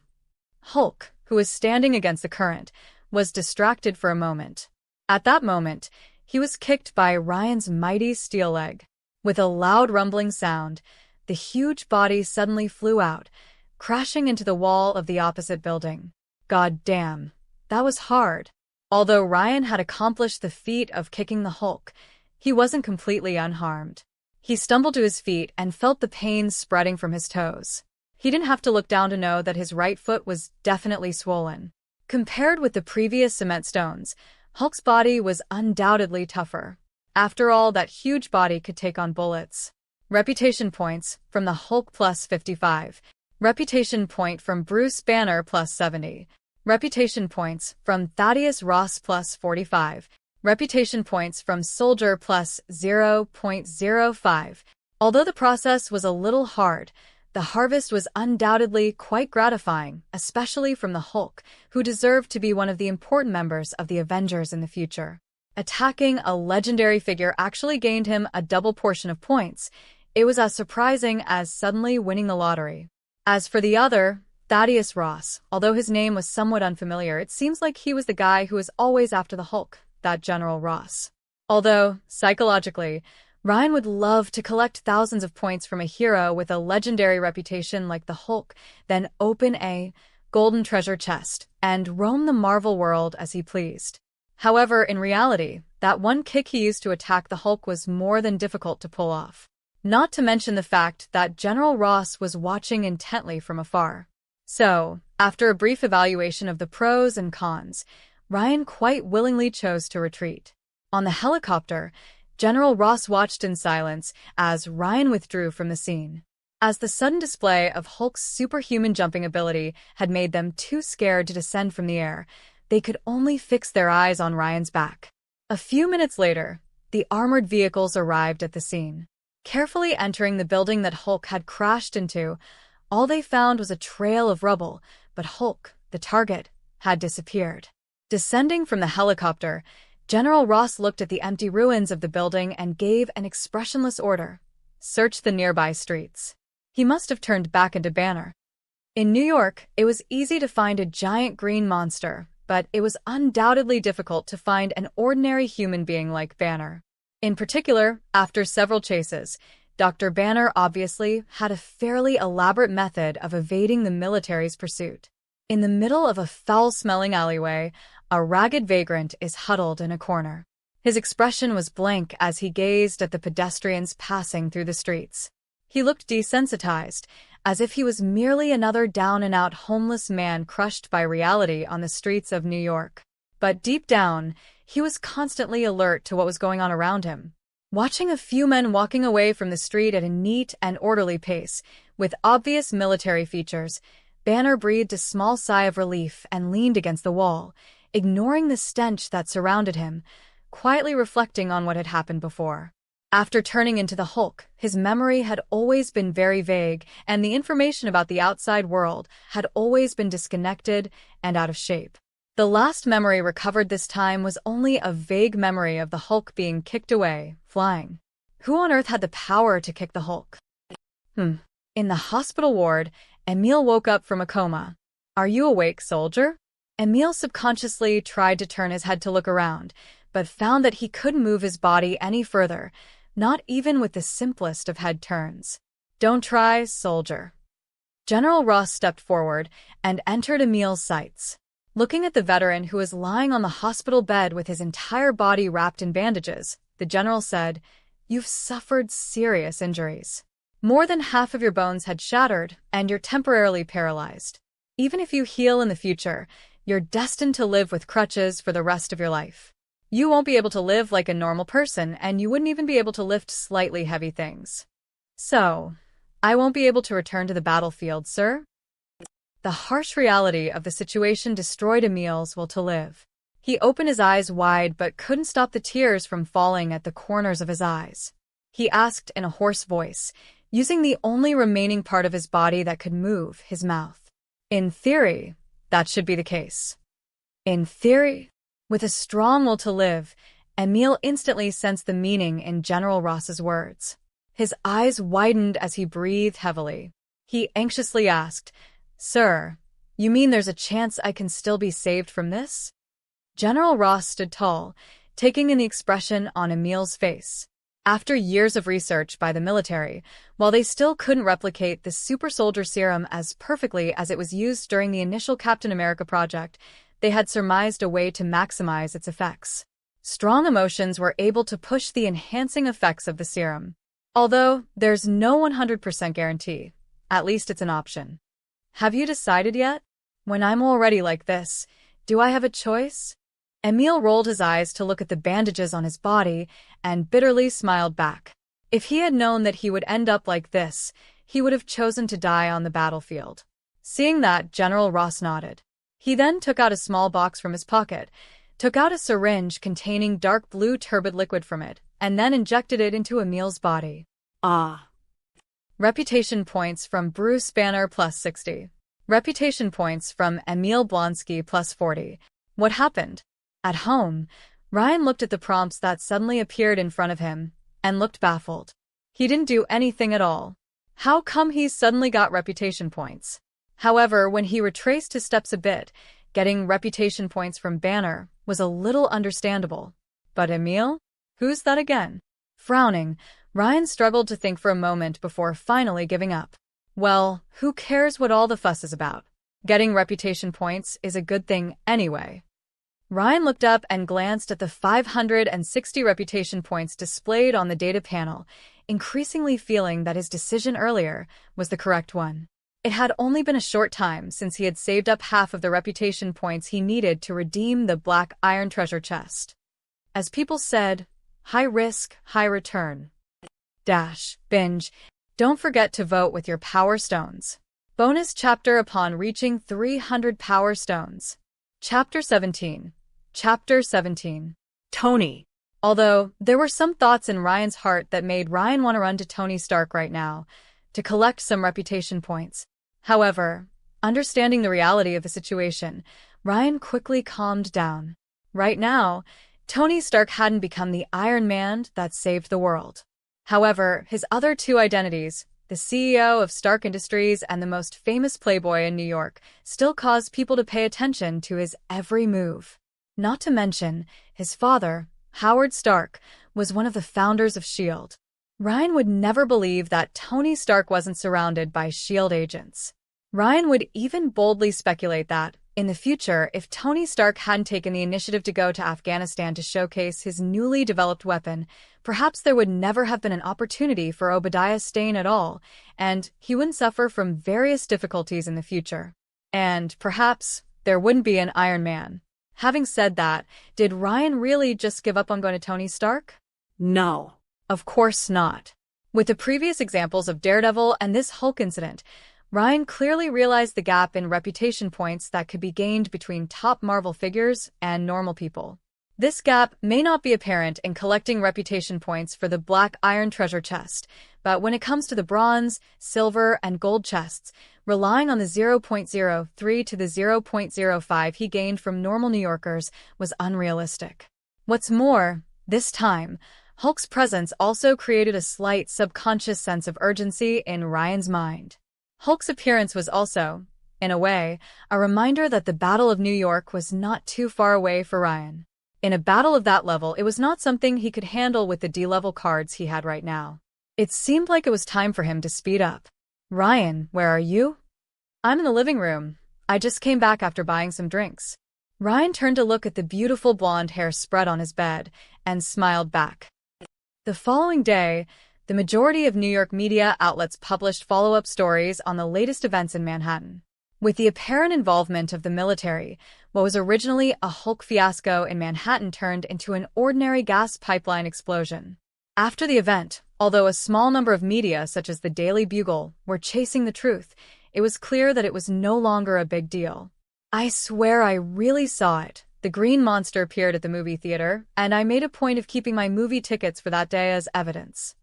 [SPEAKER 1] Hulk, who was standing against the current, was distracted for a moment. At that moment, he was kicked by Ryan's mighty steel leg. With a loud rumbling sound, the huge body suddenly flew out, crashing into the wall of the opposite building. God damn, that was hard. Although Ryan had accomplished the feat of kicking the Hulk, he wasn't completely unharmed. He stumbled to his feet and felt the pain spreading from his toes. He didn't have to look down to know that his right foot was definitely swollen. Compared with the previous cement stones, Hulk's body was undoubtedly tougher. After all, that huge body could take on bullets. Reputation points from the Hulk plus 55. Reputation point from Bruce Banner plus 70. Reputation points from Thaddeus Ross plus 45. Reputation points from Soldier plus 0.05. Although the process was a little hard, the harvest was undoubtedly quite gratifying, especially from the Hulk, who deserved to be one of the important members of the Avengers in the future. Attacking a legendary figure actually gained him a double portion of points. It was as surprising as suddenly winning the lottery. As for the other, Thaddeus Ross, although his name was somewhat unfamiliar, it seems like he was the guy who was always after the Hulk, that General Ross. Although, psychologically, Ryan would love to collect thousands of points from a hero with a legendary reputation like the Hulk, then open a golden treasure chest and roam the Marvel world as he pleased. However, in reality, that one kick he used to attack the Hulk was more than difficult to pull off. Not to mention the fact that General Ross was watching intently from afar. So, after a brief evaluation of the pros and cons, Ryan quite willingly chose to retreat. On the helicopter, General Ross watched in silence as Ryan withdrew from the scene. As the sudden display of Hulk's superhuman jumping ability had made them too scared to descend from the air, they could only fix their eyes on Ryan's back. A few minutes later, the armored vehicles arrived at the scene. Carefully entering the building that Hulk had crashed into, all they found was a trail of rubble, but Hulk, the target, had disappeared. Descending from the helicopter, General Ross looked at the empty ruins of the building and gave an expressionless order. Search the nearby streets. He must have turned back into Banner. In New York, it was easy to find a giant green monster, but it was undoubtedly difficult to find an ordinary human being like Banner. In particular, after several chases, Dr. Banner obviously had a fairly elaborate method of evading the military's pursuit. In the middle of a foul-smelling alleyway, a ragged vagrant is huddled in a corner. His expression was blank as he gazed at the pedestrians passing through the streets. He looked desensitized, as if he was merely another down-and-out homeless man crushed by reality on the streets of New York. But deep down, he was constantly alert to what was going on around him. Watching a few men walking away from the street at a neat and orderly pace, with obvious military features, Banner breathed a small sigh of relief and leaned against the wall, ignoring the stench that surrounded him, quietly reflecting on what had happened before. After turning into the Hulk, his memory had always been very vague, and the information about the outside world had always been disconnected and out of shape. The last memory recovered this time was only a vague memory of the Hulk being kicked away, flying. Who on earth had the power to kick the Hulk? In the hospital ward, Emile woke up from a coma. "Are you awake, soldier?" Emile subconsciously tried to turn his head to look around, but found that he couldn't move his body any further, not even with the simplest of head turns. "Don't try, soldier." General Ross stepped forward and entered Emile's sights. Looking at the veteran who was lying on the hospital bed with his entire body wrapped in bandages, the general said, "You've suffered serious injuries. More than half of your bones had shattered, and you're temporarily paralyzed. Even if you heal in the future, you're destined to live with crutches for the rest of your life. You won't be able to live like a normal person, and you wouldn't even be able to lift slightly heavy things. So, I won't be able to return to the battlefield, sir?" The harsh reality of the situation destroyed Emile's will to live. He opened his eyes wide but couldn't stop the tears from falling at the corners of his eyes. He asked in a hoarse voice, using the only remaining part of his body that could move, his mouth. "In theory, that should be the case." In theory? With a strong will to live, Emile instantly sensed the meaning in General Ross's words. His eyes widened as he breathed heavily. He anxiously asked, "Sir, you mean there's a chance I can still be saved from this?" General Ross stood tall, taking in the expression on Emile's face. After years of research by the military, while they still couldn't replicate the super soldier serum as perfectly as it was used during the initial Captain America project, they had surmised a way to maximize its effects. Strong emotions were able to push the enhancing effects of the serum. Although there's no 100% guarantee, at least it's an option. "Have you decided yet? When I'm already like this, do I have a choice?" Emil rolled his eyes to look at the bandages on his body and bitterly smiled back. If he had known that he would end up like this, he would have chosen to die on the battlefield. Seeing that, General Ross nodded. He then took out a small box from his pocket, took out a syringe containing dark blue turbid liquid from it, and then injected it into Emil's body.
[SPEAKER 2] Ah.
[SPEAKER 1] Reputation points from Bruce Banner plus 60. Reputation points from Emil Blonsky plus 40. What happened? At home, Ryan looked at the prompts that suddenly appeared in front of him and looked baffled. He didn't do anything at all. How come he suddenly got reputation points? However, when he retraced his steps a bit, getting reputation points from Banner was a little understandable. But Emil? Who's that again? Frowning, Ryan struggled to think for a moment before finally giving up. Well, who cares what all the fuss is about? Getting reputation points is a good thing anyway. Ryan looked up and glanced at the 560 reputation points displayed on the data panel, increasingly feeling that his decision earlier was the correct one. It had only been a short time since he had saved up half of the reputation points he needed to redeem the black iron treasure chest. As people said, high risk, high return. Binge. Don't forget to vote with your Power Stones. Bonus chapter upon reaching 300 Power Stones. Chapter 17. Chapter 17.
[SPEAKER 2] Tony.
[SPEAKER 1] Although, there were some thoughts in Ryan's heart that made Ryan want to run to Tony Stark right now, to collect some reputation points. However, understanding the reality of the situation, Ryan quickly calmed down. Right now, Tony Stark hadn't become the Iron Man that saved the world. However, his other two identities, the CEO of Stark Industries and the most famous playboy in New York, still caused people to pay attention to his every move. Not to mention, his father, Howard Stark, was one of the founders of S.H.I.E.L.D. Ryan would never believe that Tony Stark wasn't surrounded by S.H.I.E.L.D. agents. Ryan would even boldly speculate that, in the future, if Tony Stark hadn't taken the initiative to go to Afghanistan to showcase his newly developed weapon, perhaps there would never have been an opportunity for Obadiah Stane at all, and he wouldn't suffer from various difficulties in the future. And, perhaps, there wouldn't be an Iron Man. Having said that, did Ryan really just give up on going to Tony Stark?
[SPEAKER 2] No.
[SPEAKER 1] Of course not. With the previous examples of Daredevil and this Hulk incident, Ryan clearly realized the gap in reputation points that could be gained between top Marvel figures and normal people. This gap may not be apparent in collecting reputation points for the Black Iron treasure chest, but when it comes to the bronze, silver, and gold chests, relying on the 0.03 to the 0.05 he gained from normal New Yorkers was unrealistic. What's more, this time, Hulk's presence also created a slight subconscious sense of urgency in Ryan's mind. Hulk's appearance was also, in a way, a reminder that the Battle of New York was not too far away for Ryan. In a battle of that level, it was not something he could handle with the D-level cards he had right now. It seemed like it was time for him to speed up. Ryan, where are you? I'm in the living room. I just came back after buying some drinks. Ryan turned to look at the beautiful blonde hair spread on his bed and smiled back. The following day, the majority of New York media outlets published follow-up stories on the latest events in Manhattan. With the apparent involvement of the military, what was originally a Hulk fiasco in Manhattan turned into an ordinary gas pipeline explosion. After the event, although a small number of media such as the Daily Bugle were chasing the truth, it was clear that it was no longer a big deal. I swear I really saw it. The green monster appeared at the movie theater, and I made a point of keeping my movie tickets for that day as evidence.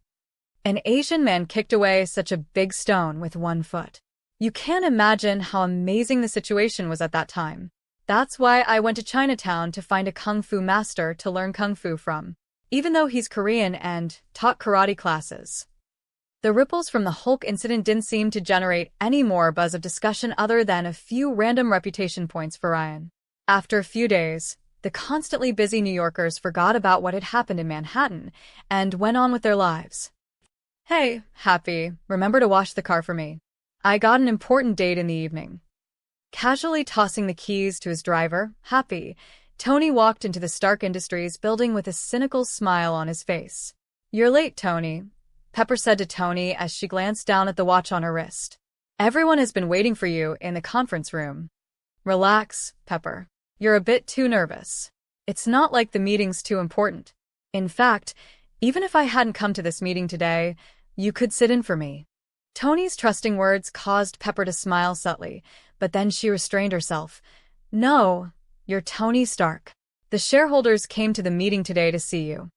[SPEAKER 1] An Asian man kicked away such a big stone with one foot. You can't imagine how amazing the situation was at that time. That's why I went to Chinatown to find a kung fu master to learn kung fu from, even though he's Korean and taught karate classes. The ripples from the Hulk incident didn't seem to generate any more buzz of discussion other than a few random reputation points for Ryan. After a few days, the constantly busy New Yorkers forgot about what had happened in Manhattan and went on with their lives. Hey, Happy, remember to wash the car for me. I got an important date in the evening. Casually tossing the keys to his driver, Happy, Tony walked into the Stark Industries building with a cynical smile on his face. You're late, Tony, Pepper said to Tony as she glanced down at the watch on her wrist. Everyone has been waiting for you in the conference room. Relax, Pepper. You're a bit too nervous. It's not like the meeting's too important. In fact, even if I hadn't come to this meeting today, you could sit in for me. Tony's trusting words caused Pepper to smile subtly, but then she restrained herself. No, you're Tony Stark. The shareholders came to the meeting today to see you.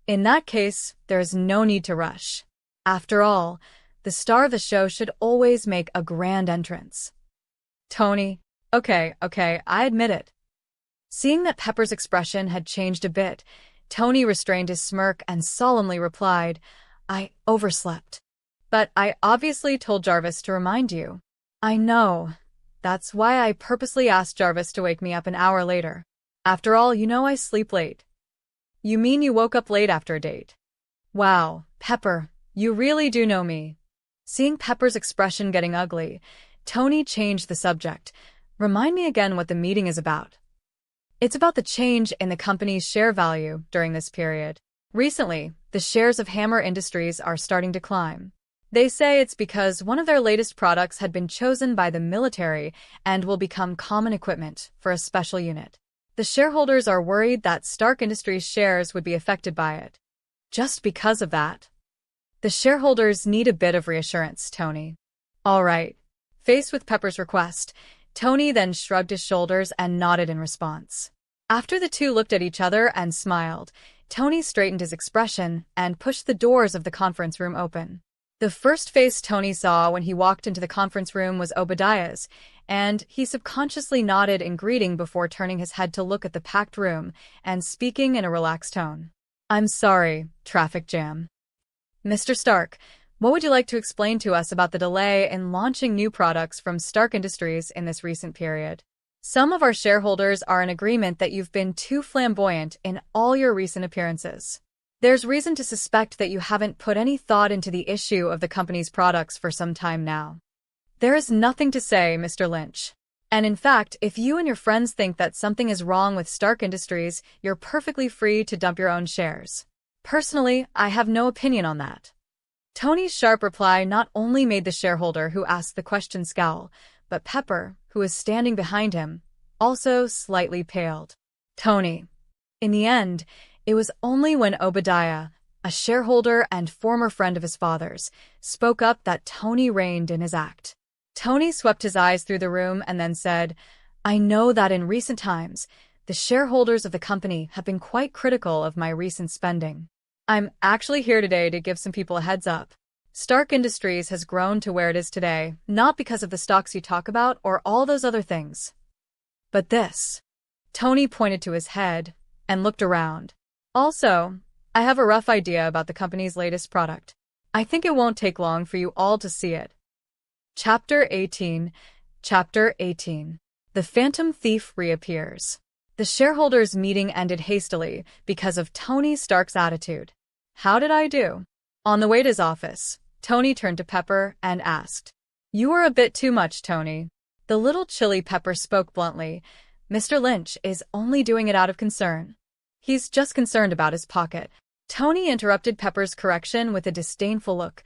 [SPEAKER 1] In that case, there is no need to rush. After all, the star of the show should always make a grand entrance. Tony, okay, I admit it. Seeing that Pepper's expression had changed a bit, Tony restrained his smirk and solemnly replied, I overslept. But I obviously told Jarvis to remind you. I know. That's why I purposely asked Jarvis to wake me up an hour later. After all, you know I sleep late. You mean you woke up late after a date? Wow, Pepper, you really do know me. Seeing Pepper's expression getting ugly, Tony changed the subject. Remind me again what the meeting is about. It's about the change in the company's share value during this period. Recently, the shares of Hammer Industries are starting to climb. They say it's because one of their latest products had been chosen by the military and will become common equipment for a special unit. The shareholders are worried that Stark Industries' shares would be affected by it. Just because of that. The shareholders need a bit of reassurance, Tony. All right. Faced with Pepper's request, Tony then shrugged his shoulders and nodded in response. After the two looked at each other and smiled, Tony straightened his expression and pushed the doors of the conference room open. The first face Tony saw when he walked into the conference room was Obadiah's, and he subconsciously nodded in greeting before turning his head to look at the packed room and speaking in a relaxed tone. I'm sorry, traffic jam. Mr. Stark, what would you like to explain to us about the delay in launching new products from Stark Industries in this recent period? Some of our shareholders are in agreement that you've been too flamboyant in all your recent appearances. There's reason to suspect that you haven't put any thought into the issue of the company's products for some time now. There is nothing to say, Mr. Lynch. And in fact, if you and your friends think that something is wrong with Stark Industries, you're perfectly free to dump your own shares. Personally, I have no opinion on that. Tony's sharp reply not only made the shareholder who asked the question scowl, but Pepper, who was standing behind him, also slightly paled. Tony. In the end, it was only when Obadiah, a shareholder and former friend of his father's, spoke up that Tony reined in his act. Tony swept his eyes through the room and then said, I know that in recent times, the shareholders of the company have been quite critical of my recent spending. I'm actually here today to give some people a heads up. Stark Industries has grown to where it is today, not because of the stocks you talk about or all those other things. But this. Tony pointed to his head and looked around. Also, I have a rough idea about the company's latest product. I think it won't take long for you all to see it. Chapter 18. The Phantom Thief reappears. The shareholders' meeting ended hastily because of Tony Stark's attitude. How did I do? On the way to his office, Tony turned to Pepper and asked, You are a bit too much, Tony. The little chilly Pepper spoke bluntly. Mr. Lynch is only doing it out of concern. He's just concerned about his pocket. Tony interrupted Pepper's correction with a disdainful look.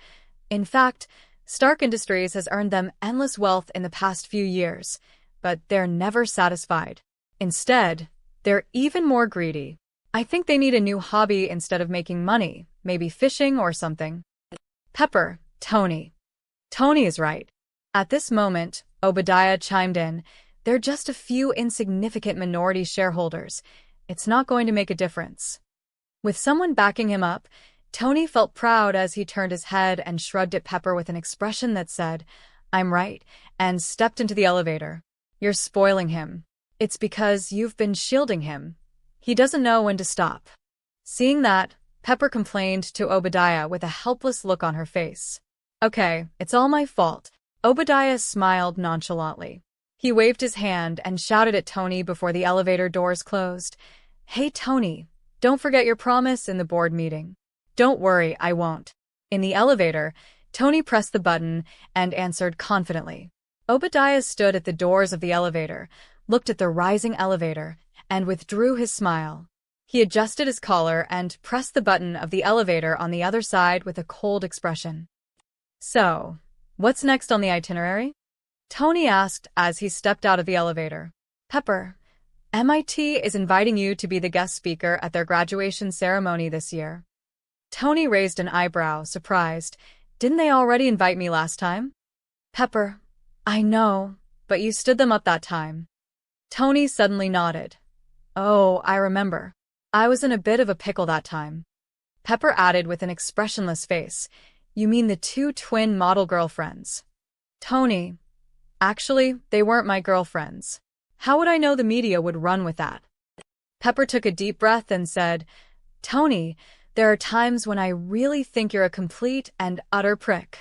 [SPEAKER 1] In fact, Stark Industries has earned them endless wealth in the past few years, but they're never satisfied. Instead, they're even more greedy. I think they need a new hobby instead of making money, maybe fishing or something. Pepper, Tony. Tony is right. At this moment, Obadiah chimed in. They're just a few insignificant minority shareholders. It's not going to make a difference. With someone backing him up, Tony felt proud as he turned his head and shrugged at Pepper with an expression that said, I'm right, and stepped into the elevator. You're spoiling him. It's because you've been shielding him. He doesn't know when to stop. Seeing that, Pepper complained to Obadiah with a helpless look on her face. Okay, it's all my fault. Obadiah smiled nonchalantly. He waved his hand and shouted at Tony before the elevator doors closed. Hey, Tony, don't forget your promise in the board meeting. Don't worry, I won't. In the elevator, Tony pressed the button and answered confidently. Obadiah stood at the doors of the elevator, looked at the rising elevator, and withdrew his smile. He adjusted his collar and pressed the button of the elevator on the other side with a cold expression. So, what's next on the itinerary? Tony asked as he stepped out of the elevator. Pepper, MIT is inviting you to be the guest speaker at their graduation ceremony this year. Tony raised an eyebrow, surprised. Didn't they already invite me last time? Pepper, I know, but you stood them up that time. Tony suddenly nodded. Oh, I remember. I was in a bit of a pickle that time. Pepper added with an expressionless face. You mean the two twin model girlfriends? Tony, actually, they weren't my girlfriends. How would I know the media would run with that? Pepper took a deep breath and said, Tony, there are times when I really think you're a complete and utter prick.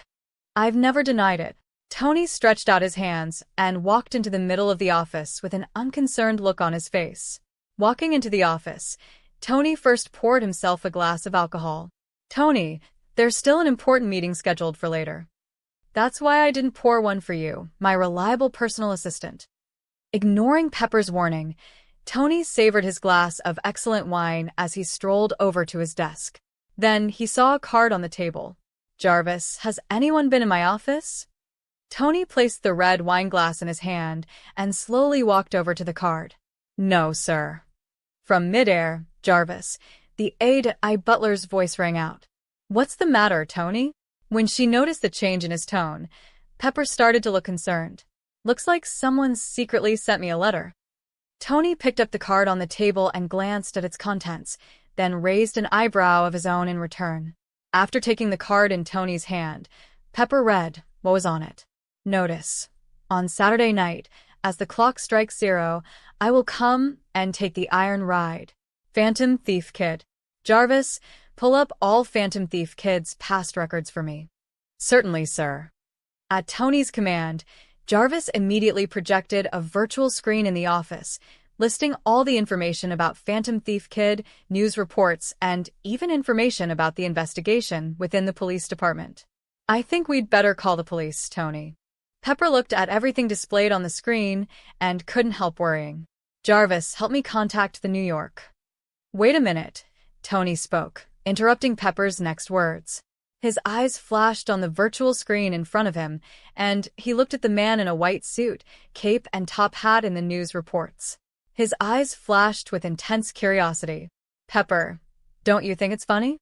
[SPEAKER 1] I've never denied it. Tony stretched out his hands and walked into the middle of the office with an unconcerned look on his face. Walking into the office, Tony first poured himself a glass of alcohol. Tony, there's still an important meeting scheduled for later. That's why I didn't pour one for you, my reliable personal assistant. Ignoring Pepper's warning, Tony savored his glass of excellent wine as he strolled over to his desk. Then he saw a card on the table. Jarvis, has anyone been in my office? Tony placed the red wine glass in his hand and slowly walked over to the card. No, sir. From midair, Jarvis, the aide-I butler's voice rang out. What's the matter, Tony? When she noticed the change in his tone, Pepper started to look concerned. Looks like someone secretly sent me a letter. Tony picked up the card on the table and glanced at its contents, then raised an eyebrow of his own in return. After taking the card in Tony's hand, Pepper read what was on it. Notice. On Saturday night, as the clock strikes 0, I will come and take the iron ride. Phantom Thief Kid. Jarvis, pull up all Phantom Thief Kid's past records for me. Certainly, sir. At Tony's command, Jarvis immediately projected a virtual screen in the office, listing all the information about Phantom Thief Kid, news reports, and even information about the investigation within the police department. I think we'd better call the police, Tony. Pepper looked at everything displayed on the screen and couldn't help worrying. Jarvis, help me contact the New York. Wait a minute, Tony spoke, interrupting Pepper's next words. His eyes flashed on the virtual screen in front of him, and he looked at the man in a white suit, cape, and top hat in the news reports. His eyes flashed with intense curiosity. Pepper, don't you think it's funny?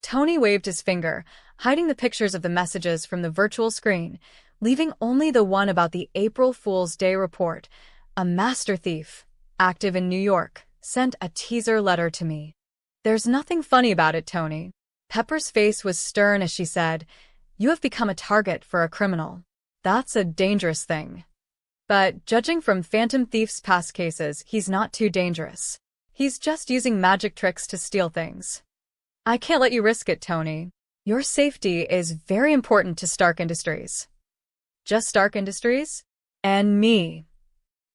[SPEAKER 1] Tony waved his finger, hiding the pictures of the messages from the virtual screen, leaving only the one about the April Fool's Day report. A master thief, active in New York, sent a teaser letter to me. There's nothing funny about it, Tony. Pepper's face was stern as she said, You have become a target for a criminal. That's a dangerous thing. But judging from Phantom Thief's past cases, he's not too dangerous. He's just using magic tricks to steal things. I can't let you risk it, Tony. Your safety is very important to Stark Industries. Just Stark Industries? And me.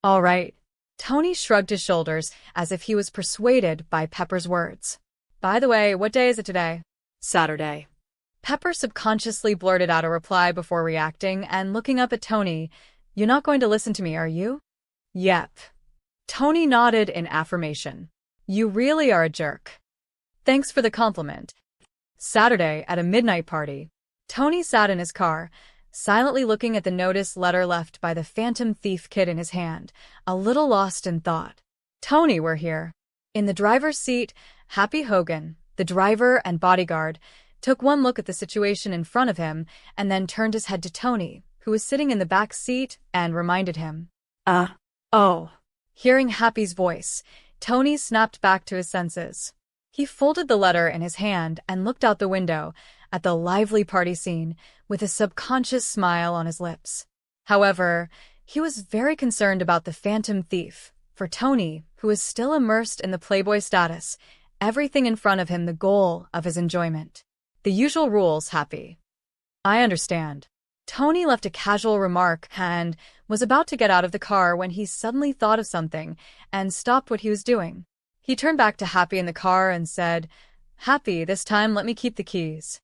[SPEAKER 1] All right. Tony shrugged his shoulders as if he was persuaded by Pepper's words. By the way, what day is it today? Saturday. Pepper subconsciously blurted out a reply before reacting and looking up at Tony. You're not going to listen to me, are you? Yep. Tony nodded in affirmation. You really are a jerk. Thanks for the compliment. Saturday at a midnight party. Tony sat in his car, silently looking at the notice letter left by the Phantom Thief Kid in his hand, a little lost in thought. Tony, we're here. In the driver's seat, Happy Hogan, the driver and bodyguard, took one look at the situation in front of him and then turned his head to Tony, who was sitting in the back seat, and reminded him. Oh. Hearing Happy's voice, Tony snapped back to his senses. He folded the letter in his hand and looked out the window at the lively party scene with a subconscious smile on his lips. However, he was very concerned about the Phantom Thief. For Tony, who was still immersed in the playboy status, everything in front of him the goal of his enjoyment. The usual rules, Happy. I understand. Tony left a casual remark and was about to get out of the car when he suddenly thought of something and stopped what he was doing. He turned back to Happy in the car and said, Happy, this time let me keep the keys.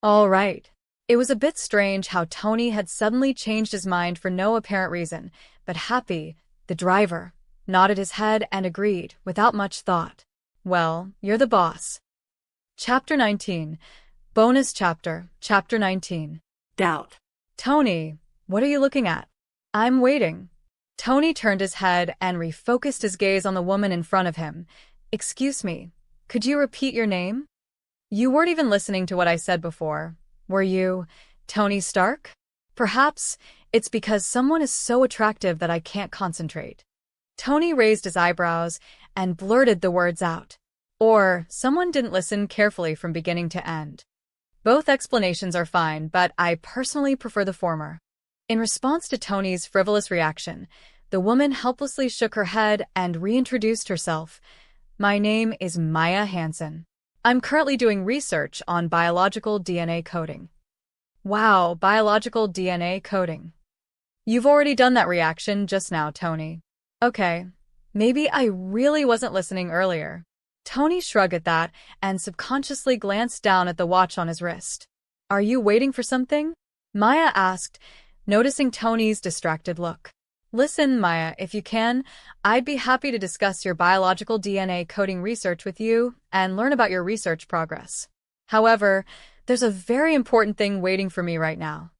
[SPEAKER 1] All right. It was a bit strange how Tony had suddenly changed his mind for no apparent reason, but Happy, the driver, nodded his head and agreed without much thought. Well, you're the boss. Chapter 19. Bonus chapter, Chapter 19.
[SPEAKER 2] Doubt.
[SPEAKER 1] Tony, what are you looking at? I'm waiting. Tony turned his head and refocused his gaze on the woman in front of him. Excuse me, could you repeat your name? You weren't even listening to what I said before, were you, Tony Stark? Perhaps it's because someone is so attractive that I can't concentrate. Tony raised his eyebrows and blurted the words out. Or someone didn't listen carefully from beginning to end. Both explanations are fine, but I personally prefer the former. In response to Tony's frivolous reaction, the woman helplessly shook her head and reintroduced herself. My name is Maya Hansen. I'm currently doing research on biological DNA coding. Wow, biological DNA coding. You've already done that reaction just now, Tony. Okay, maybe I really wasn't listening earlier. Tony shrugged at that and subconsciously glanced down at the watch on his wrist. Are you waiting for something? Maya asked, noticing Tony's distracted look. Listen, Maya, if you can, I'd be happy to discuss your biological DNA coding research with you and learn about your research progress. However, there's a very important thing waiting for me right now.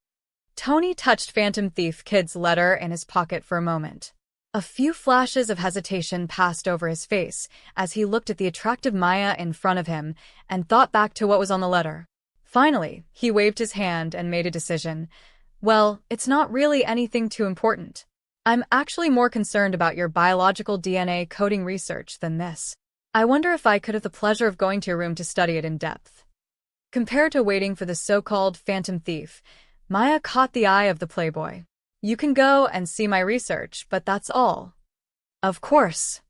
[SPEAKER 1] Tony touched Phantom Thief Kid's letter in his pocket for a moment. A few flashes of hesitation passed over his face as he looked at the attractive Maya in front of him and thought back to what was on the letter. Finally, he waved his hand and made a decision. Well, it's not really anything too important. I'm actually more concerned about your biological DNA coding research than this. I wonder if I could have the pleasure of going to your room to study it in depth. Compared to waiting for the so-called Phantom Thief, Maya caught the eye of the playboy. You can go and see my research, but that's all. Of course.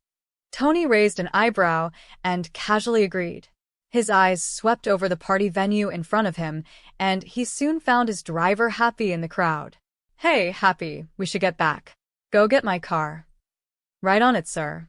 [SPEAKER 1] Tony raised an eyebrow and casually agreed. His eyes swept over the party venue in front of him, and he soon found his driver Happy in the crowd. Hey, Happy, we should get back. Go get my car. Right on it, sir.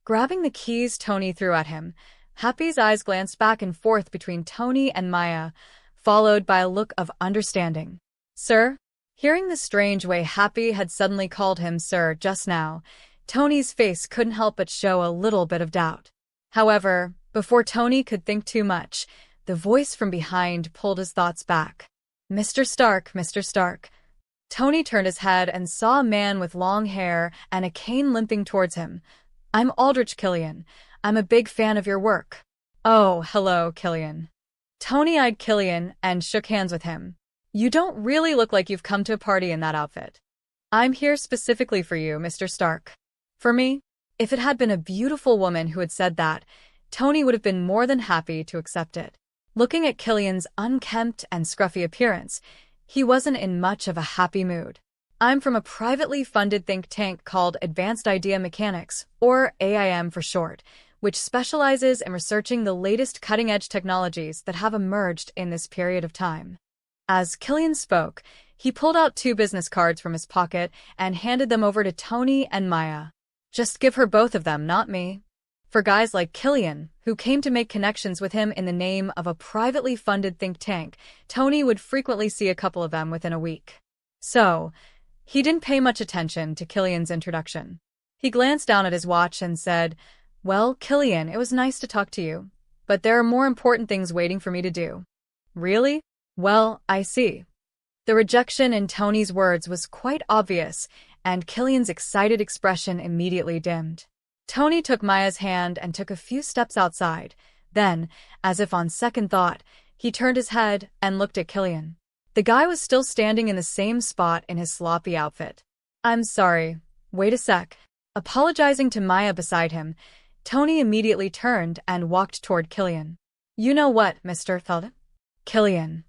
[SPEAKER 1] Grabbing the keys Tony threw at him, Happy's eyes glanced back and forth between Tony and Maya, followed by a look of understanding. Sir? Hearing the strange way Happy had suddenly called him sir just now, Tony's face couldn't help but show a little bit of doubt. However, before Tony could think too much, the voice from behind pulled his thoughts back. Mr. Stark, Mr. Stark. Tony turned his head and saw a man with long hair and a cane limping towards him. I'm Aldrich Killian. I'm a big fan of your work. Oh, hello, Killian. Tony eyed Killian and shook hands with him. You don't really look like you've come to a party in that outfit. I'm here specifically for you, Mr. Stark. For me? If it had been a beautiful woman who had said that, Tony would have been more than happy to accept it. Looking at Killian's unkempt and scruffy appearance, he wasn't in much of a happy mood. I'm from a privately funded think tank called Advanced Idea Mechanics, or AIM for short, which specializes in researching the latest cutting-edge technologies that have emerged in this period of time. As Killian spoke, he pulled out 2 business cards from his pocket and handed them over to Tony and Maya. Just give her both of them, not me. For guys like Killian, who came to make connections with him in the name of a privately funded think tank, Tony would frequently see a couple of them within a week. So, he didn't pay much attention to Killian's introduction. He glanced down at his watch and said, Well, Killian, it was nice to talk to you, but there are more important things waiting for me to do. Really? Well, I see. The rejection in Tony's words was quite obvious, and Killian's excited expression immediately dimmed. Tony took Maya's hand and took a few steps outside. Then, as if on second thought, he turned his head and looked at Killian. The guy was still standing in the same spot in his sloppy outfit. I'm sorry. Wait a sec. Apologizing to Maya beside him, Tony immediately turned and walked toward Killian. You know what, Mr. Felden? Killian.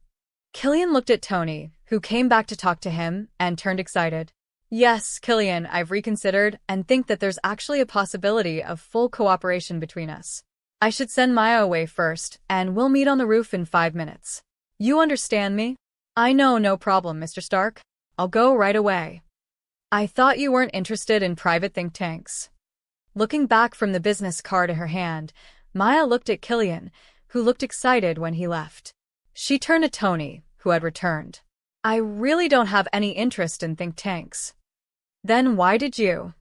[SPEAKER 1] Killian looked at Tony, who came back to talk to him, and turned excited. Yes, Killian, I've reconsidered and think that there's actually a possibility of full cooperation between us. I should send Maya away first, and we'll meet on the roof in 5 minutes. You understand me? I know, no problem, Mr. Stark. I'll go right away. I thought you weren't interested in private think tanks. Looking back from the business card in her hand, Maya looked at Killian, who looked excited when he left. She turned to Tony, who had returned. I really don't have any interest in think tanks. Then why did you?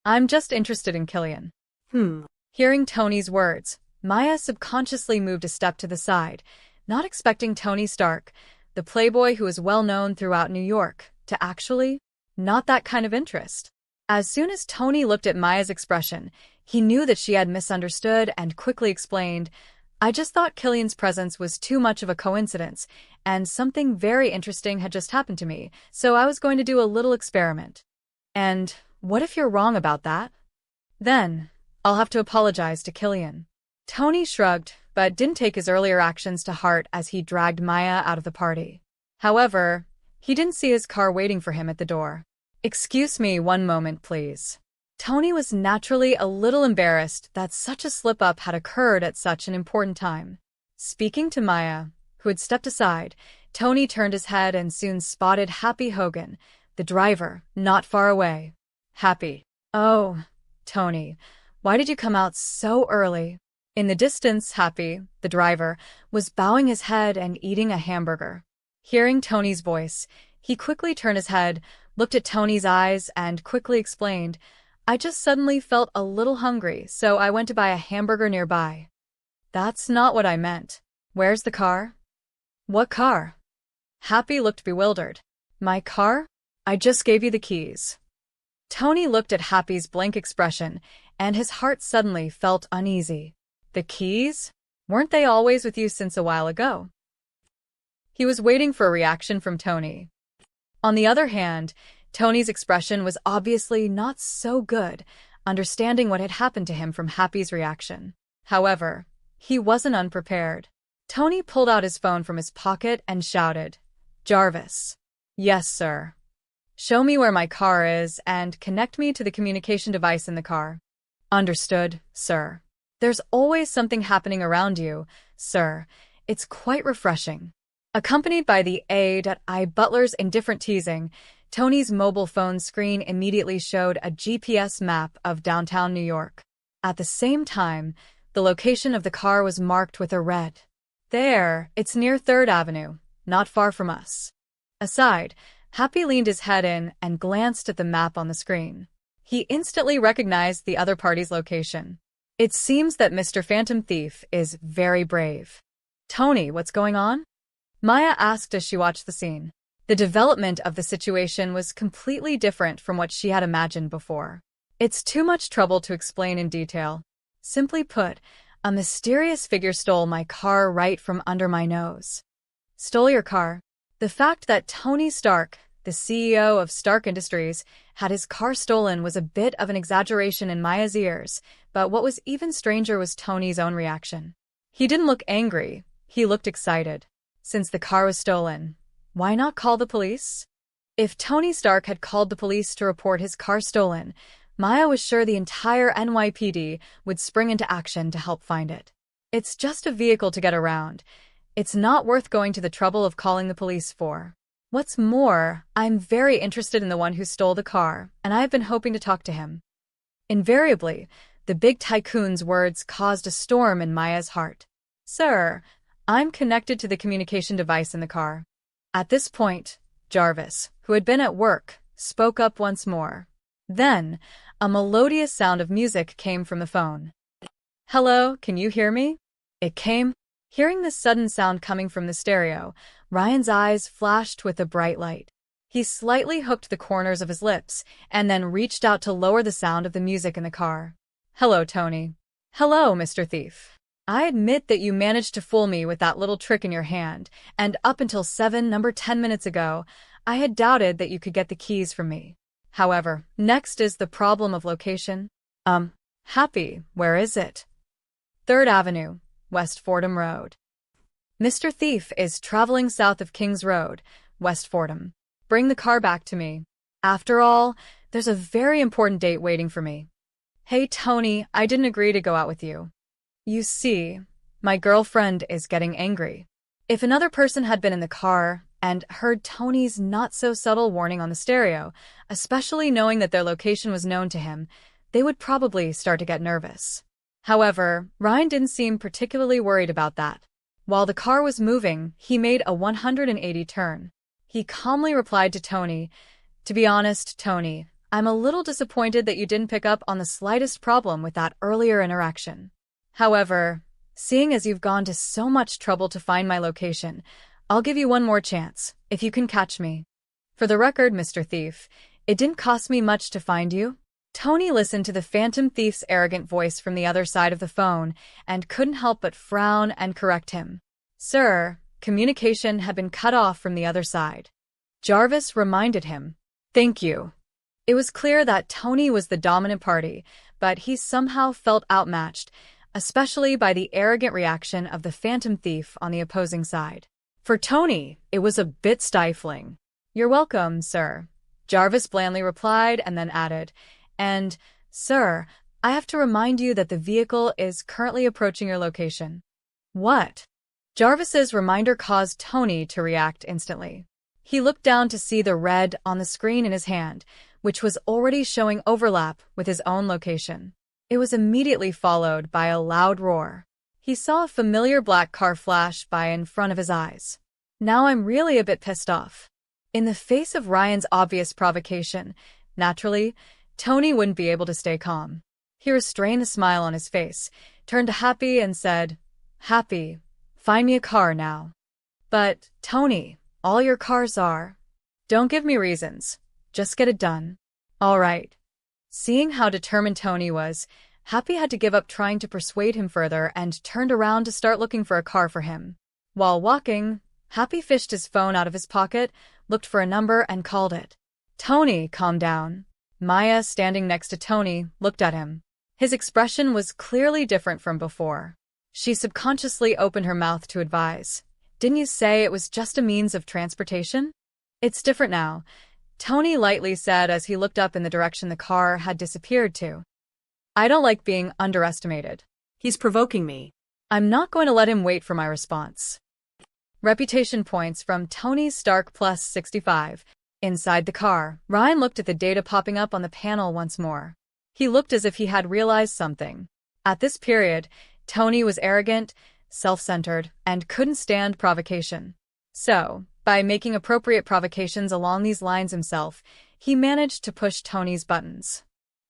[SPEAKER 1] I'm just interested in Killian. Hearing Tony's words, Maya subconsciously moved a step to the side, not expecting Tony Stark, the playboy who is well known throughout New York, to actually not that kind of interest. As soon as Tony looked at Maya's expression, he knew that she had misunderstood and quickly explained, "I just thought Killian's presence was too much of a coincidence, and something very interesting had just happened to me, so I was going to do a little experiment. And what if you're wrong about that? Then I'll have to apologize to Killian." Tony shrugged, but didn't take his earlier actions to heart as he dragged Maya out of the party. However, he didn't see his car waiting for him at the door. "Excuse me one moment, please." Tony was naturally a little embarrassed that such a slip-up had occurred at such an important time. Speaking to Maya, who had stepped aside, Tony turned his head and soon spotted Happy Hogan, the driver, not far away. "Happy." "Oh, Tony, why did you come out so early?" In the distance, Happy, the driver, was bowing his head and eating a hamburger. Hearing Tony's voice, he quickly turned his head, looked at Tony's eyes, and quickly explained, "I just suddenly felt a little hungry, so I went to buy a hamburger nearby." "That's not what I meant. Where's the car?" "What car?" Happy looked bewildered. "My car? I just gave you the keys." Tony looked at Happy's blank expression, and his heart suddenly felt uneasy. "The keys? Weren't they always with you since a while ago?" He was waiting for a reaction from Tony. On the other hand, Tony's expression was obviously not so good, understanding what had happened to him from Happy's reaction. However, he wasn't unprepared. Tony pulled out his phone from his pocket and shouted, "Jarvis." "Yes, sir." "Show me where my car is and connect me to the communication device in the car." "Understood, sir." "There's always something happening around you, sir. It's quite refreshing." Accompanied by the A.I. butler's indifferent teasing, Tony's mobile phone screen immediately showed a GPS map of downtown New York. At the same time, the location of the car was marked with a red. "There, it's near 3rd Avenue, not far from us." Aside, Happy leaned his head in and glanced at the map on the screen. He instantly recognized the other party's location. "It seems that Mr. Phantom Thief is very brave." "Tony, what's going on?" Maya asked as she watched the scene. The development of the situation was completely different from what she had imagined before. "It's too much trouble to explain in detail. Simply put, a mysterious figure stole my car right from under my nose." "Stole your car?" The fact that Tony Stark, the CEO of Stark Industries, had his car stolen was a bit of an exaggeration in Maya's ears, but what was even stranger was Tony's own reaction. He didn't look angry, he looked excited. Since the car was stolen, why not call the police? If Tony Stark had called the police to report his car stolen, Maya was sure the entire NYPD would spring into action to help find it. It's just a vehicle to get around. It's not worth going to the trouble of calling the police for. What's more, I'm very interested in the one who stole the car, and I've been hoping to talk to him. Invariably, the big tycoon's words caused a storm in Maya's heart. "Sir, I'm connected to the communication device in the car." At this point, Jarvis, who had been at work, spoke up once more. Then, a melodious sound of music came from the phone. "Hello, can you hear me?" It came. Hearing this sudden sound coming from the stereo, Ryan's eyes flashed with a bright light. He slightly hooked the corners of his lips and then reached out to lower the sound of the music in the car. "Hello, Tony." "Hello, Mr. Thief. I admit that you managed to fool me with that little trick in your hand, and up until 10 minutes ago, I had doubted that you could get the keys from me. However, next is the problem of location. Happy, where is it?" 3rd Avenue, West Fordham Road. "Mr. Thief is traveling south of Kings Road, West Fordham. Bring the car back to me. After all, there's a very important date waiting for me." "Hey, Tony, I didn't agree to go out with you. You see, my girlfriend is getting angry." If another person had been in the car and heard Tony's not-so-subtle warning on the stereo, especially knowing that their location was known to him, they would probably start to get nervous. However, Ryan didn't seem particularly worried about that. While the car was moving, he made a 180 turn. He calmly replied to Tony, "To be honest, Tony, I'm a little disappointed that you didn't pick up on the slightest problem with that earlier interaction. However, seeing as you've gone to so much trouble to find my location, I'll give you one more chance, if you can catch me. For the record, Mr. Thief, it didn't cost me much to find you. Tony listened to the Phantom Thief's arrogant voice from the other side of the phone and couldn't help but frown and correct him. Sir, communication had been cut off from the other side. Jarvis reminded him. Thank you. It was clear that Tony was the dominant party, but he somehow felt outmatched, especially by the arrogant reaction of the Phantom Thief on the opposing side. For Tony, it was a bit stifling. You're welcome, sir, Jarvis blandly replied and then added, and, sir, I have to remind you that the vehicle is currently approaching your location. What? Jarvis's reminder caused Tony to react instantly. He looked down to see the red on the screen in his hand, which was already showing overlap with his own location. It was immediately followed by a loud roar. He saw a familiar black car flash by in front of his eyes. Now I'm really a bit pissed off. In the face of Ryan's obvious provocation, naturally, Tony wouldn't be able to stay calm. He restrained the smile on his face, turned to Happy and said, Happy, find me a car now. But, Tony, all your cars are. Don't give me reasons. Just get it done. All right. Seeing how determined Tony was, Happy had to give up trying to persuade him further and turned around to start looking for a car for him. While walking, Happy fished his phone out of his pocket, looked for a number and called it. Tony, calm down. Maya, standing next to Tony, looked at him. His expression was clearly different from before. She subconsciously opened her mouth to advise. Didn't you say it was just a means of transportation? It's different now, Tony lightly said as he looked up in the direction the car had disappeared to. I don't like being underestimated.
[SPEAKER 2] He's provoking me.
[SPEAKER 1] I'm not going to let him wait for my response. Reputation points from Tony Stark plus 65. Inside the car, Ryan looked at the data popping up on the panel once more. He looked as if he had realized something. At this period, Tony was arrogant, self-centered, and couldn't stand provocation. So, by making appropriate provocations along these lines himself, he managed to push Tony's buttons.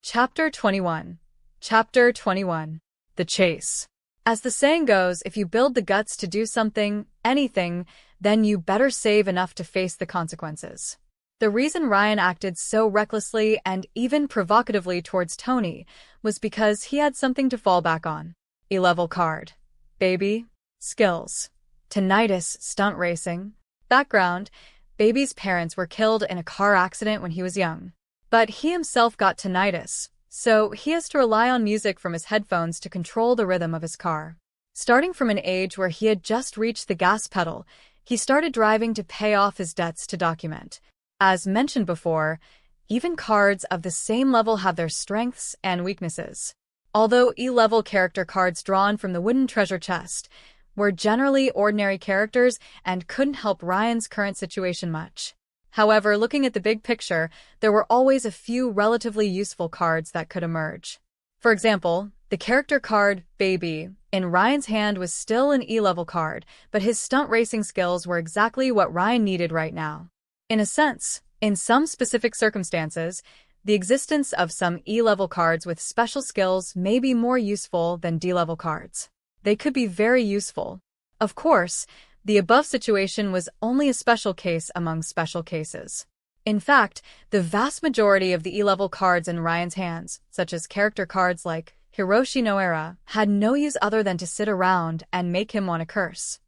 [SPEAKER 1] Chapter 21. Chapter 21. The Chase. As the saying goes, if you build the guts to do something, anything, then you better save enough to face the consequences. The reason Ryan acted so recklessly and even provocatively towards Tony was because he had something to fall back on. E-level card. Baby. Skills. Tinnitus stunt racing. Background. Baby's parents were killed in a car accident when he was young. But he himself got tinnitus, so he has to rely on music from his headphones to control the rhythm of his car. Starting from an age where he had just reached the gas pedal, he started driving to pay off his debts to document. As mentioned before, even cards of the same level have their strengths and weaknesses. Although E-level character cards drawn from the wooden treasure chest were generally ordinary characters and couldn't help Ryan's current situation much. However, looking at the big picture, there were always a few relatively useful cards that could emerge. For example, the character card, Baby, in Ryan's hand was still an E-level card, but his stunt racing skills were exactly what Ryan needed right now. In a sense, in some specific circumstances, the existence of some E-level cards with special skills may be more useful than D-level cards. They could be very useful. Of course, the above situation was only a special case among special cases. In fact, the vast majority of the E-level cards in Ryan's hands, such as character cards like Hiroshi Noera, had no use other than to sit around and make him want to curse.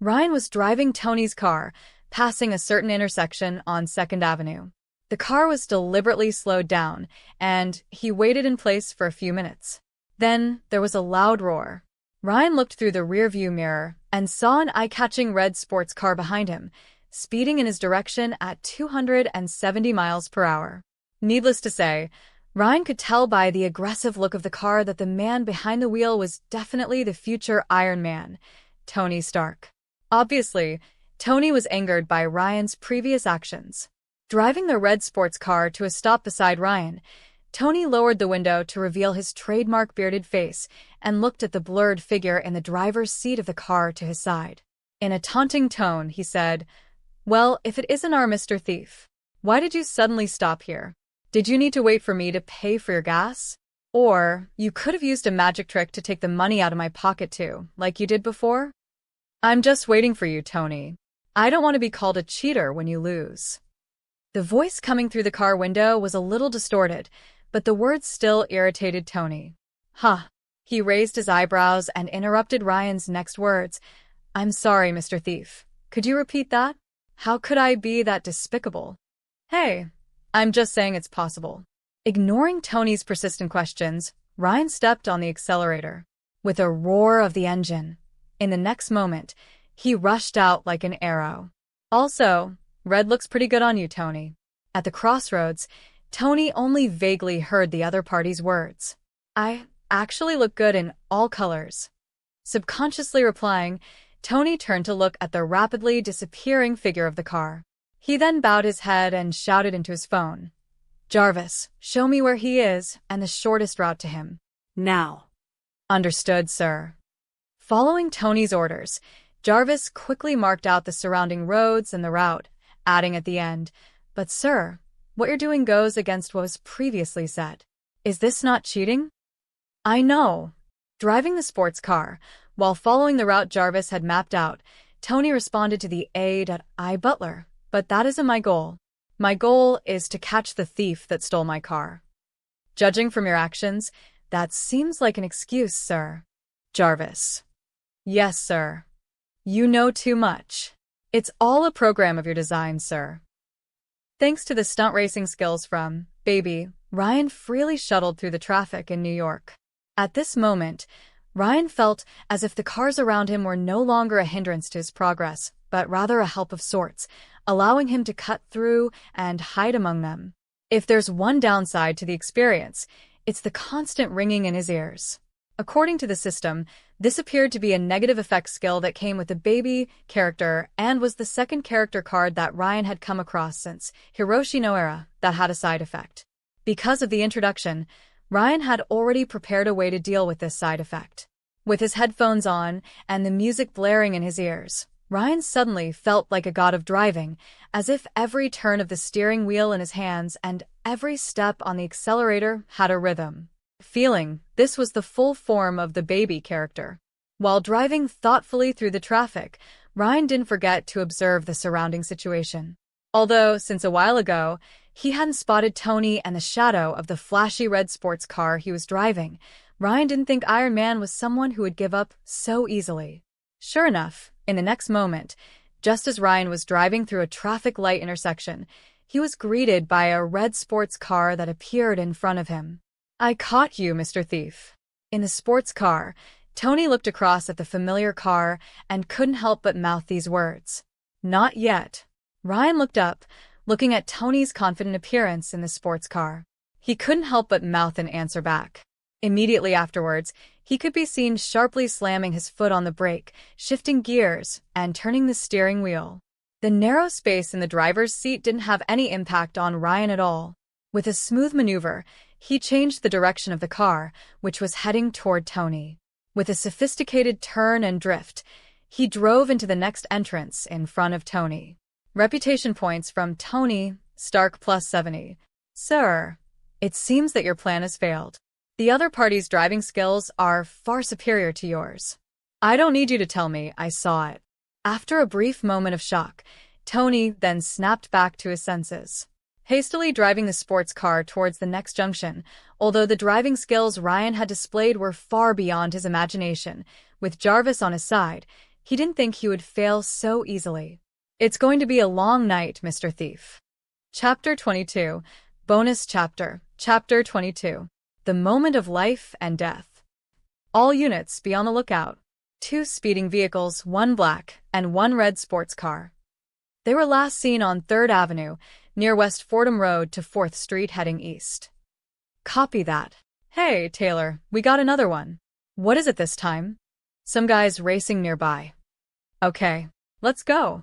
[SPEAKER 1] Ryan was driving Tony's car, passing a certain intersection on 2nd Avenue. The car was deliberately slowed down, and he waited in place for a few minutes. Then there was a loud roar. Ryan looked through the rearview mirror and saw an eye-catching red sports car behind him, speeding in his direction at 270 miles per hour. Needless to say, Ryan could tell by the aggressive look of the car that the man behind the wheel was definitely the future Iron Man, Tony Stark. Obviously, Tony was angered by Ryan's previous actions. Driving the red sports car to a stop beside Ryan, Tony lowered the window to reveal his trademark bearded face and looked at the blurred figure in the driver's seat of the car to his side. In a taunting tone, he said, "Well, if it isn't our Mr. Thief, why did you suddenly stop here? Did you need to wait for me to pay for your gas? Or you could have used a magic trick to take the money out of my pocket too, like you did before? I'm just waiting for you, Tony. I don't want to be called a cheater when you lose." The voice coming through the car window was a little distorted, but the words still irritated Tony. Huh. He raised his eyebrows and interrupted Ryan's next words. I'm sorry, Mr. Thief. Could you repeat that? How could I be that despicable? Hey, I'm just saying it's possible. Ignoring Tony's persistent questions, Ryan stepped on the accelerator. With a roar of the engine, in the next moment, he rushed out like an arrow. Also, red looks pretty good on you, Tony. At the crossroads, Tony only vaguely heard the other party's words. I actually look good in all colors. Subconsciously replying, Tony turned to look at the rapidly disappearing figure of the car. He then bowed his head and shouted into his phone. Jarvis, show me where he is and the shortest route to him.
[SPEAKER 2] Now.
[SPEAKER 1] Understood, sir. Following Tony's orders, Jarvis quickly marked out the surrounding roads and the route, adding at the end, But sir, what you're doing goes against what was previously said. Is this not cheating? I know. Driving the sports car, while following the route Jarvis had mapped out, Tony responded to the A.I. Butler, but that isn't my goal. My goal is to catch the thief that stole my car. Judging from your actions, that seems like an excuse, sir. Jarvis. Yes, sir. You know too much. It's all a program of your design, sir. Thanks to the stunt racing skills from Baby, Ryan freely shuttled through the traffic in New York. At this moment, Ryan felt as if the cars around him were no longer a hindrance to his progress, but rather a help of sorts, allowing him to cut through and hide among them. If there's one downside to the experience, it's the constant ringing in his ears. According to the system, this appeared to be a negative effect skill that came with the Baby character and was the second character card that Ryan had come across since Hiroshi no Era that had a side effect. Because of the introduction, Ryan had already prepared a way to deal with this side effect. With his headphones on and the music blaring in his ears, Ryan suddenly felt like a god of driving, as if every turn of the steering wheel in his hands and every step on the accelerator had a rhythm. Feeling this was the full form of the Baby character. While driving thoughtfully through the traffic, Ryan didn't forget to observe the surrounding situation. Although, since a while ago, he hadn't spotted Tony and the shadow of the flashy red sports car he was driving, Ryan didn't think Iron Man was someone who would give up so easily. Sure enough, in the next moment, just as Ryan was driving through a traffic light intersection, he was greeted by a red sports car that appeared in front of him. I caught you, Mr. Thief. In the sports car, Tony looked across at the familiar car and couldn't help but mouth these words. Not yet. Ryan looked up, looking at Tony's confident appearance in the sports car. He couldn't help but mouth an answer back. Immediately afterwards, he could be seen sharply slamming his foot on the brake, shifting gears, and turning the steering wheel. The narrow space in the driver's seat didn't have any impact on Ryan at all. With a smooth maneuver, he changed the direction of the car, which was heading toward Tony. With a sophisticated turn and drift, he drove into the next entrance in front of Tony. Reputation points from Tony, Stark plus 70. Sir, it seems that your plan has failed. The other party's driving skills are far superior to yours. I don't need you to tell me, I saw it. After a brief moment of shock, Tony then snapped back to his senses. Hastily driving the sports car towards the next junction, although the driving skills Ryan had displayed were far beyond his imagination, with Jarvis on his side, he didn't think he would fail so easily. It's going to be a long night, Mr. Thief. Chapter 22. Bonus Chapter. Chapter 22. The Moment of Life and Death. All units be on the lookout. 2 speeding vehicles, 1 black and 1 red sports car. They were last seen on 3rd Avenue, near West Fordham Road to 4th Street heading east. Copy that. Hey, Taylor, we got another one. What is it this time? Some guys racing nearby. Okay, let's go.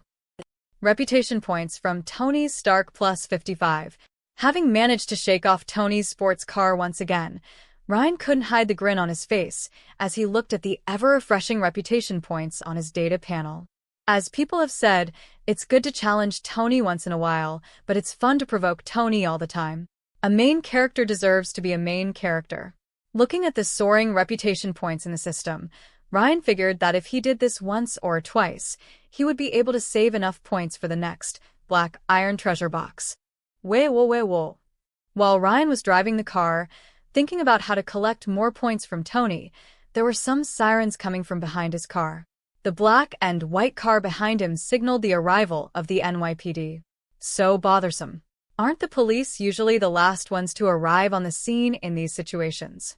[SPEAKER 1] Reputation points from Tony Stark plus 55. Having managed to shake off Tony's sports car once again, Ryan couldn't hide the grin on his face as he looked at the ever-refreshing reputation points on his data panel. As people have said, it's good to challenge Tony once in a while, but it's fun to provoke Tony all the time. A main character deserves to be a main character. Looking at the soaring reputation points in the system, Ryan figured that if he did this once or twice, he would be able to save enough points for the next black iron treasure box. Whoa. While Ryan was driving the car, thinking about how to collect more points from Tony, there were some sirens coming from behind his car. The black and white car behind him signaled the arrival of the NYPD. So bothersome. Aren't the police usually the last ones to arrive on the scene in these situations?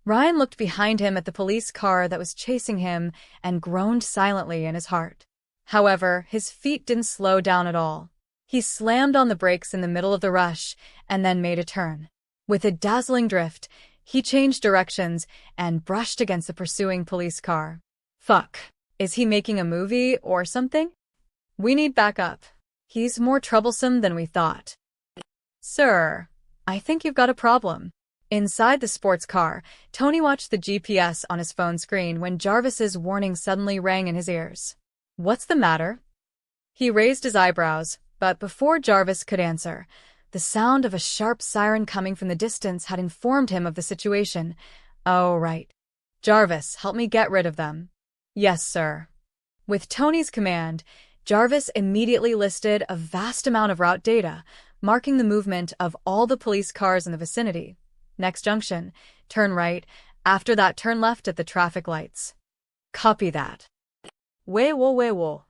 [SPEAKER 1] Ryan looked behind him at the police car that was chasing him and groaned silently in his heart. However, his feet didn't slow down at all. He slammed on the brakes in the middle of the rush and then made a turn. With a dazzling drift, he changed directions and brushed against the pursuing police car. Fuck. Is he making a movie or something? We need backup. He's more troublesome than we thought. Sir, I think you've got a problem. Inside the sports car, Tony watched the GPS on his phone screen when Jarvis's warning suddenly rang in his ears. What's the matter? He raised his eyebrows, but before Jarvis could answer, the sound of a sharp siren coming from the distance had informed him of the situation. Oh, right. Jarvis, help me get rid of them. Yes, sir. With Tony's command, Jarvis immediately listed a vast amount of route data, marking the movement of all the police cars in the vicinity. Next junction, turn right. After that, turn left at the traffic lights. Copy that. Wewo.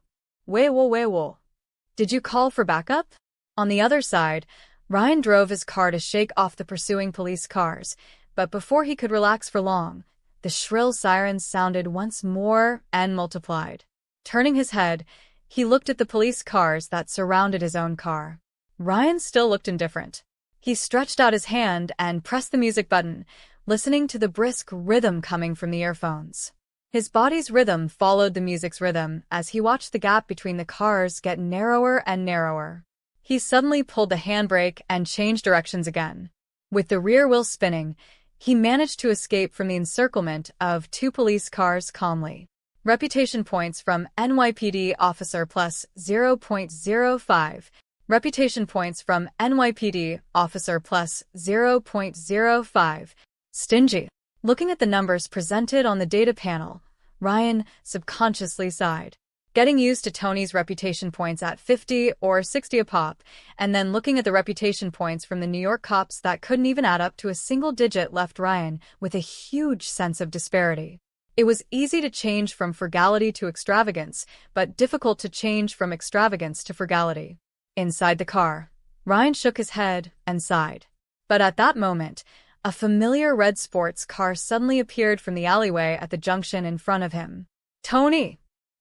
[SPEAKER 1] Did you call for backup? On the other side, Ryan drove his car to shake off the pursuing police cars, but before he could relax for long, the shrill sirens sounded once more and multiplied. Turning his head, he looked at the police cars that surrounded his own car. Ryan still looked indifferent. He stretched out his hand and pressed the music button, listening to the brisk rhythm coming from the earphones. His body's rhythm followed the music's rhythm as he watched the gap between the cars get narrower and narrower. He suddenly pulled the handbrake and changed directions again. With the rear wheel spinning, he managed to escape from the encirclement of two police cars calmly. Reputation points from NYPD officer plus 0.05. Reputation points from NYPD officer plus 0.05. Stingy. Looking at the numbers presented on the data panel, Ryan subconsciously sighed. Getting used to Tony's reputation points at 50 or 60 a pop, and then looking at the reputation points from the New York cops that couldn't even add up to a single digit left Ryan with a huge sense of disparity. It was easy to change from frugality to extravagance, but difficult to change from extravagance to frugality. Inside the car, Ryan shook his head and sighed. But at that moment, a familiar red sports car suddenly appeared from the alleyway at the junction in front of him. Tony!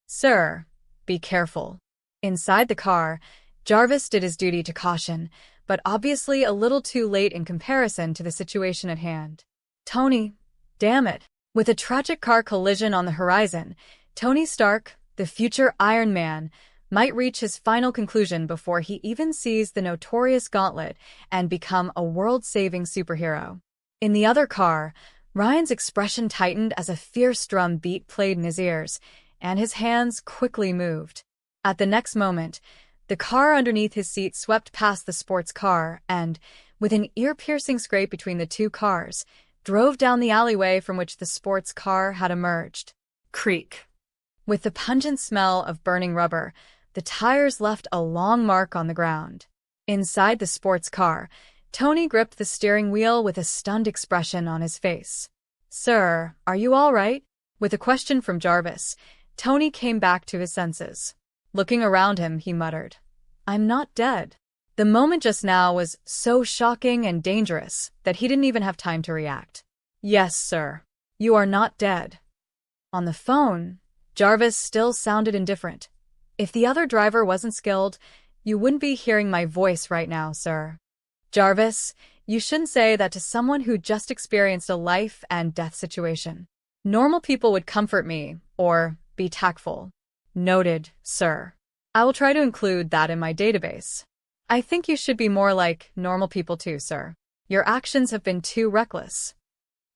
[SPEAKER 1] Sir, be careful. Inside the car, Jarvis did his duty to caution, but obviously a little too late in comparison to the situation at hand. Tony, damn it. With a tragic car collision on the horizon, Tony Stark, the future Iron Man, might reach his final conclusion before he even sees the notorious gauntlet and become a world-saving superhero. In the other car, Ryan's expression tightened as a fierce drum beat played in his ears, and his hands quickly moved. At the next moment, the car underneath his seat swept past the sports car and, with an ear-piercing scrape between the two cars, drove down the alleyway from which the sports car had emerged. Creak. With the pungent smell of burning rubber, the tires left a long mark on the ground. Inside the sports car, Tony gripped the steering wheel with a stunned expression on his face. Sir, are you all right? With a question from Jarvis, Tony came back to his senses. Looking around him, he muttered, I'm not dead. The moment just now was so shocking and dangerous that he didn't even have time to react. Yes, sir. You are not dead. On the phone, Jarvis still sounded indifferent. If the other driver wasn't skilled, you wouldn't be hearing my voice right now, sir. Jarvis, you shouldn't say that to someone who just experienced a life and death situation. Normal people would comfort me, or be tactful. Noted, sir. I will try to include that in my database. I think you should be more like normal people too, sir. Your actions have been too reckless.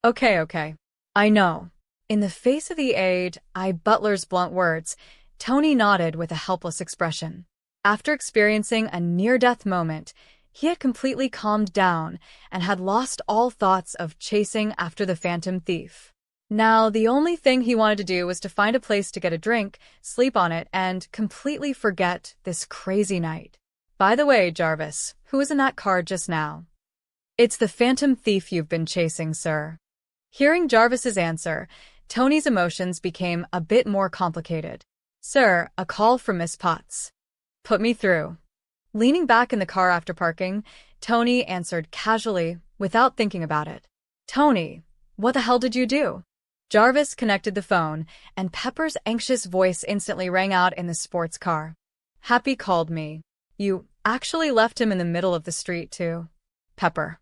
[SPEAKER 1] Okay. I know. In the face of the aide, butler's blunt words, Tony nodded with a helpless expression. After experiencing a near-death moment, he had completely calmed down and had lost all thoughts of chasing after the phantom thief. Now, the only thing he wanted to do was to find a place to get a drink, sleep on it, and completely forget this crazy night. By the way, Jarvis, who was in that car just now? It's the phantom thief you've been chasing, sir. Hearing Jarvis's answer, Tony's emotions became a bit more complicated. Sir, a call from Miss Potts. Put me through. Leaning back in the car after parking, Tony answered casually, without thinking about it. Tony, what the hell did you do? Jarvis connected the phone, and Pepper's anxious voice instantly rang out in the sports car. Happy called me. You actually left him in the middle of the street, too. Pepper.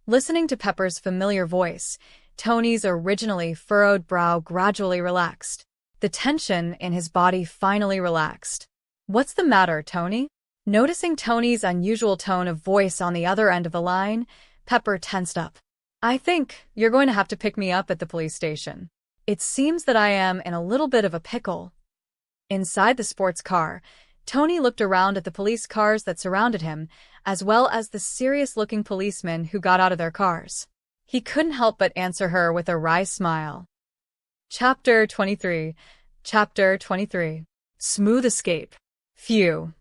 [SPEAKER 1] Listening to Pepper's familiar voice, Tony's originally furrowed brow gradually relaxed. The tension in his body finally relaxed. What's the matter, Tony? Noticing Tony's unusual tone of voice on the other end of the line, Pepper tensed up. I think you're going to have to pick me up at the police station. It seems that I am in a little bit of a pickle. Inside the sports car, Tony looked around at the police cars that surrounded him, as well as the serious-looking policemen who got out of their cars. He couldn't help but answer her with a wry smile. Chapter 23. Chapter 23. Smooth escape. Phew.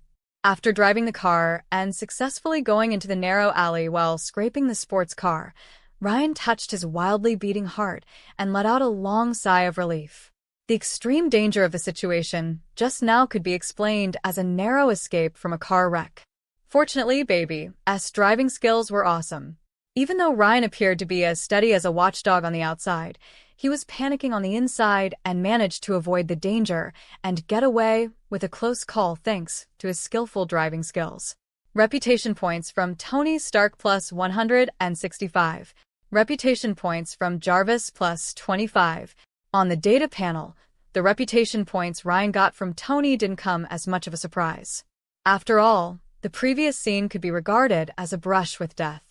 [SPEAKER 1] After driving the car and successfully going into the narrow alley while scraping the sports car, Ryan touched his wildly beating heart and let out a long sigh of relief. The extreme danger of the situation just now could be explained as a narrow escape from a car wreck. Fortunately, baby's driving skills were awesome. Even though Ryan appeared to be as steady as a watchdog on the outside, he was panicking on the inside and managed to avoid the danger and get away with a close call thanks to his skillful driving skills. Reputation points from Tony Stark plus 165. Reputation points from Jarvis plus 25. On the data panel, the reputation points Ryan got from Tony didn't come as much of a surprise. After all, the previous scene could be regarded as a brush with death.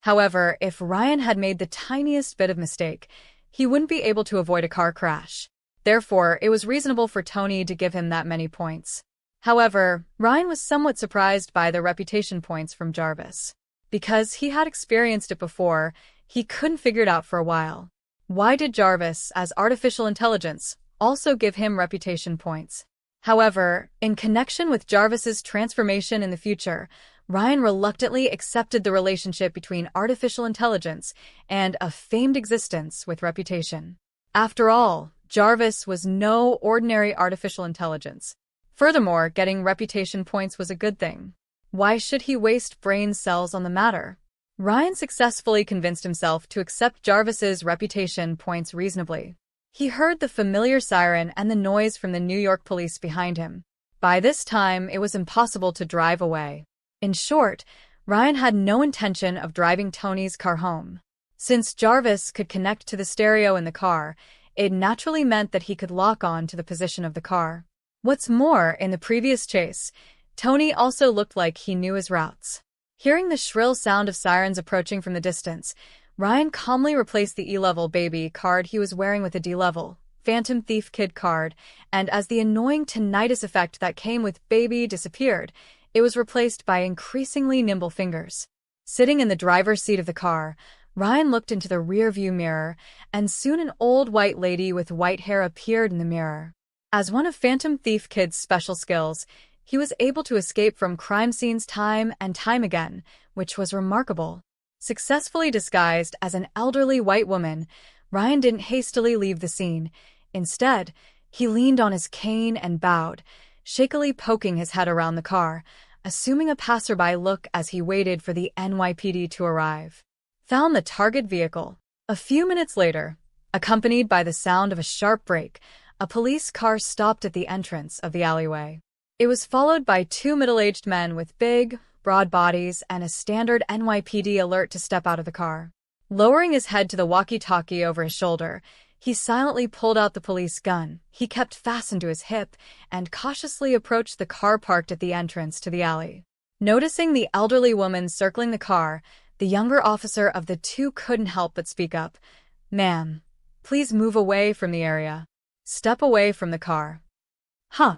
[SPEAKER 1] However, if Ryan had made the tiniest bit of mistake, he wouldn't be able to avoid a car crash. Therefore, it was reasonable for Tony to give him that many points. However, Ryan was somewhat surprised by the reputation points from Jarvis. Because he had experienced it before, he couldn't figure it out for a while. Why did Jarvis, as artificial intelligence, also give him reputation points? However, in connection with Jarvis's transformation in the future, Ryan reluctantly accepted the relationship between artificial intelligence and a famed existence with reputation. After all, Jarvis was no ordinary artificial intelligence. Furthermore, getting reputation points was a good thing. Why should he waste brain cells on the matter? Ryan successfully convinced himself to accept Jarvis's reputation points reasonably. He heard the familiar siren and the noise from the New York police behind him. By this time, it was impossible to drive away. In short, Ryan had no intention of driving Tony's car home. Since Jarvis could connect to the stereo in the car, it naturally meant that he could lock on to the position of the car. What's more, in the previous chase, Tony also looked like he knew his routes. Hearing the shrill sound of sirens approaching from the distance, Ryan calmly replaced the E-level baby card he was wearing with a D-level Phantom Thief Kid card, and as the annoying tinnitus effect that came with baby disappeared, it was replaced by increasingly nimble fingers. Sitting in the driver's seat of the car, Ryan looked into the rearview mirror, and soon an old white lady with white hair appeared in the mirror. As one of Phantom Thief Kid's special skills, he was able to escape from crime scenes time and time again, which was remarkable. Successfully disguised as an elderly white woman, Ryan didn't hastily leave the scene. Instead, he leaned on his cane and bowed, shakily poking his head around the car, assuming a passerby look as he waited for the NYPD to arrive. Found the target vehicle. A few minutes later, accompanied by the sound of a sharp brake, a police car stopped at the entrance of the alleyway. It was followed by two middle-aged men with big, broad bodies and a standard NYPD alert to step out of the car. Lowering his head to the walkie-talkie over his shoulder, he silently pulled out the police gun he kept fastened to his hip and cautiously approached the car parked at the entrance to the alley. Noticing the elderly woman circling the car, the younger officer of the two couldn't help but speak up. "Ma'am, please move away from the area. Step away from the car." Huh.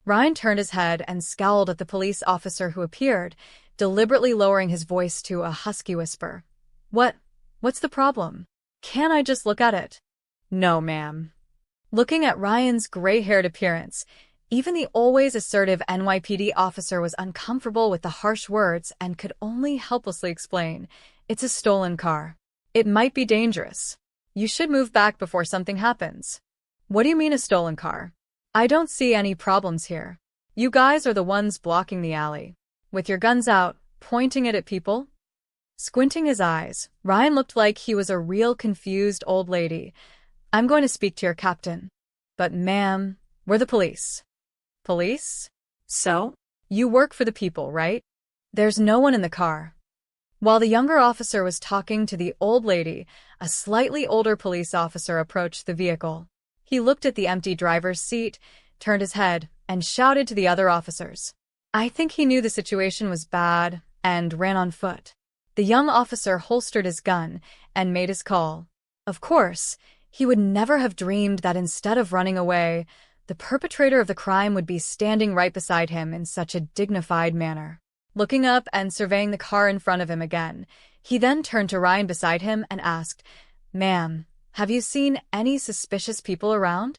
[SPEAKER 1] Ryan turned his head and scowled at the police officer who appeared, deliberately lowering his voice to a husky whisper. What's the problem? Can't I just look at it?" "No, ma'am." Looking at Ryan's gray-haired appearance, even the always assertive NYPD officer was uncomfortable with the harsh words and could only helplessly explain, It's a stolen car. It might be dangerous. You should move back before something happens. What do you mean a stolen car? I don't see any problems here. You guys are the ones blocking the alley. With your guns out, pointing it at people? Squinting his eyes, Ryan looked like he was a real confused old lady. I'm going to speak to your captain. But ma'am, we're the police. Police?
[SPEAKER 2] So?
[SPEAKER 1] You work for the people, right? There's no one in the car. While the younger officer was talking to the old lady, a slightly older police officer approached the vehicle. He looked at the empty driver's seat, turned his head, and shouted to the other officers. I think he knew the situation was bad and ran on foot. The young officer holstered his gun and made his call. Of course, he would never have dreamed that instead of running away, the perpetrator of the crime would be standing right beside him in such a dignified manner. Looking up and surveying the car in front of him again, he then turned to Ryan beside him and asked, Ma'am, have you seen any suspicious people around?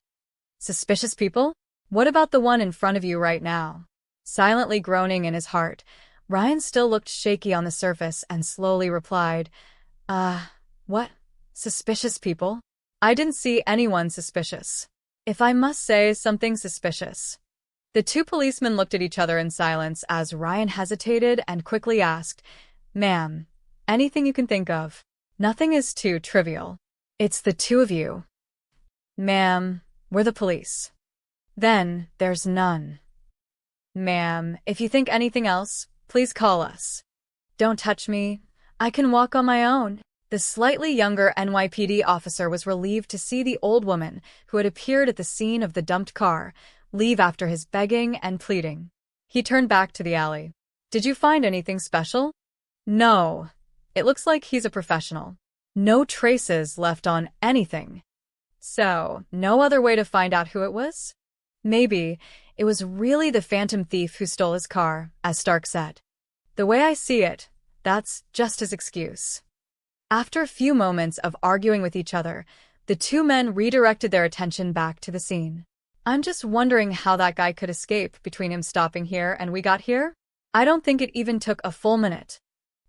[SPEAKER 1] Suspicious people? What about the one in front of you right now? Silently groaning in his heart, Ryan still looked shaky on the surface and slowly replied, what? Suspicious people? I didn't see anyone suspicious. If I must say something suspicious. The two policemen looked at each other in silence as Ryan hesitated and quickly asked, Ma'am, anything you can think of. Nothing is too trivial. It's the two of you. Ma'am, we're the police. Then there's none. Ma'am, if you think anything else, please call us. Don't touch me. I can walk on my own. The slightly younger NYPD officer was relieved to see the old woman, who had appeared at the scene of the dumped car, leave after his begging and pleading. He turned back to the alley. Did you find anything special? No. It looks like he's a professional. No traces left on anything. So, no other way to find out who it was? Maybe it was really the phantom thief who stole his car, as Stark said. The way I see it, that's just his excuse. After a few moments of arguing with each other, the two men redirected their attention back to the scene. I'm just wondering how that guy could escape between him stopping here and we got here. I don't think it even took a full minute.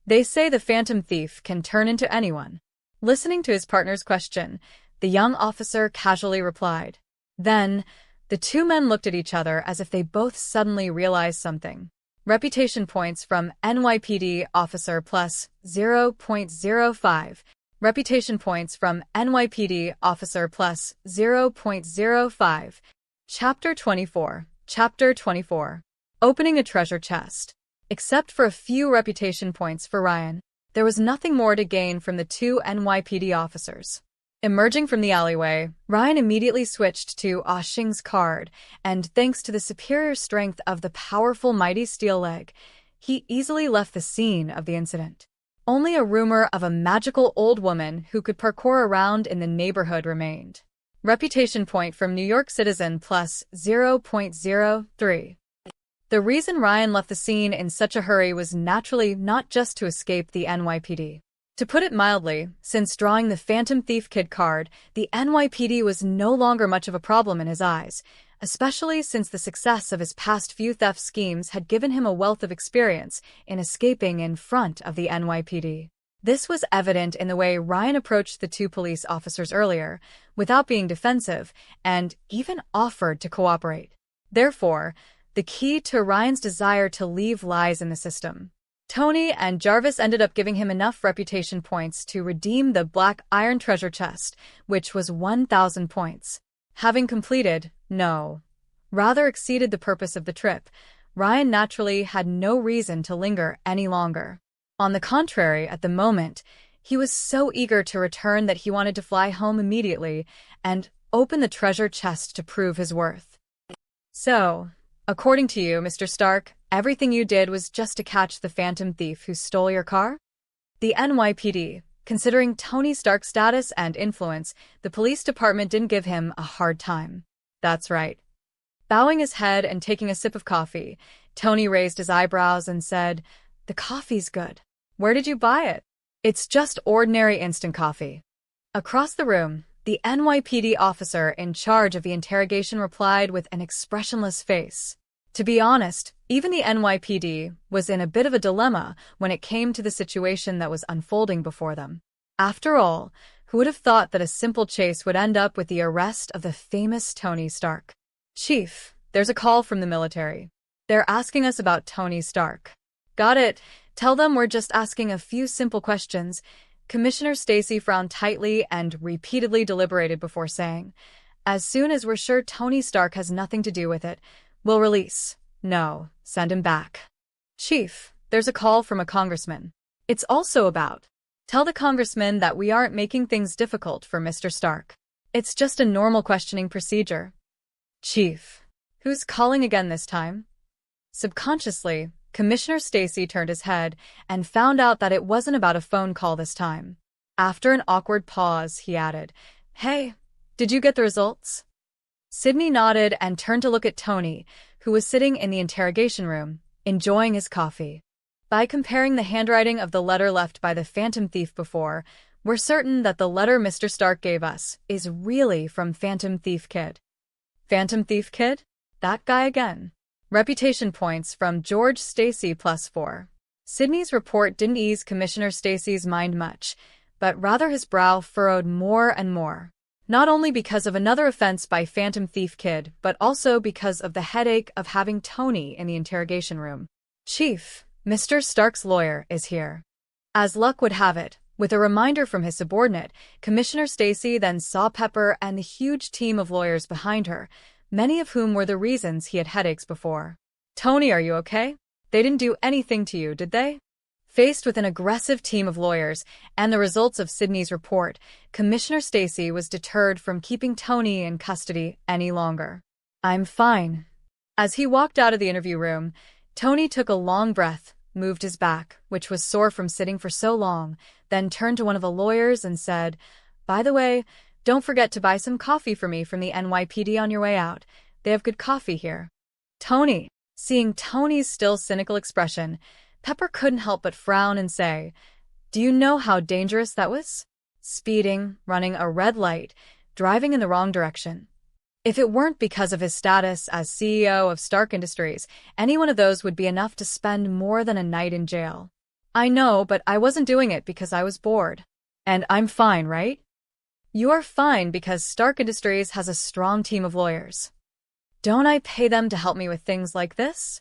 [SPEAKER 1] They say the phantom thief can turn into anyone. Listening to his partner's question, the young officer casually replied. Then, the two men looked at each other as if they both suddenly realized something. Reputation points from NYPD officer plus 0.05. Reputation points from NYPD officer plus 0.05. Chapter 24. Chapter 24. Opening a treasure chest. Except for a few reputation points for Ryan, there was nothing more to gain from the two NYPD officers. Emerging from the alleyway, Ryan immediately switched to Ah Xing's card, and thanks to the superior strength of the powerful mighty steel leg, he easily left the scene of the incident. Only a rumor of a magical old woman who could parkour around in the neighborhood remained. Reputation point from New York citizen plus 0.03. The reason Ryan left the scene in such a hurry was naturally not just to escape the NYPD. To put it mildly, since drawing the Phantom Thief Kid card, the NYPD was no longer much of a problem in his eyes, especially since the success of his past few theft schemes had given him a wealth of experience in escaping in front of the NYPD. This was evident in the way Ryan approached the two police officers earlier, without being defensive, and even offered to cooperate. Therefore, the key to Ryan's desire to leave lies in the system. Tony and Jarvis ended up giving him enough reputation points to redeem the black iron treasure chest, which was 1,000 points. Having completed, rather exceeded the purpose of the trip, Ryan naturally had no reason to linger any longer. On the contrary, at the moment, he was so eager to return that he wanted to fly home immediately and open the treasure chest to prove his worth. So, according to you, Mr. Stark, everything you did was just to catch the phantom thief who stole your car? The NYPD, considering Tony Stark's status and influence, the police department didn't give him a hard time. That's right. Bowing his head and taking a sip of coffee, Tony raised his eyebrows and said, "The coffee's good. Where did you buy it?" "It's just ordinary instant coffee." Across the room, the NYPD officer in charge of the interrogation replied with an expressionless face. To be honest, even the NYPD was in a bit of a dilemma when it came to the situation that was unfolding before them. After all, who would have thought that a simple chase would end up with the arrest of the famous Tony Stark? Chief, there's a call from the military. They're asking us about Tony Stark. Got it. Tell them we're just asking a few simple questions. Commissioner Stacy frowned tightly and repeatedly deliberated before saying, as soon as we're sure Tony Stark has nothing to do with it, we'll release. No, send him back. Chief, there's a call from a congressman. It's also about. Tell the congressman that we aren't making things difficult for Mr. Stark. It's just a normal questioning procedure. Chief, who's calling again this time? Subconsciously, Commissioner Stacy turned his head and found out that it wasn't about a phone call this time. After an awkward pause, he added, Hey, did you get the results? Sydney nodded and turned to look at Tony, who was sitting in the interrogation room, enjoying his coffee. By comparing the handwriting of the letter left by the Phantom Thief before, we're certain that the letter Mr. Stark gave us is really from Phantom Thief Kid. Phantom Thief Kid? That guy again. Reputation points from George Stacy +4. Sydney's report didn't ease Commissioner Stacy's mind much, but rather his brow furrowed more and more. Not only because of another offense by Phantom Thief Kid, but also because of the headache of having Tony in the interrogation room. Chief, Mr. Stark's lawyer is here. As luck would have it, with a reminder from his subordinate, Commissioner Stacy then saw Pepper and the huge team of lawyers behind her, many of whom were the reasons he had headaches before. Tony, are you okay? They didn't do anything to you, did they? Faced with an aggressive team of lawyers and the results of Sydney's report, Commissioner Stacy was deterred from keeping Tony in custody any longer. I'm fine. As he walked out of the interview room, Tony took a long breath, moved his back, which was sore from sitting for so long, then turned to one of the lawyers and said, By the way, don't forget to buy some coffee for me from the NYPD on your way out. They have good coffee here. Tony. Seeing Tony's still cynical expression, Pepper couldn't help but frown and say, Do you know how dangerous that was? Speeding, running a red light, driving in the wrong direction. If it weren't because of his status as CEO of Stark Industries, any one of those would be enough to spend more than a night in jail. I know, but I wasn't doing it because I was bored. And I'm fine, right? You are fine because Stark Industries has a strong team of lawyers. Don't I pay them to help me with things like this?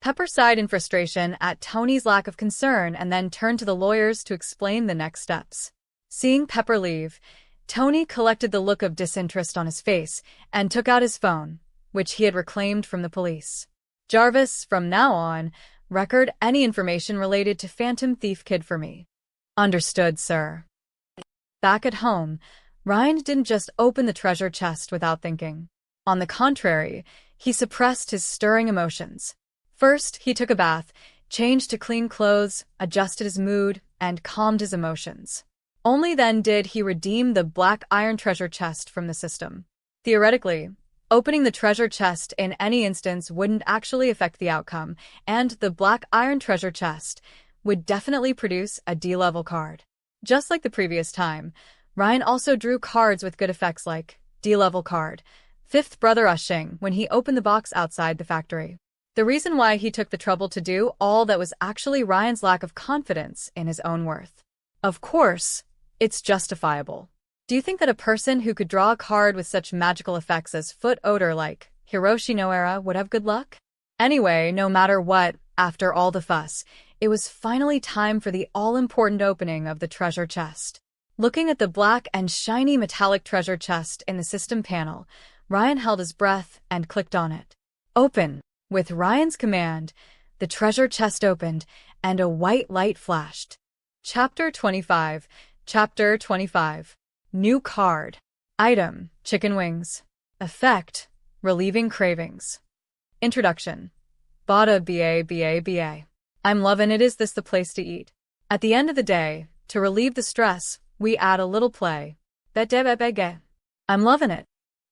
[SPEAKER 1] Pepper sighed in frustration at Tony's lack of concern and then turned to the lawyers to explain the next steps. Seeing Pepper leave, Tony collected the look of disinterest on his face and took out his phone, which he had reclaimed from the police. Jarvis, from now on, record any information related to Phantom Thief Kid for me. Understood, sir. Back at home, Ryan didn't just open the treasure chest without thinking. On the contrary, he suppressed his stirring emotions. First, he took a bath, changed to clean clothes, adjusted his mood, and calmed his emotions. Only then did he redeem the black iron treasure chest from the system. Theoretically, opening the treasure chest in any instance wouldn't actually affect the outcome, and the black iron treasure chest would definitely produce a D-level card. Just like the previous time, Ryan also drew cards with good effects like D-level card, Fifth Brother Ushing when he opened the box outside the factory. The reason why he took the trouble to do all that was actually Ryan's lack of confidence in his own worth. Of course, it's justifiable. Do you think that a person who could draw a card with such magical effects as foot odor like Hiroshi Noara would have good luck? Anyway, no matter what, after all the fuss, it was finally time for the all-important opening of the treasure chest. Looking at the black and shiny metallic treasure chest in the system panel, Ryan held his breath and clicked on it. Open! With Ryan's command, the treasure chest opened and a white light flashed. Chapter 25. Chapter 25. New card. Item: chicken wings. Effect: relieving cravings. Introduction. Bada ba. I'm lovin' it. Is this the place to eat? At the end of the day, to relieve the stress, we add a little play. I'm lovin' it.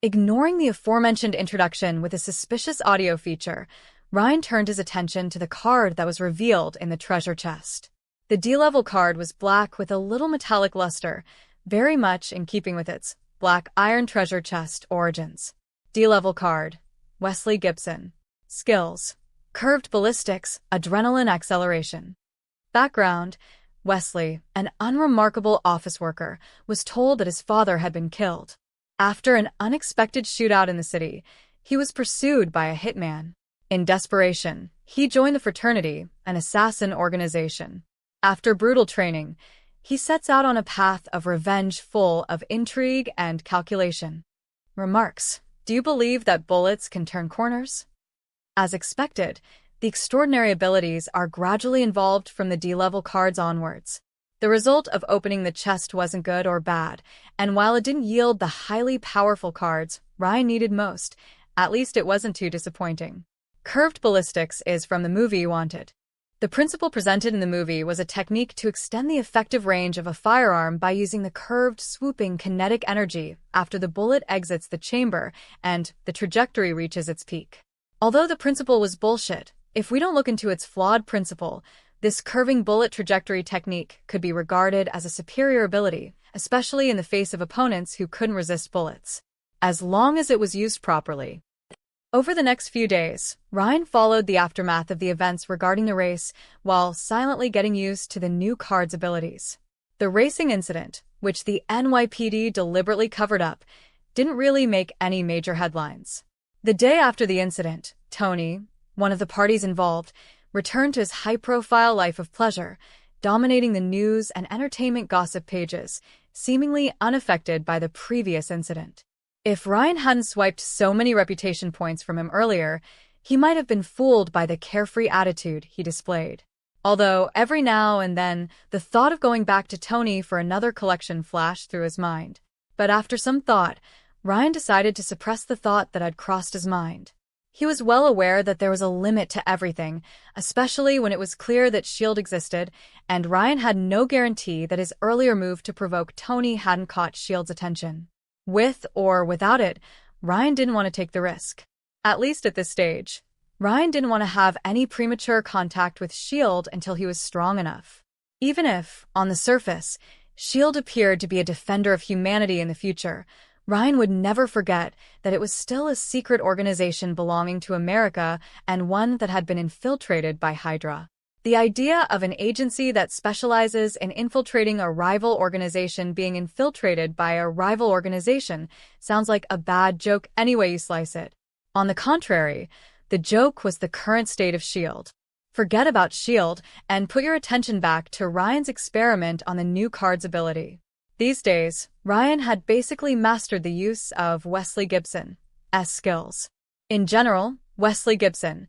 [SPEAKER 1] Ignoring the aforementioned introduction with a suspicious audio feature, Ryan turned his attention to the card that was revealed in the treasure chest. The D-level card was black with a little metallic luster, very much in keeping with its black iron treasure chest origins. D-level card: Wesley Gibson. Skills: curved ballistics, adrenaline acceleration. Background: Wesley, an unremarkable office worker, was told that his father had been killed. After an unexpected shootout in the city, he was pursued by a hitman. In desperation, he joined the fraternity, an assassin organization. After brutal training, he sets out on a path of revenge full of intrigue and calculation. Remarks: do you believe that bullets can turn corners? As expected, the extraordinary abilities are gradually involved from the D-level cards onwards. The result of opening the chest wasn't good or bad, and while it didn't yield the highly powerful cards Ryan needed most, at least it wasn't too disappointing. Curved ballistics is from the movie you wanted. The principle presented in the movie was a technique to extend the effective range of a firearm by using the curved, swooping kinetic energy after the bullet exits the chamber and the trajectory reaches its peak. Although the principle was bullshit, if we don't look into its flawed principle, this curving bullet trajectory technique could be regarded as a superior ability, especially in the face of opponents who couldn't resist bullets, as long as it was used properly. Over the next few days, Ryan followed the aftermath of the events regarding the race while silently getting used to the new card's abilities. The racing incident, which the NYPD deliberately covered up, didn't really make any major headlines. The day after the incident, Tony, one of the parties involved, returned to his high-profile life of pleasure, dominating the news and entertainment gossip pages, seemingly unaffected by the previous incident. If Ryan hadn't swiped so many reputation points from him earlier, he might have been fooled by the carefree attitude he displayed. Although, every now and then, the thought of going back to Tony for another collection flashed through his mind. But after some thought, Ryan decided to suppress the thought that had crossed his mind. He was well aware that there was a limit to everything, especially when it was clear that S.H.I.E.L.D. existed, and Ryan had no guarantee that his earlier move to provoke Tony hadn't caught S.H.I.E.L.D.'s attention. With or without it, Ryan didn't want to take the risk. At least at this stage, Ryan didn't want to have any premature contact with S.H.I.E.L.D. until he was strong enough. Even if, on the surface, S.H.I.E.L.D. appeared to be a defender of humanity in the future, Ryan would never forget that it was still a secret organization belonging to America and one that had been infiltrated by Hydra. The idea of an agency that specializes in infiltrating a rival organization being infiltrated by a rival organization sounds like a bad joke any way you slice it. On the contrary, the joke was the current state of S.H.I.E.L.D. Forget about S.H.I.E.L.D. and put your attention back to Ryan's experiment on the new card's ability. These days, Ryan had basically mastered the use of Wesley Gibson's skills. In general, Wesley Gibson's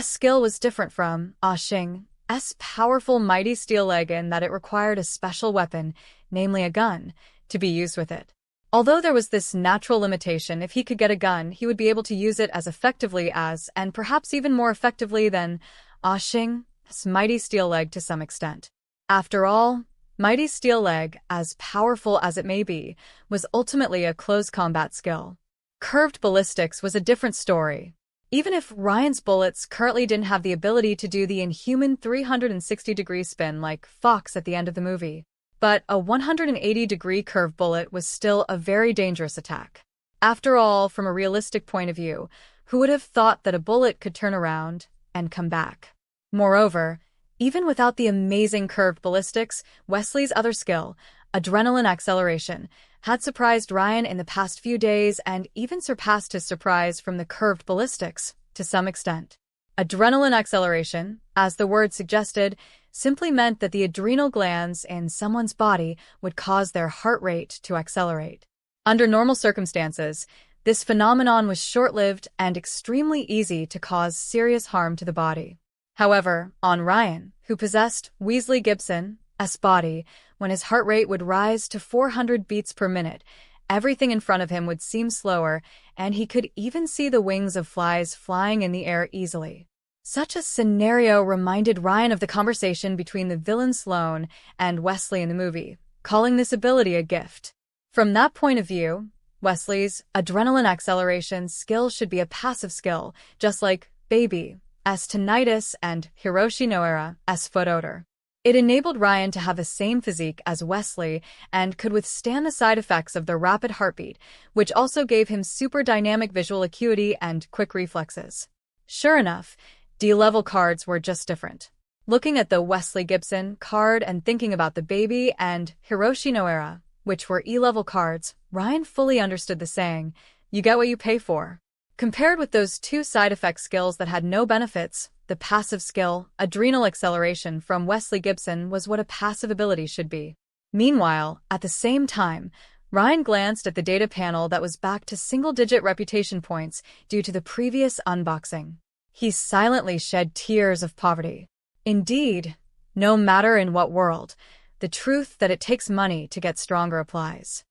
[SPEAKER 1] skill was different from Xing's powerful mighty steel leg in that it required a special weapon, namely a gun, to be used with it. Although there was this natural limitation, if he could get a gun, he would be able to use it as effectively as, and perhaps even more effectively than, Xing's mighty steel leg to some extent. After all, mighty steel leg, as powerful as it may be, was ultimately a close combat skill. Curved ballistics was a different story. Even if Ryan's bullets currently didn't have the ability to do the inhuman 360-degree spin like Fox at the end of the movie, but a 180-degree curve bullet was still a very dangerous attack. After all, from a realistic point of view, who would have thought that a bullet could turn around and come back? Moreover, even without the amazing curved ballistics, Wesley's other skill, adrenaline acceleration, had surprised Ryan in the past few days and even surpassed his surprise from the curved ballistics, to some extent. Adrenaline acceleration, as the word suggested, simply meant that the adrenal glands in someone's body would cause their heart rate to accelerate. Under normal circumstances, this phenomenon was short-lived and extremely easy to cause serious harm to the body. However, on Ryan, who possessed Wesley Gibson's body, when his heart rate would rise to 400 beats per minute, everything in front of him would seem slower, and he could even see the wings of flies flying in the air easily. Such a scenario reminded Ryan of the conversation between the villain Sloane and Wesley in the movie, calling this ability a gift. From that point of view, Wesley's adrenaline acceleration skill should be a passive skill, just like Baby's tinnitus and Hiroshi Noara's foot odor. It enabled Ryan to have the same physique as Wesley and could withstand the side effects of the rapid heartbeat, which also gave him super dynamic visual acuity and quick reflexes. Sure enough, D-level cards were just different. Looking at the Wesley Gibson card and thinking about the baby and Hiroshi Noera, which were E-level cards, Ryan fully understood the saying, "You get what you pay for." Compared with those two side effect skills that had no benefits, the passive skill, adrenal acceleration from Wesley Gibson, was what a passive ability should be. Meanwhile, at the same time, Ryan glanced at the data panel that was back to single-digit reputation points due to the previous unboxing. He silently shed tears of poverty. Indeed, no matter in what world, the truth that it takes money to get stronger applies.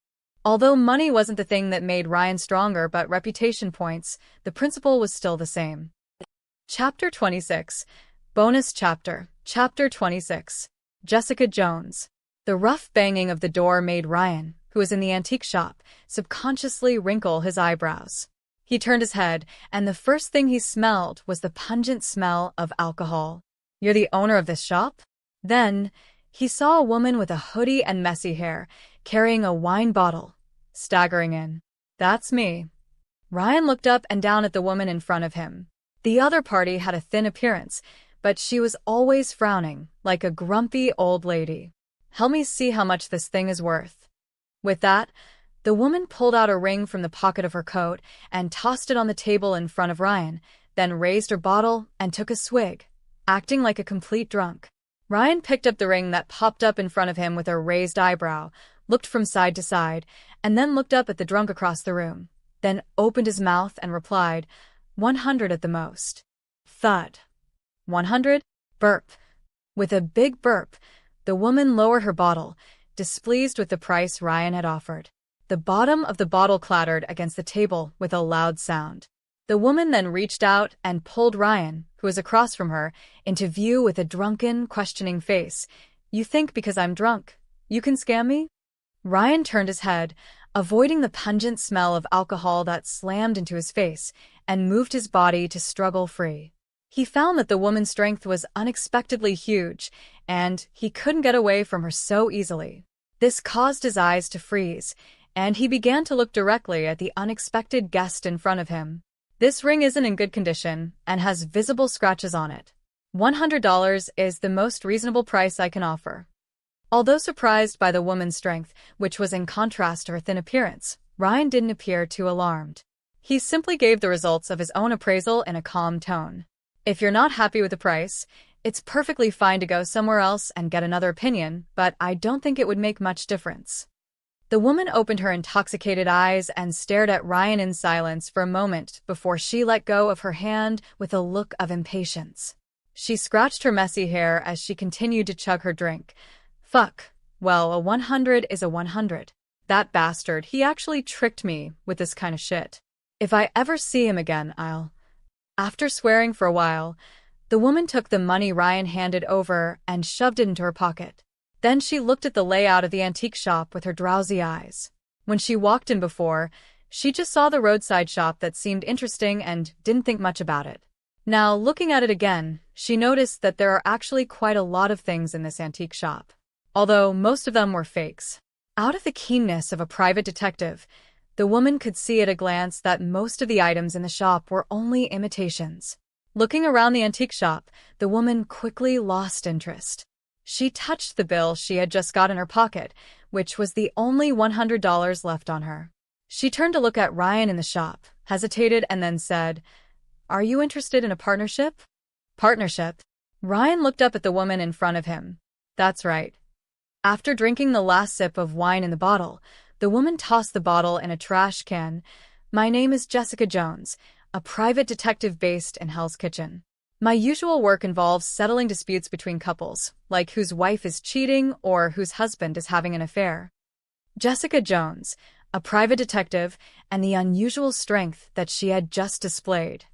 [SPEAKER 1] Although money wasn't the thing that made Ryan stronger but reputation points, the principle was still the same. Chapter 26. Bonus Chapter. Chapter 26. Jessica Jones. The rough banging of the door made Ryan, who was in the antique shop, subconsciously wrinkle his eyebrows. He turned his head, and the first thing he smelled was the pungent smell of alcohol. "You're the owner of this shop?" Then, he saw a woman with a hoodie and messy hair, carrying a wine bottle, staggering in. "That's me." Ryan looked up and down at the woman in front of him. The other party had a thin appearance, but she was always frowning, like a grumpy old lady. "Help me see how much this thing is worth." With that, the woman pulled out a ring from the pocket of her coat and tossed it on the table in front of Ryan, then raised her bottle and took a swig, acting like a complete drunk. Ryan picked up the ring that popped up in front of him with a raised eyebrow, looked from side to side, and then looked up at the drunk across the room, then opened his mouth and replied, 100 at the most. Thud. 100? Burp. With a big burp, the woman lowered her bottle, displeased with the price Ryan had offered. The bottom of the bottle clattered against the table with a loud sound. The woman then reached out and pulled Ryan, who was across from her, into view with a drunken, questioning face. "You think because I'm drunk, you can scam me?" Ryan turned his head, avoiding the pungent smell of alcohol that slammed into his face, and moved his body to struggle free. He found that the woman's strength was unexpectedly huge, and he couldn't get away from her so easily. This caused his eyes to freeze, and he began to look directly at the unexpected guest in front of him. "This ring isn't in good condition and has visible scratches on it. $100 is the most reasonable price I can offer." Although surprised by the woman's strength, which was in contrast to her thin appearance, Ryan didn't appear too alarmed. He simply gave the results of his own appraisal in a calm tone. "If you're not happy with the price, it's perfectly fine to go somewhere else and get another opinion, but I don't think it would make much difference." The woman opened her intoxicated eyes and stared at Ryan in silence for a moment before she let go of her hand with a look of impatience. She scratched her messy hair as she continued to chug her drink. "Fuck. Well, a 100 is a 100. That bastard, he actually tricked me with this kind of shit. If I ever see him again, I'll..." After swearing for a while, the woman took the money Ryan handed over and shoved it into her pocket. Then she looked at the layout of the antique shop with her drowsy eyes. When she walked in before, she just saw the roadside shop that seemed interesting and didn't think much about it. Now, looking at it again, she noticed that there are actually quite a lot of things in this antique shop, although most of them were fakes. Out of the keenness of a private detective, the woman could see at a glance that most of the items in the shop were only imitations. Looking around the antique shop, the woman quickly lost interest. She touched the bill she had just got in her pocket, which was the only $100 left on her. She turned to look at Ryan in the shop, hesitated, and then said, "Are you interested in a partnership?" "Partnership?" Ryan looked up at the woman in front of him. "That's right." After drinking the last sip of wine in the bottle, the woman tossed the bottle in a trash can. "My name is Jessica Jones, a private detective based in Hell's Kitchen. My usual work involves settling disputes between couples, like whose wife is cheating or whose husband is having an affair." Jessica Jones, a private detective, and the unusual strength that she had just displayed.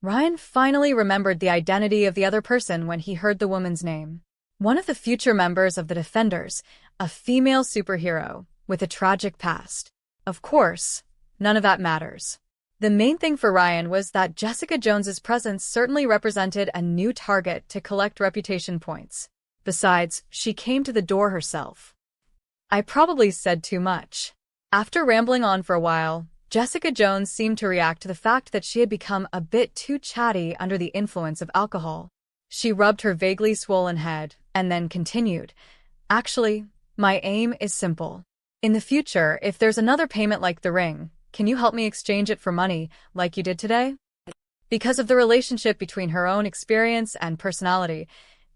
[SPEAKER 1] Ryan finally remembered the identity of the other person when he heard the woman's name. One of the future members of the Defenders, a female superhero with a tragic past. Of course, none of that matters. The main thing for Ryan was that Jessica Jones's presence certainly represented a new target to collect reputation points. Besides, she came to the door herself. I probably said too much. After rambling on for a while, Jessica Jones seemed to react to the fact that she had become a bit too chatty under the influence of alcohol. She rubbed her vaguely swollen head and then continued, "Actually, my aim is simple. In the future, if there's another payment like the ring, can you help me exchange it for money like you did today?" Because of the relationship between her own experience and personality,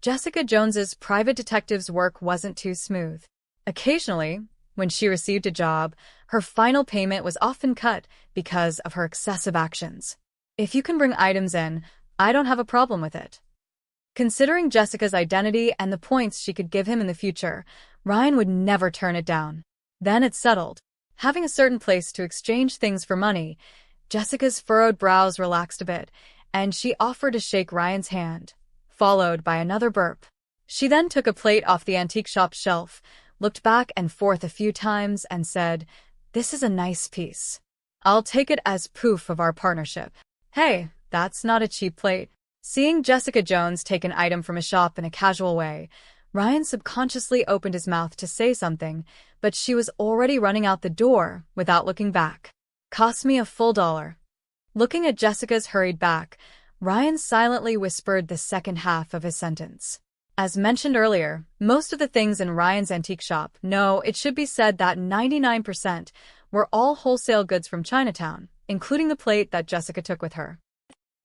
[SPEAKER 1] Jessica Jones's private detective's work wasn't too smooth. Occasionally, when she received a job, her final payment was often cut because of her excessive actions. "If you can bring items in, I don't have a problem with it." Considering Jessica's identity and the points she could give him in the future, Ryan would never turn it down. Then it's settled. Having a certain place to exchange things for money, Jessica's furrowed brows relaxed a bit, and she offered to shake Ryan's hand, followed by another burp. She then took a plate off the antique shop's shelf, looked back and forth a few times, and said, "This is a nice piece. I'll take it as proof of our partnership." Hey, that's not a cheap plate. Seeing Jessica Jones take an item from a shop in a casual way, Ryan subconsciously opened his mouth to say something, but she was already running out the door without looking back. "Cost me a full $1." Looking at Jessica's hurried back, Ryan silently whispered the second half of his sentence. As mentioned earlier, most of the things in Ryan's antique shop, no, it should be said that 99%, were all wholesale goods from Chinatown, including the plate that Jessica took with her.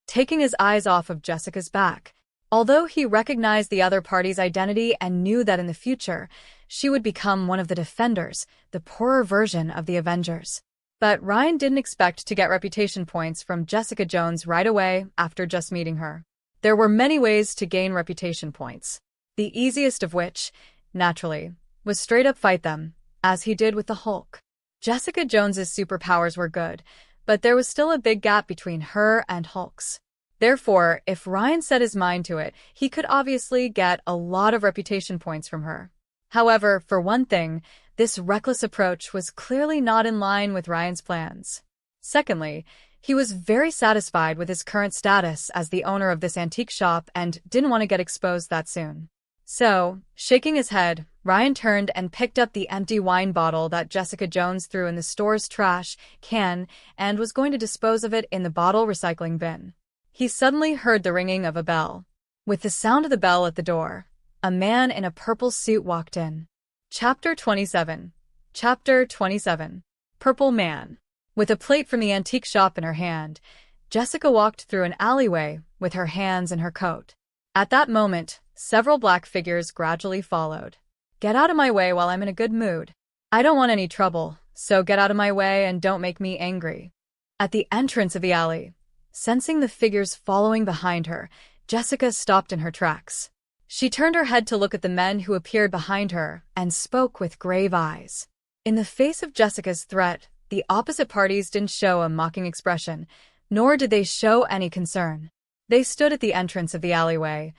[SPEAKER 1] Taking his eyes off of Jessica's back, although he recognized the other party's identity and knew that in the future, she would become one of the defenders, the poorer version of the Avengers. But Ryan didn't expect to get reputation points from Jessica Jones right away after just meeting her. There were many ways to gain reputation points. The easiest of which, naturally, was straight up fight them, as he did with the Hulk. Jessica Jones's superpowers were good, but there was still a big gap between her and Hulk's. Therefore, if Ryan set his mind to it, he could obviously get a lot of reputation points from her. However, for one thing, this reckless approach was clearly not in line with Ryan's plans. Secondly, he was very satisfied with his current status as the owner of this antique shop and didn't want to get exposed that soon. So, shaking his head, Ryan turned and picked up the empty wine bottle that Jessica Jones threw in the store's trash can and was going to dispose of it in the bottle recycling bin. He suddenly heard the ringing of a bell. With the sound of the bell at the door, a man in a purple suit walked in. Chapter 27. Chapter 27. Purple Man. With a plate from the antique shop in her hand, Jessica walked through an alleyway with her hands in her coat. At that moment, several black figures gradually followed. "Get out of my way while I'm in a good mood. I don't want any trouble, so get out of my way and don't make me angry." At the entrance of the alley, sensing the figures following behind her, Jessica stopped in her tracks. She turned her head to look at the men who appeared behind her and spoke with grave eyes. In the face of Jessica's threat, the opposite parties didn't show a mocking expression, nor did they show any concern. They stood at the entrance of the alleyway,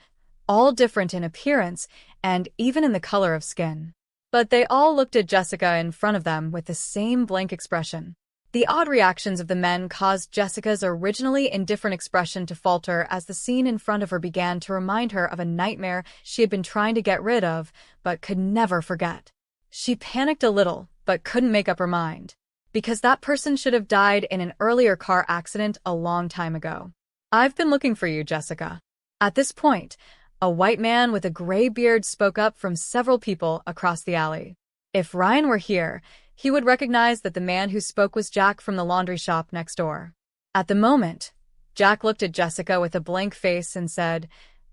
[SPEAKER 1] all different in appearance and even in the color of skin. But they all looked at Jessica in front of them with the same blank expression. The odd reactions of the men caused Jessica's originally indifferent expression to falter as the scene in front of her began to remind her of a nightmare she had been trying to get rid of, but could never forget. She panicked a little, but couldn't make up her mind. Because that person should have died in an earlier car accident a long time ago. "I've been looking for you, Jessica." At this point, a white man with a gray beard spoke up from several people across the alley. If Ryan were here, he would recognize that the man who spoke was Jack from the laundry shop next door. At the moment, Jack looked at Jessica with a blank face and said,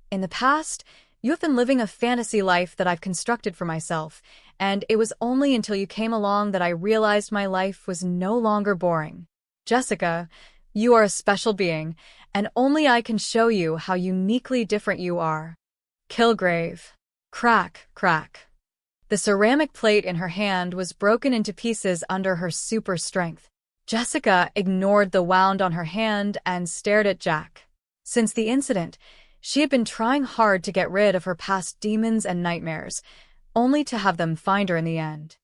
[SPEAKER 1] "In the past, you have been living a fantasy life that I've constructed for myself, and it was only until you came along that I realized my life was no longer boring. Jessica, you are a special being, and only I can show you how uniquely different you are." Kilgrave. Crack, crack. The ceramic plate in her hand was broken into pieces under her super strength. Jessica ignored the wound on her hand and stared at Jack. Since the incident, she had been trying hard to get rid of her past demons and nightmares, only to have them find her in the end.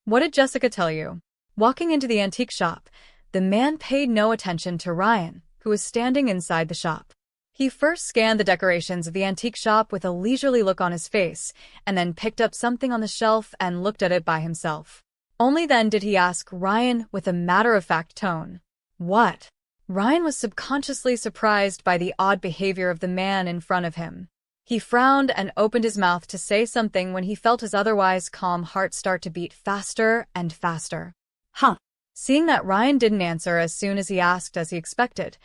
[SPEAKER 1] "What did Jessica tell you?" Walking into the antique shop, the man paid no attention to Ryan, who was standing inside the shop. He first scanned the decorations of the antique shop with a leisurely look on his face, and then picked up something on the shelf and looked at it by himself. Only then did he ask Ryan with a matter-of-fact tone. What? Ryan was subconsciously surprised by the odd behavior of the man in front of him. He frowned and opened his mouth to say something when he felt his otherwise calm heart start to beat faster and faster.
[SPEAKER 2] Huh.
[SPEAKER 1] Seeing that Ryan didn't answer as soon as he asked as he expected,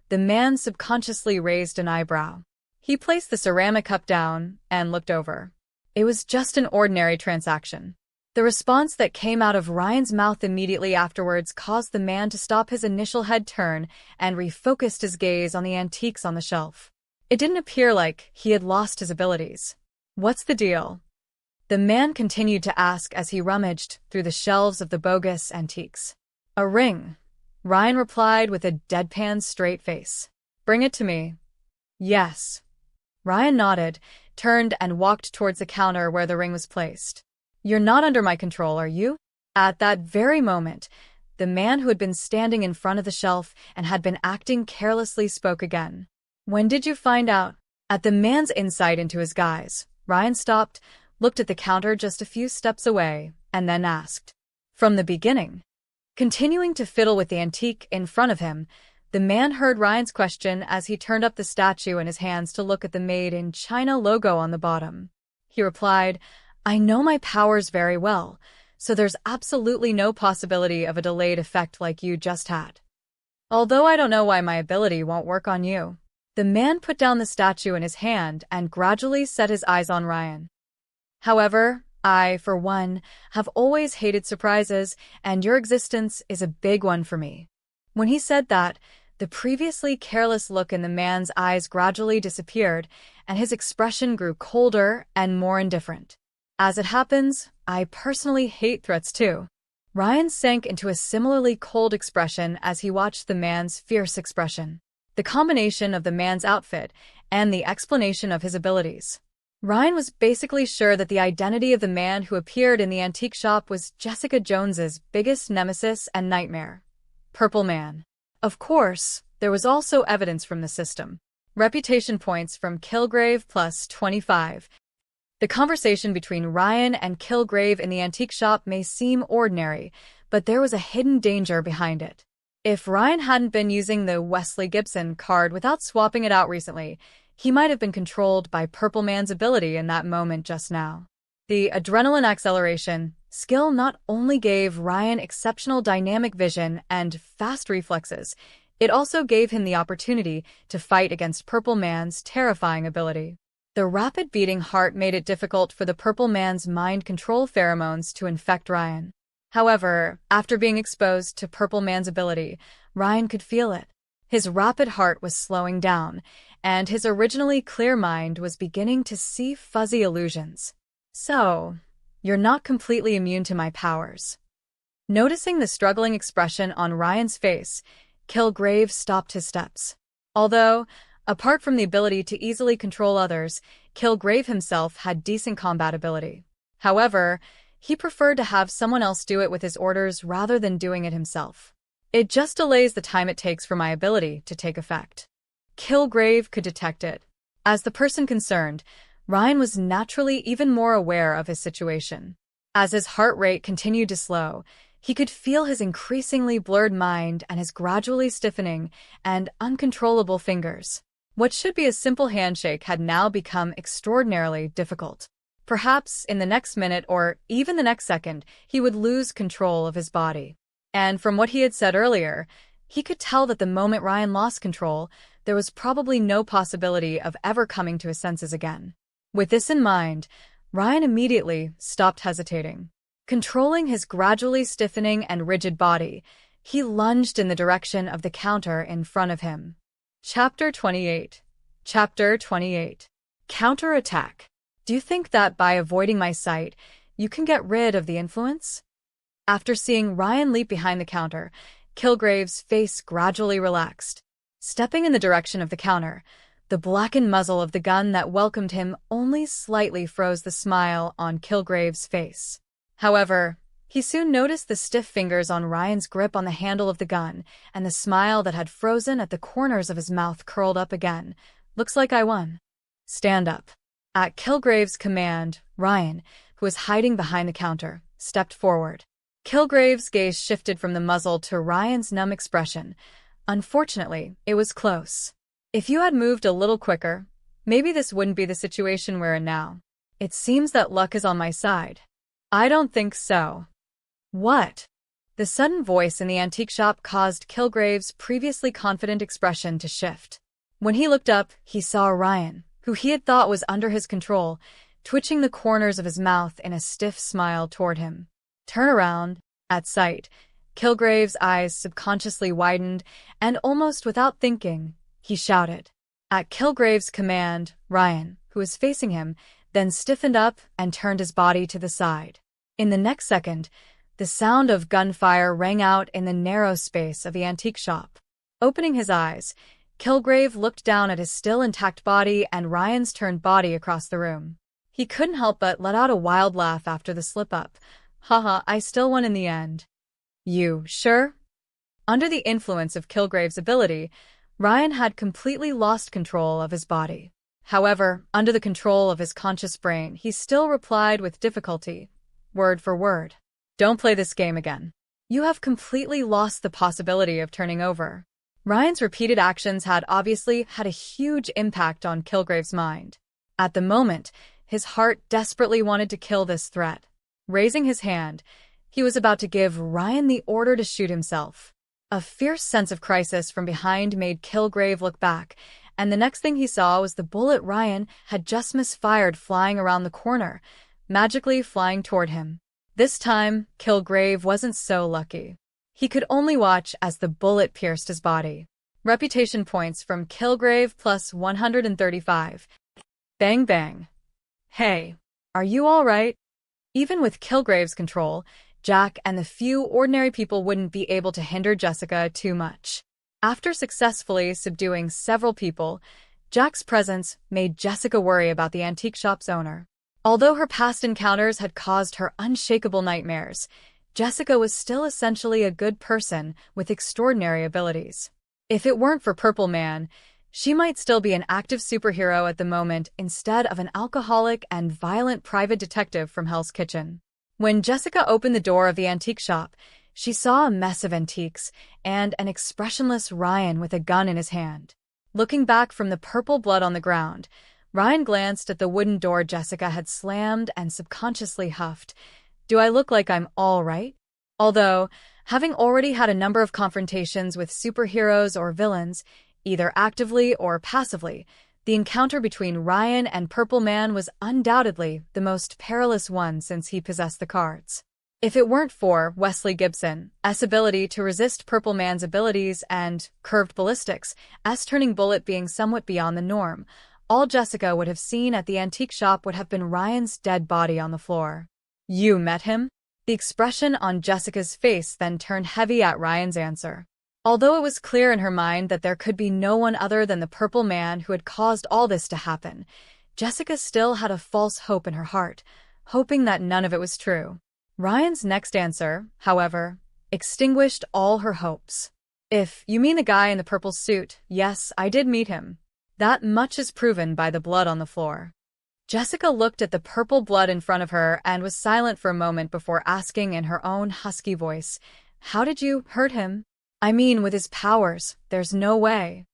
[SPEAKER 1] the man subconsciously raised an eyebrow. He placed the ceramic cup down and looked over. It was just an ordinary transaction. The response that came out of Ryan's mouth immediately afterwards caused the man to stop his initial head turn and refocused his gaze on the antiques on the shelf. It didn't appear like he had lost his abilities. What's the deal? The man continued to ask as he rummaged through the shelves of the bogus antiques. A ring, Ryan replied with a deadpan straight face. Bring it to me. Yes. Ryan nodded, turned and walked towards the counter where the ring was placed. You're not under my control, are you? At that very moment, the man who had been standing in front of the shelf and had been acting carelessly spoke again. When did you find out? At the man's insight into his guise, Ryan stopped, looked at the counter just a few steps away, and then asked. From the beginning. Continuing to fiddle with the antique in front of him, the man heard Ryan's question as he turned up the statue in his hands to look at the Made in China logo on the bottom. He replied, I know my powers very well, so there's absolutely no possibility of a delayed effect like you just had. Although I don't know why my ability won't work on you. The man put down the statue in his hand and gradually set his eyes on Ryan. However, I, for one, have always hated surprises, and your existence is a big one for me. When he said that, the previously careless look in the man's eyes gradually disappeared, and his expression grew colder and more indifferent. As it happens, I personally hate threats too. Ryan sank into a similarly cold expression as he watched the man's fierce expression. The combination of the man's outfit and the explanation of his abilities. Ryan was basically sure that the identity of the man who appeared in the antique shop was Jessica Jones's biggest nemesis and nightmare. Purple Man. Of course, there was also evidence from the system. Reputation points from Kilgrave plus 25. The conversation between Ryan and Kilgrave in the antique shop may seem ordinary, but there was a hidden danger behind it. If Ryan hadn't been using the Wesley Gibson card without swapping it out recently, he might have been controlled by Purple Man's ability in that moment just now. The adrenaline acceleration skill not only gave Ryan exceptional dynamic vision and fast reflexes, it also gave him the opportunity to fight against Purple Man's terrifying ability. The rapid beating heart made it difficult for the Purple Man's mind control pheromones to infect Ryan. However, after being exposed to Purple Man's ability, Ryan could feel it. His rapid heart was slowing down, and his originally clear mind was beginning to see fuzzy illusions. So, you're not completely immune to my powers. Noticing the struggling expression on Ryan's face, Kilgrave stopped his steps. Although, apart from the ability to easily control others, Kilgrave himself had decent combat ability. However, he preferred to have someone else do it with his orders rather than doing it himself. It just delays the time it takes for my ability to take effect. Kilgrave could detect it. As the person concerned, Ryan was naturally even more aware of his situation. As his heart rate continued to slow, he could feel his increasingly blurred mind and his gradually stiffening and uncontrollable fingers. What should be a simple handshake had now become extraordinarily difficult. Perhaps in the next minute or even the next second, he would lose control of his body. And from what he had said earlier, he could tell that the moment Ryan lost control, there was probably no possibility of ever coming to his senses again. With this in mind, Ryan immediately stopped hesitating. Controlling his gradually stiffening and rigid body, he lunged in the direction of the counter in front of him. Chapter 28. Chapter 28. Counterattack. Do you think that by avoiding my sight, you can get rid of the influence? After seeing Ryan leap behind the counter, Kilgrave's face gradually relaxed. Stepping in the direction of the counter, the blackened muzzle of the gun that welcomed him only slightly froze the smile on Kilgrave's face. However, he soon noticed the stiff fingers on Ryan's grip on the handle of the gun, and the smile that had frozen at the corners of his mouth curled up again. Looks like I won. Stand up. At Kilgrave's command, Ryan, who was hiding behind the counter, stepped forward. Kilgrave's gaze shifted from the muzzle to Ryan's numb expression. Unfortunately, it was close. If you had moved a little quicker, maybe this wouldn't be the situation we're in now. It seems that luck is on my side. I don't think so. What? The sudden voice in the antique shop caused Kilgrave's previously confident expression to shift. When he looked up, he saw Ryan, who he had thought was under his control, twitching the corners of his mouth in a stiff smile toward him. Turn around. At sight, Kilgrave's eyes subconsciously widened, and almost without thinking, he shouted. At Kilgrave's command, Ryan, who was facing him, then stiffened up and turned his body to the side. In the next second, the sound of gunfire rang out in the narrow space of the antique shop. Opening his eyes, Kilgrave looked down at his still intact body and Ryan's turned body across the room. He couldn't help but let out a wild laugh after the slip-up. Haha, I still won in the end. You sure? Under the influence of Kilgrave's ability, Ryan had completely lost control of his body. However, under the control of his conscious brain, he still replied with difficulty, word for word. Don't play this game again. You have completely lost the possibility of turning over. Ryan's repeated actions had obviously had a huge impact on Kilgrave's mind. At the moment, his heart desperately wanted to kill this threat. Raising his hand, he was about to give Ryan the order to shoot himself. A fierce sense of crisis from behind made Kilgrave look back, and the next thing he saw was the bullet Ryan had just misfired flying around the corner, magically flying toward him. This time, Kilgrave wasn't so lucky. He could only watch as the bullet pierced his body. Reputation points from Kilgrave plus 135. Bang bang. Hey, are you all right? Even with Kilgrave's control, Jack and the few ordinary people wouldn't be able to hinder Jessica too much. After successfully subduing several people, Jack's presence made Jessica worry about the antique shop's owner. Although her past encounters had caused her unshakable nightmares, Jessica was still essentially a good person with extraordinary abilities. If it weren't for Purple Man, she might still be an active superhero at the moment instead of an alcoholic and violent private detective from Hell's Kitchen. When Jessica opened the door of the antique shop, she saw a mess of antiques and an expressionless Ryan with a gun in his hand. Looking back from the purple blood on the ground, Ryan glanced at the wooden door Jessica had slammed and subconsciously huffed. Do I look like I'm all right? Although, having already had a number of confrontations with superheroes or villains, either actively or passively, the encounter between Ryan and Purple Man was undoubtedly the most perilous one since he possessed the cards. If it weren't for Wesley Gibson's ability to resist Purple Man's abilities and curved ballistics, turning bullet being somewhat beyond the norm, all Jessica would have seen at the antique shop would have been Ryan's dead body on the floor. You met him? The expression on Jessica's face then turned heavy at Ryan's answer. Although it was clear in her mind that there could be no one other than the Purple Man who had caused all this to happen, Jessica still had a false hope in her heart, hoping that none of it was true. Ryan's next answer, however, extinguished all her hopes. If you mean the guy in the purple suit, yes, I did meet him. That much is proven by the blood on the floor. Jessica looked at the purple blood in front of her and was silent for a moment before asking in her own husky voice, "How did you hurt him?" I mean, with his powers, there's no way.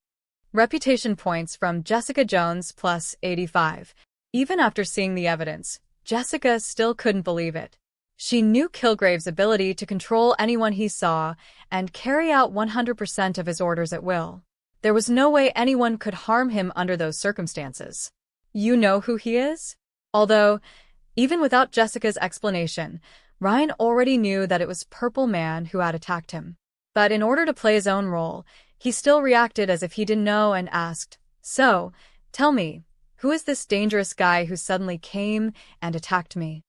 [SPEAKER 1] Reputation points from Jessica Jones plus 85. Even after seeing the evidence, Jessica still couldn't believe it. She knew Kilgrave's ability to control anyone he saw and carry out 100% of his orders at will. There was no way anyone could harm him under those circumstances. You know who he is? Although, even without Jessica's explanation, Ryan already knew that it was Purple Man who had attacked him. But in order to play his own role, he still reacted as if he didn't know and asked, "So, tell me, who is this dangerous guy who suddenly came and attacked me?"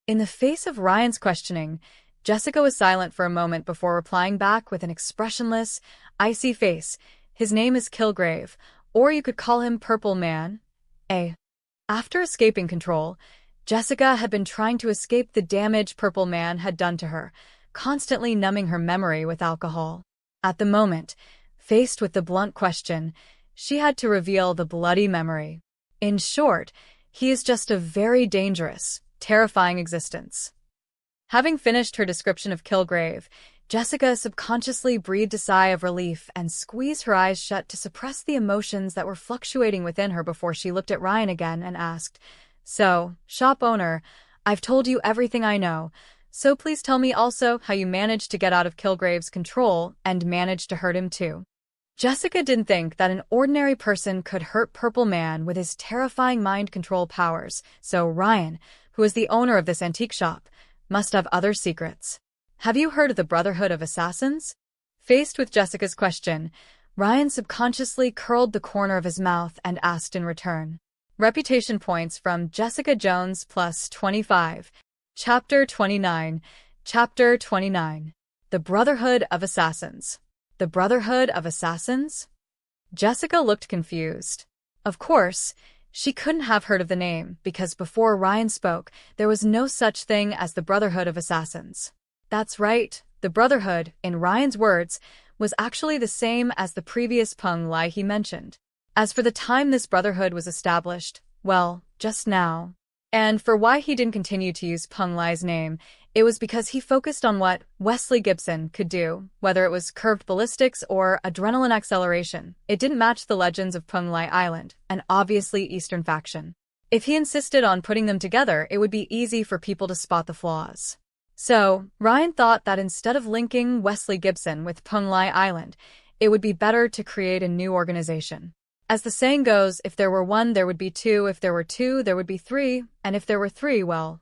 [SPEAKER 1] In the face of Ryan's questioning, Jessica was silent for a moment before replying back with an expressionless, icy face. His name is Kilgrave, or you could call him Purple Man. After escaping control, Jessica had been trying to escape the damage Purple Man had done to her, constantly numbing her memory with alcohol. At the moment, faced with the blunt question, she had to reveal the bloody memory. In short, he is just a very dangerous, terrifying existence. Having finished her description of Kilgrave, Jessica subconsciously breathed a sigh of relief and squeezed her eyes shut to suppress the emotions that were fluctuating within her before she looked at Ryan again and asked, "So, shop owner, I've told you everything I know, so please tell me also how you managed to get out of Kilgrave's control and managed to hurt him too." Jessica didn't think that an ordinary person could hurt Purple Man with his terrifying mind control powers, so Ryan, who is the owner of this antique shop, must have other secrets. "Have you heard of the Brotherhood of Assassins?" Faced with Jessica's question, Ryan subconsciously curled the corner of his mouth and asked in return. Reputation points from Jessica Jones plus 25. Chapter 29. Chapter 29. The Brotherhood of Assassins. The Brotherhood of Assassins? Jessica looked confused. Of course, she couldn't have heard of the name because before Ryan spoke, there was no such thing as the Brotherhood of Assassins. That's right, the Brotherhood, in Ryan's words, was actually the same as the previous Peng Lai he mentioned. As for the time this Brotherhood was established, well, just now. And for why he didn't continue to use Peng Lai's name, it was because he focused on what Wesley Gibson could do, whether it was curved ballistics or adrenaline acceleration. It didn't match the legends of Peng Lai Island, and obviously Eastern faction. If he insisted on putting them together, it would be easy for people to spot the flaws. So, Ryan thought that instead of linking Wesley Gibson with Peng Lai Island, it would be better to create a new organization. As the saying goes, if there were one, there would be two, if there were two, there would be three, and if there were three, well,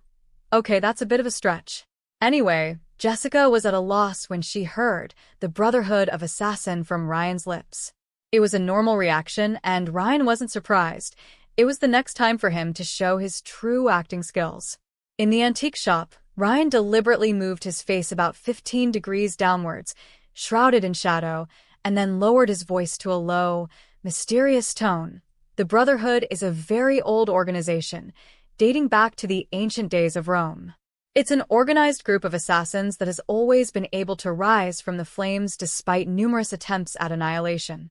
[SPEAKER 1] okay, that's a bit of a stretch. Anyway, Jessica was at a loss when she heard the Brotherhood of Assassin from Ryan's lips. It was a normal reaction, and Ryan wasn't surprised. It was the next time for him to show his true acting skills. In the antique shop, Ryan deliberately moved his face about 15 degrees downwards, shrouded in shadow, and then lowered his voice to a low, mysterious tone. The Brotherhood is a very old organization, dating back to the ancient days of Rome. It's an organized group of assassins that has always been able to rise from the flames despite numerous attempts at annihilation.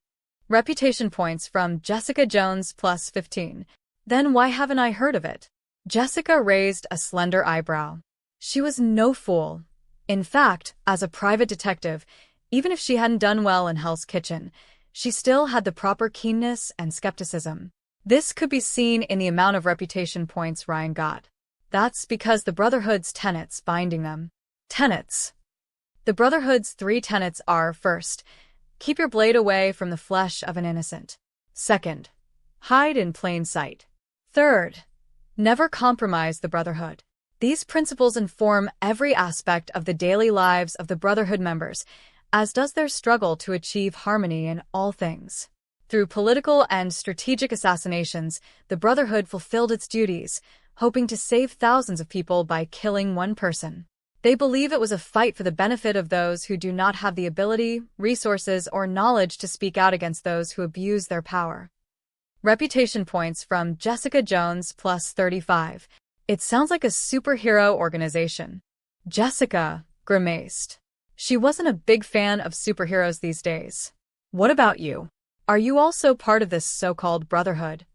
[SPEAKER 1] Reputation points from Jessica Jones plus 15. Then why haven't I heard of it? Jessica raised a slender eyebrow. She was no fool. In fact, as a private detective, even if she hadn't done well in Hell's Kitchen, she still had the proper keenness and skepticism. This could be seen in the amount of reputation points Ryan got. That's because the Brotherhood's tenets binding them. Tenets. The Brotherhood's 3 tenets are, first, keep your blade away from the flesh of an innocent. Second, hide in plain sight. Third, never compromise the Brotherhood. These principles inform every aspect of the daily lives of the Brotherhood members, as does their struggle to achieve harmony in all things. Through political and strategic assassinations, the Brotherhood fulfilled its duties, hoping to save thousands of people by killing one person. They believe it was a fight for the benefit of those who do not have the ability, resources, or knowledge to speak out against those who abuse their power. Reputation points from Jessica Jones plus 35. It sounds like a superhero organization. Jessica grimaced. She wasn't a big fan of superheroes these days. What about you? Are you also part of this so-called Brotherhood?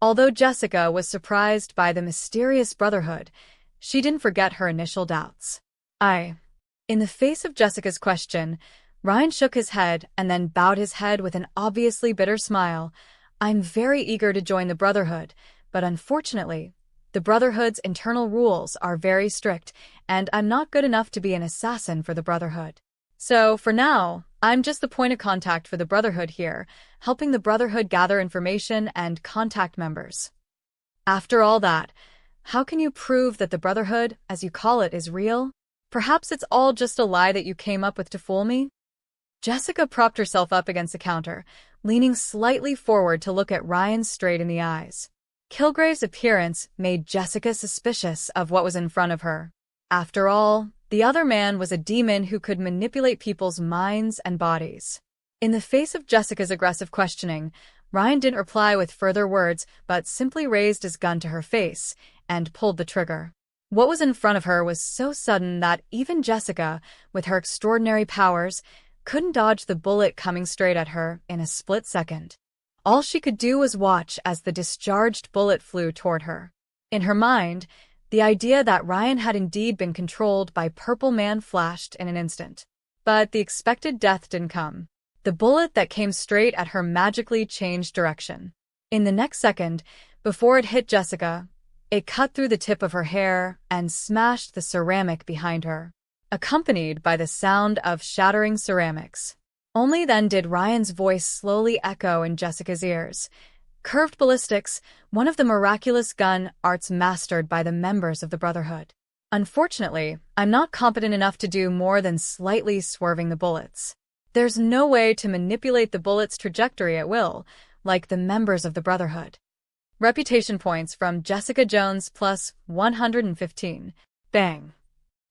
[SPEAKER 1] Although Jessica was surprised by the mysterious Brotherhood, she didn't forget her initial doubts. In the face of Jessica's question, Ryan shook his head and then bowed his head with an obviously bitter smile. I'm very eager to join the Brotherhood, but unfortunately, the Brotherhood's internal rules are very strict, and I'm not good enough to be an assassin for the Brotherhood. So, for now, I'm just the point of contact for the Brotherhood here, helping the Brotherhood gather information and contact members. After all that, how can you prove that the Brotherhood, as you call it, is real? Perhaps it's all just a lie that you came up with to fool me? Jessica propped herself up against the counter, leaning slightly forward to look at Ryan straight in the eyes. Kilgrave's appearance made Jessica suspicious of what was in front of her. After all, the other man was a demon who could manipulate people's minds and bodies. In the face of Jessica's aggressive questioning, Ryan didn't reply with further words but simply raised his gun to her face and pulled the trigger. What was in front of her was so sudden that even Jessica, with her extraordinary powers, couldn't dodge the bullet coming straight at her in a split second. All she could do was watch as the discharged bullet flew toward her. In her mind, The idea that Ryan had indeed been controlled by Purple Man flashed in an instant. But the expected death didn't come. The bullet that came straight at her magically changed direction. In the next second, before it hit Jessica, it cut through the tip of her hair and smashed the ceramic behind her, accompanied by the sound of shattering ceramics. Only then did Ryan's voice slowly echo in Jessica's ears. Curved ballistics, one of the miraculous gun arts mastered by the members of the Brotherhood. Unfortunately, I'm not competent enough to do more than slightly swerving the bullets. There's no way to manipulate the bullet's trajectory at will, like the members of the Brotherhood. Reputation points from Jessica Jones plus 115. Bang.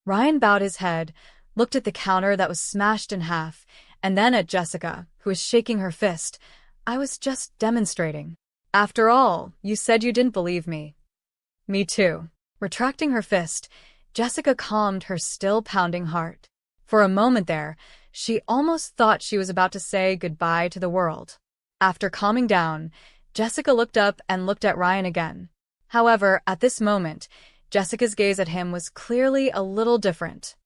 [SPEAKER 1] Ryan bowed his head, looked at the counter that was smashed in half, and then at Jessica, who was shaking her fist. I was just demonstrating. After all, you said you didn't believe me. Me too. Retracting her fist, Jessica calmed her still-pounding heart. For a moment there, she almost thought she was about to say goodbye to the world. After calming down, Jessica looked up and looked at Ryan again. However, at this moment, Jessica's gaze at him was clearly a little different.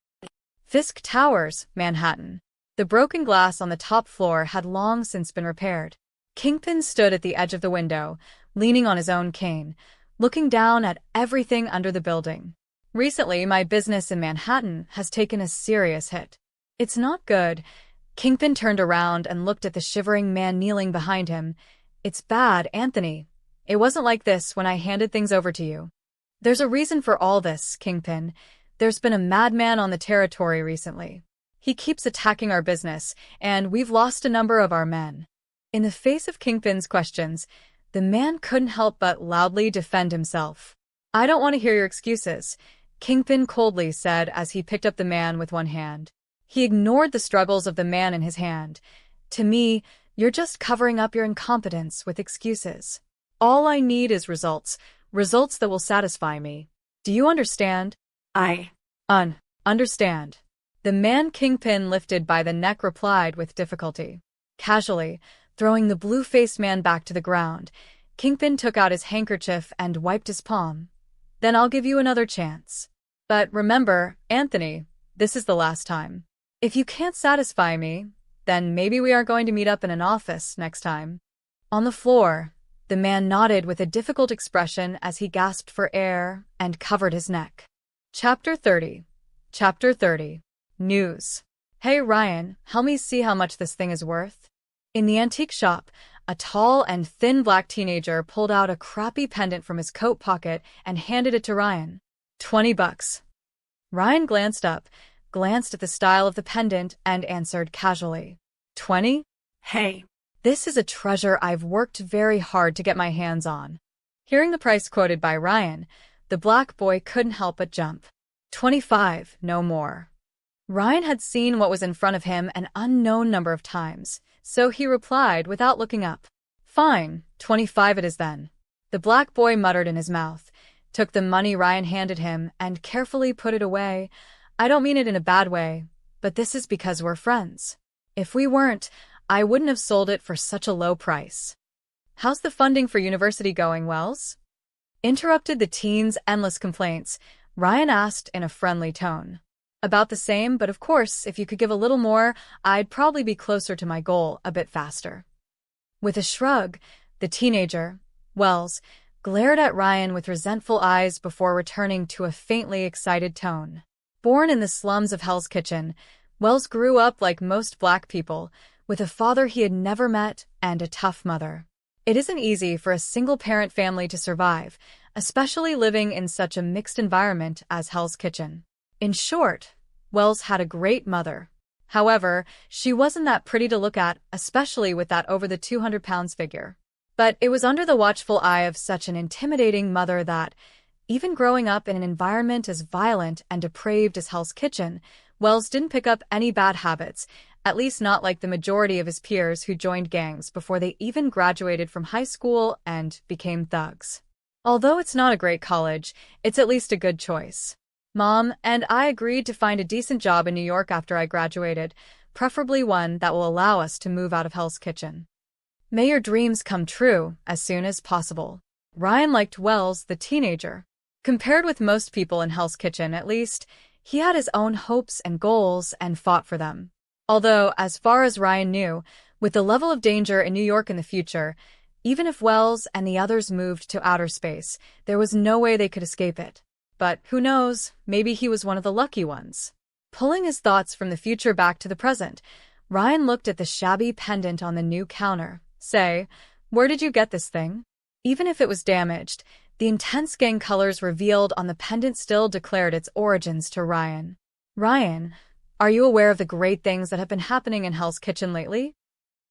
[SPEAKER 1] Fisk Towers, Manhattan. The broken glass on the top floor had long since been repaired. Kingpin stood at the edge of the window, leaning on his own cane, looking down at everything under the building. Recently, my business in Manhattan has taken a serious hit. It's not good. Kingpin turned around and looked at the shivering man kneeling behind him. It's bad, Anthony. It wasn't like this when I handed things over to you. There's a reason for all this, Kingpin. There's been a madman on the territory recently. He keeps attacking our business, and we've lost a number of our men. In the face of Kingpin's questions, the man couldn't help but loudly defend himself. I don't want to hear your excuses, Kingpin coldly said as he picked up the man with one hand. He ignored the struggles of the man in his hand. To me, you're just covering up your incompetence with excuses. All I need is results that will satisfy me. Do you understand?
[SPEAKER 2] I
[SPEAKER 1] understand. The man Kingpin lifted by the neck replied with difficulty. Casually, throwing the blue-faced man back to the ground, Kingpin took out his handkerchief and wiped his palm. Then I'll give you another chance. But remember, Anthony, this is the last time. If you can't satisfy me, then maybe we are going to meet up in an office next time. On the floor, the man nodded with a difficult expression as he gasped for air and covered his neck. Chapter 30. Chapter 30. News. Hey Ryan, help me see how much this thing is worth. In the antique shop, a tall and thin black teenager pulled out a crappy pendant from his coat pocket and handed it to Ryan. $20. Ryan glanced up, glanced at the style of the pendant, and answered casually. 20?
[SPEAKER 2] Hey.
[SPEAKER 1] This is a treasure I've worked very hard to get my hands on. Hearing the price quoted by Ryan, the black boy couldn't help but jump. 25, no more. Ryan had seen what was in front of him an unknown number of times, so he replied without looking up. Fine, 25 it is then. The black boy muttered in his mouth, took the money Ryan handed him, and carefully put it away. I don't mean it in a bad way, but this is because we're friends. If we weren't, I wouldn't have sold it for such a low price. How's the funding for university going, Wells? Interrupted the teen's endless complaints, Ryan asked in a friendly tone. About the same, but of course, if you could give a little more, I'd probably be closer to my goal a bit faster. With a shrug, the teenager, Wells, glared at Ryan with resentful eyes before returning to a faintly excited tone. Born in the slums of Hell's Kitchen, Wells grew up like most black people, with a father he had never met and a tough mother. It isn't easy for a single-parent family to survive, especially living in such a mixed environment as Hell's Kitchen. In short, Wells had a great mother. However, she wasn't that pretty to look at, especially with that over the 200 pounds figure. But it was under the watchful eye of such an intimidating mother that, even growing up in an environment as violent and depraved as Hell's Kitchen, Wells didn't pick up any bad habits, at least not like the majority of his peers who joined gangs before they even graduated from high school and became thugs. Although it's not a great college, it's at least a good choice. Mom and I agreed to find a decent job in New York after I graduated, preferably one that will allow us to move out of Hell's Kitchen. May your dreams come true as soon as possible. Ryan liked Wells, the teenager. Compared with most people in Hell's Kitchen, at least, he had his own hopes and goals and fought for them. Although, as far as Ryan knew, with the level of danger in New York in the future, even if Wells and the others moved to outer space, there was no way they could escape it. But who knows, maybe he was one of the lucky ones. Pulling his thoughts from the future back to the present, Ryan looked at the shabby pendant on the new counter. Say, where did you get this thing? Even if it was damaged, the intense gang colors revealed on the pendant still declared its origins to Ryan. Ryan, are you aware of the great things that have been happening in Hell's Kitchen lately?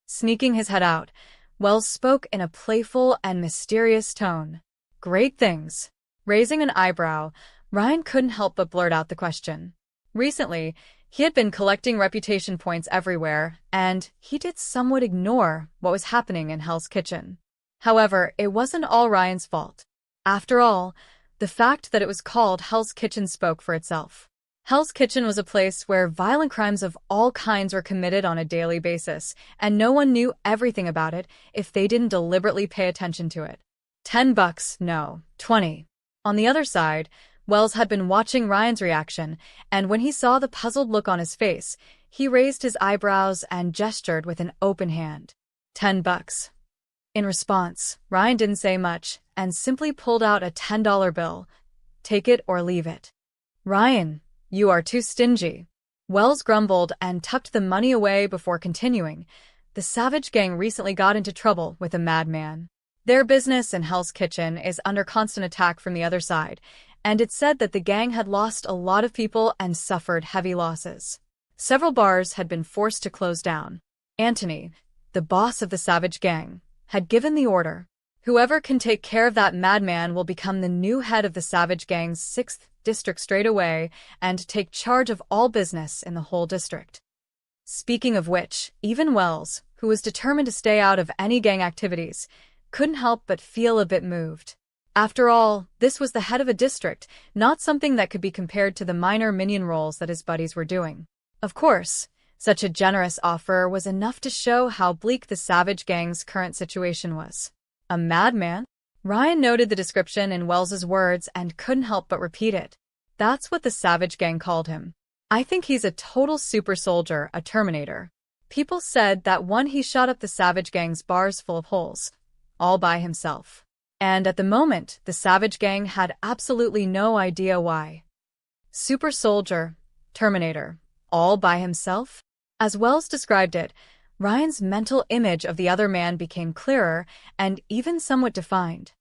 [SPEAKER 1] Sneaking his head out, Wells spoke in a playful and mysterious tone. Great things. Raising an eyebrow, Ryan couldn't help but blurt out the question. Recently, he had been collecting reputation points everywhere, and he did somewhat ignore what was happening in Hell's Kitchen. However, it wasn't all Ryan's fault. After all, the fact that it was called Hell's Kitchen spoke for itself. Hell's Kitchen was a place where violent crimes of all kinds were committed on a daily basis, and no one knew everything about it if they didn't deliberately pay attention to it. $10, no, 20. On the other side, Wells had been watching Ryan's reaction, and when he saw the puzzled look on his face, he raised his eyebrows and gestured with an open hand. $10. In response, Ryan didn't say much and simply pulled out a $10 bill. Take it or leave it. Ryan, you are too stingy. Wells grumbled and tucked the money away before continuing. The Savage Gang recently got into trouble with a madman. Their business in Hell's Kitchen is under constant attack from the other side, and it's said that the gang had lost a lot of people and suffered heavy losses. Several bars had been forced to close down. Anthony, the boss of the Savage Gang, had given the order. Whoever can take care of that madman will become the new head of the Savage Gang's 6th district straight away and take charge of all business in the whole district. Speaking of which, even Wells, who was determined to stay out of any gang activities, couldn't help but feel a bit moved. After all, this was the head of a district, not something that could be compared to the minor minion roles that his buddies were doing. Of course, such a generous offer was enough to show how bleak the Savage Gang's current situation was. A madman? Ryan noted the description in Wells's words and couldn't help but repeat it. That's what the Savage Gang called him. I think he's a total super soldier, a Terminator. People said that he shot up the Savage Gang's bars full of holes, all by himself. And at the moment, the Savage Gang had absolutely no idea why. Super soldier, Terminator, all by himself? As Wells described it, Ryan's mental image of the other man became clearer and even somewhat defined.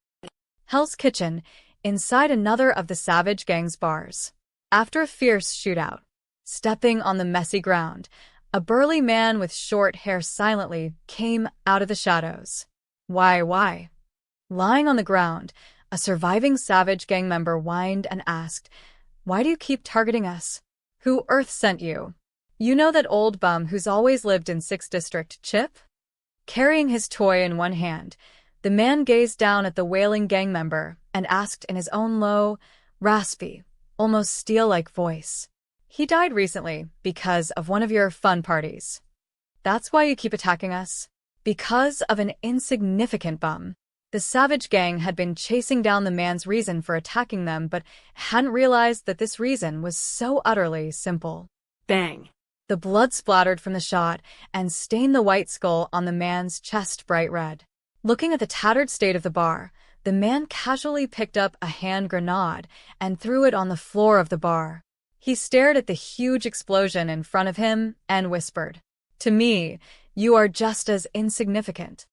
[SPEAKER 1] Hell's Kitchen, inside another of the Savage Gang's bars. After a fierce shootout, stepping on the messy ground, a burly man with short hair silently came out of the shadows. Why? Lying on the ground, a surviving Savage Gang member whined and asked, "Why do you keep targeting us? Who Earth sent you? You know that old bum who's always lived in 6th District, Chip?" Carrying his toy in one hand, the man gazed down at the wailing gang member and asked in his own low, raspy, almost steel-like voice, "He died recently because of one of your fun parties. That's why you keep attacking us? Because of an insignificant bum." The Savage Gang had been chasing down the man's reason for attacking them but hadn't realized that this reason was so utterly simple.
[SPEAKER 2] Bang.
[SPEAKER 1] The blood splattered from the shot and stained the white skull on the man's chest bright red. Looking at the tattered state of the bar, the man casually picked up a hand grenade and threw it on the floor of the bar. He stared at the huge explosion in front of him and whispered, "To me, you are just as insignificant."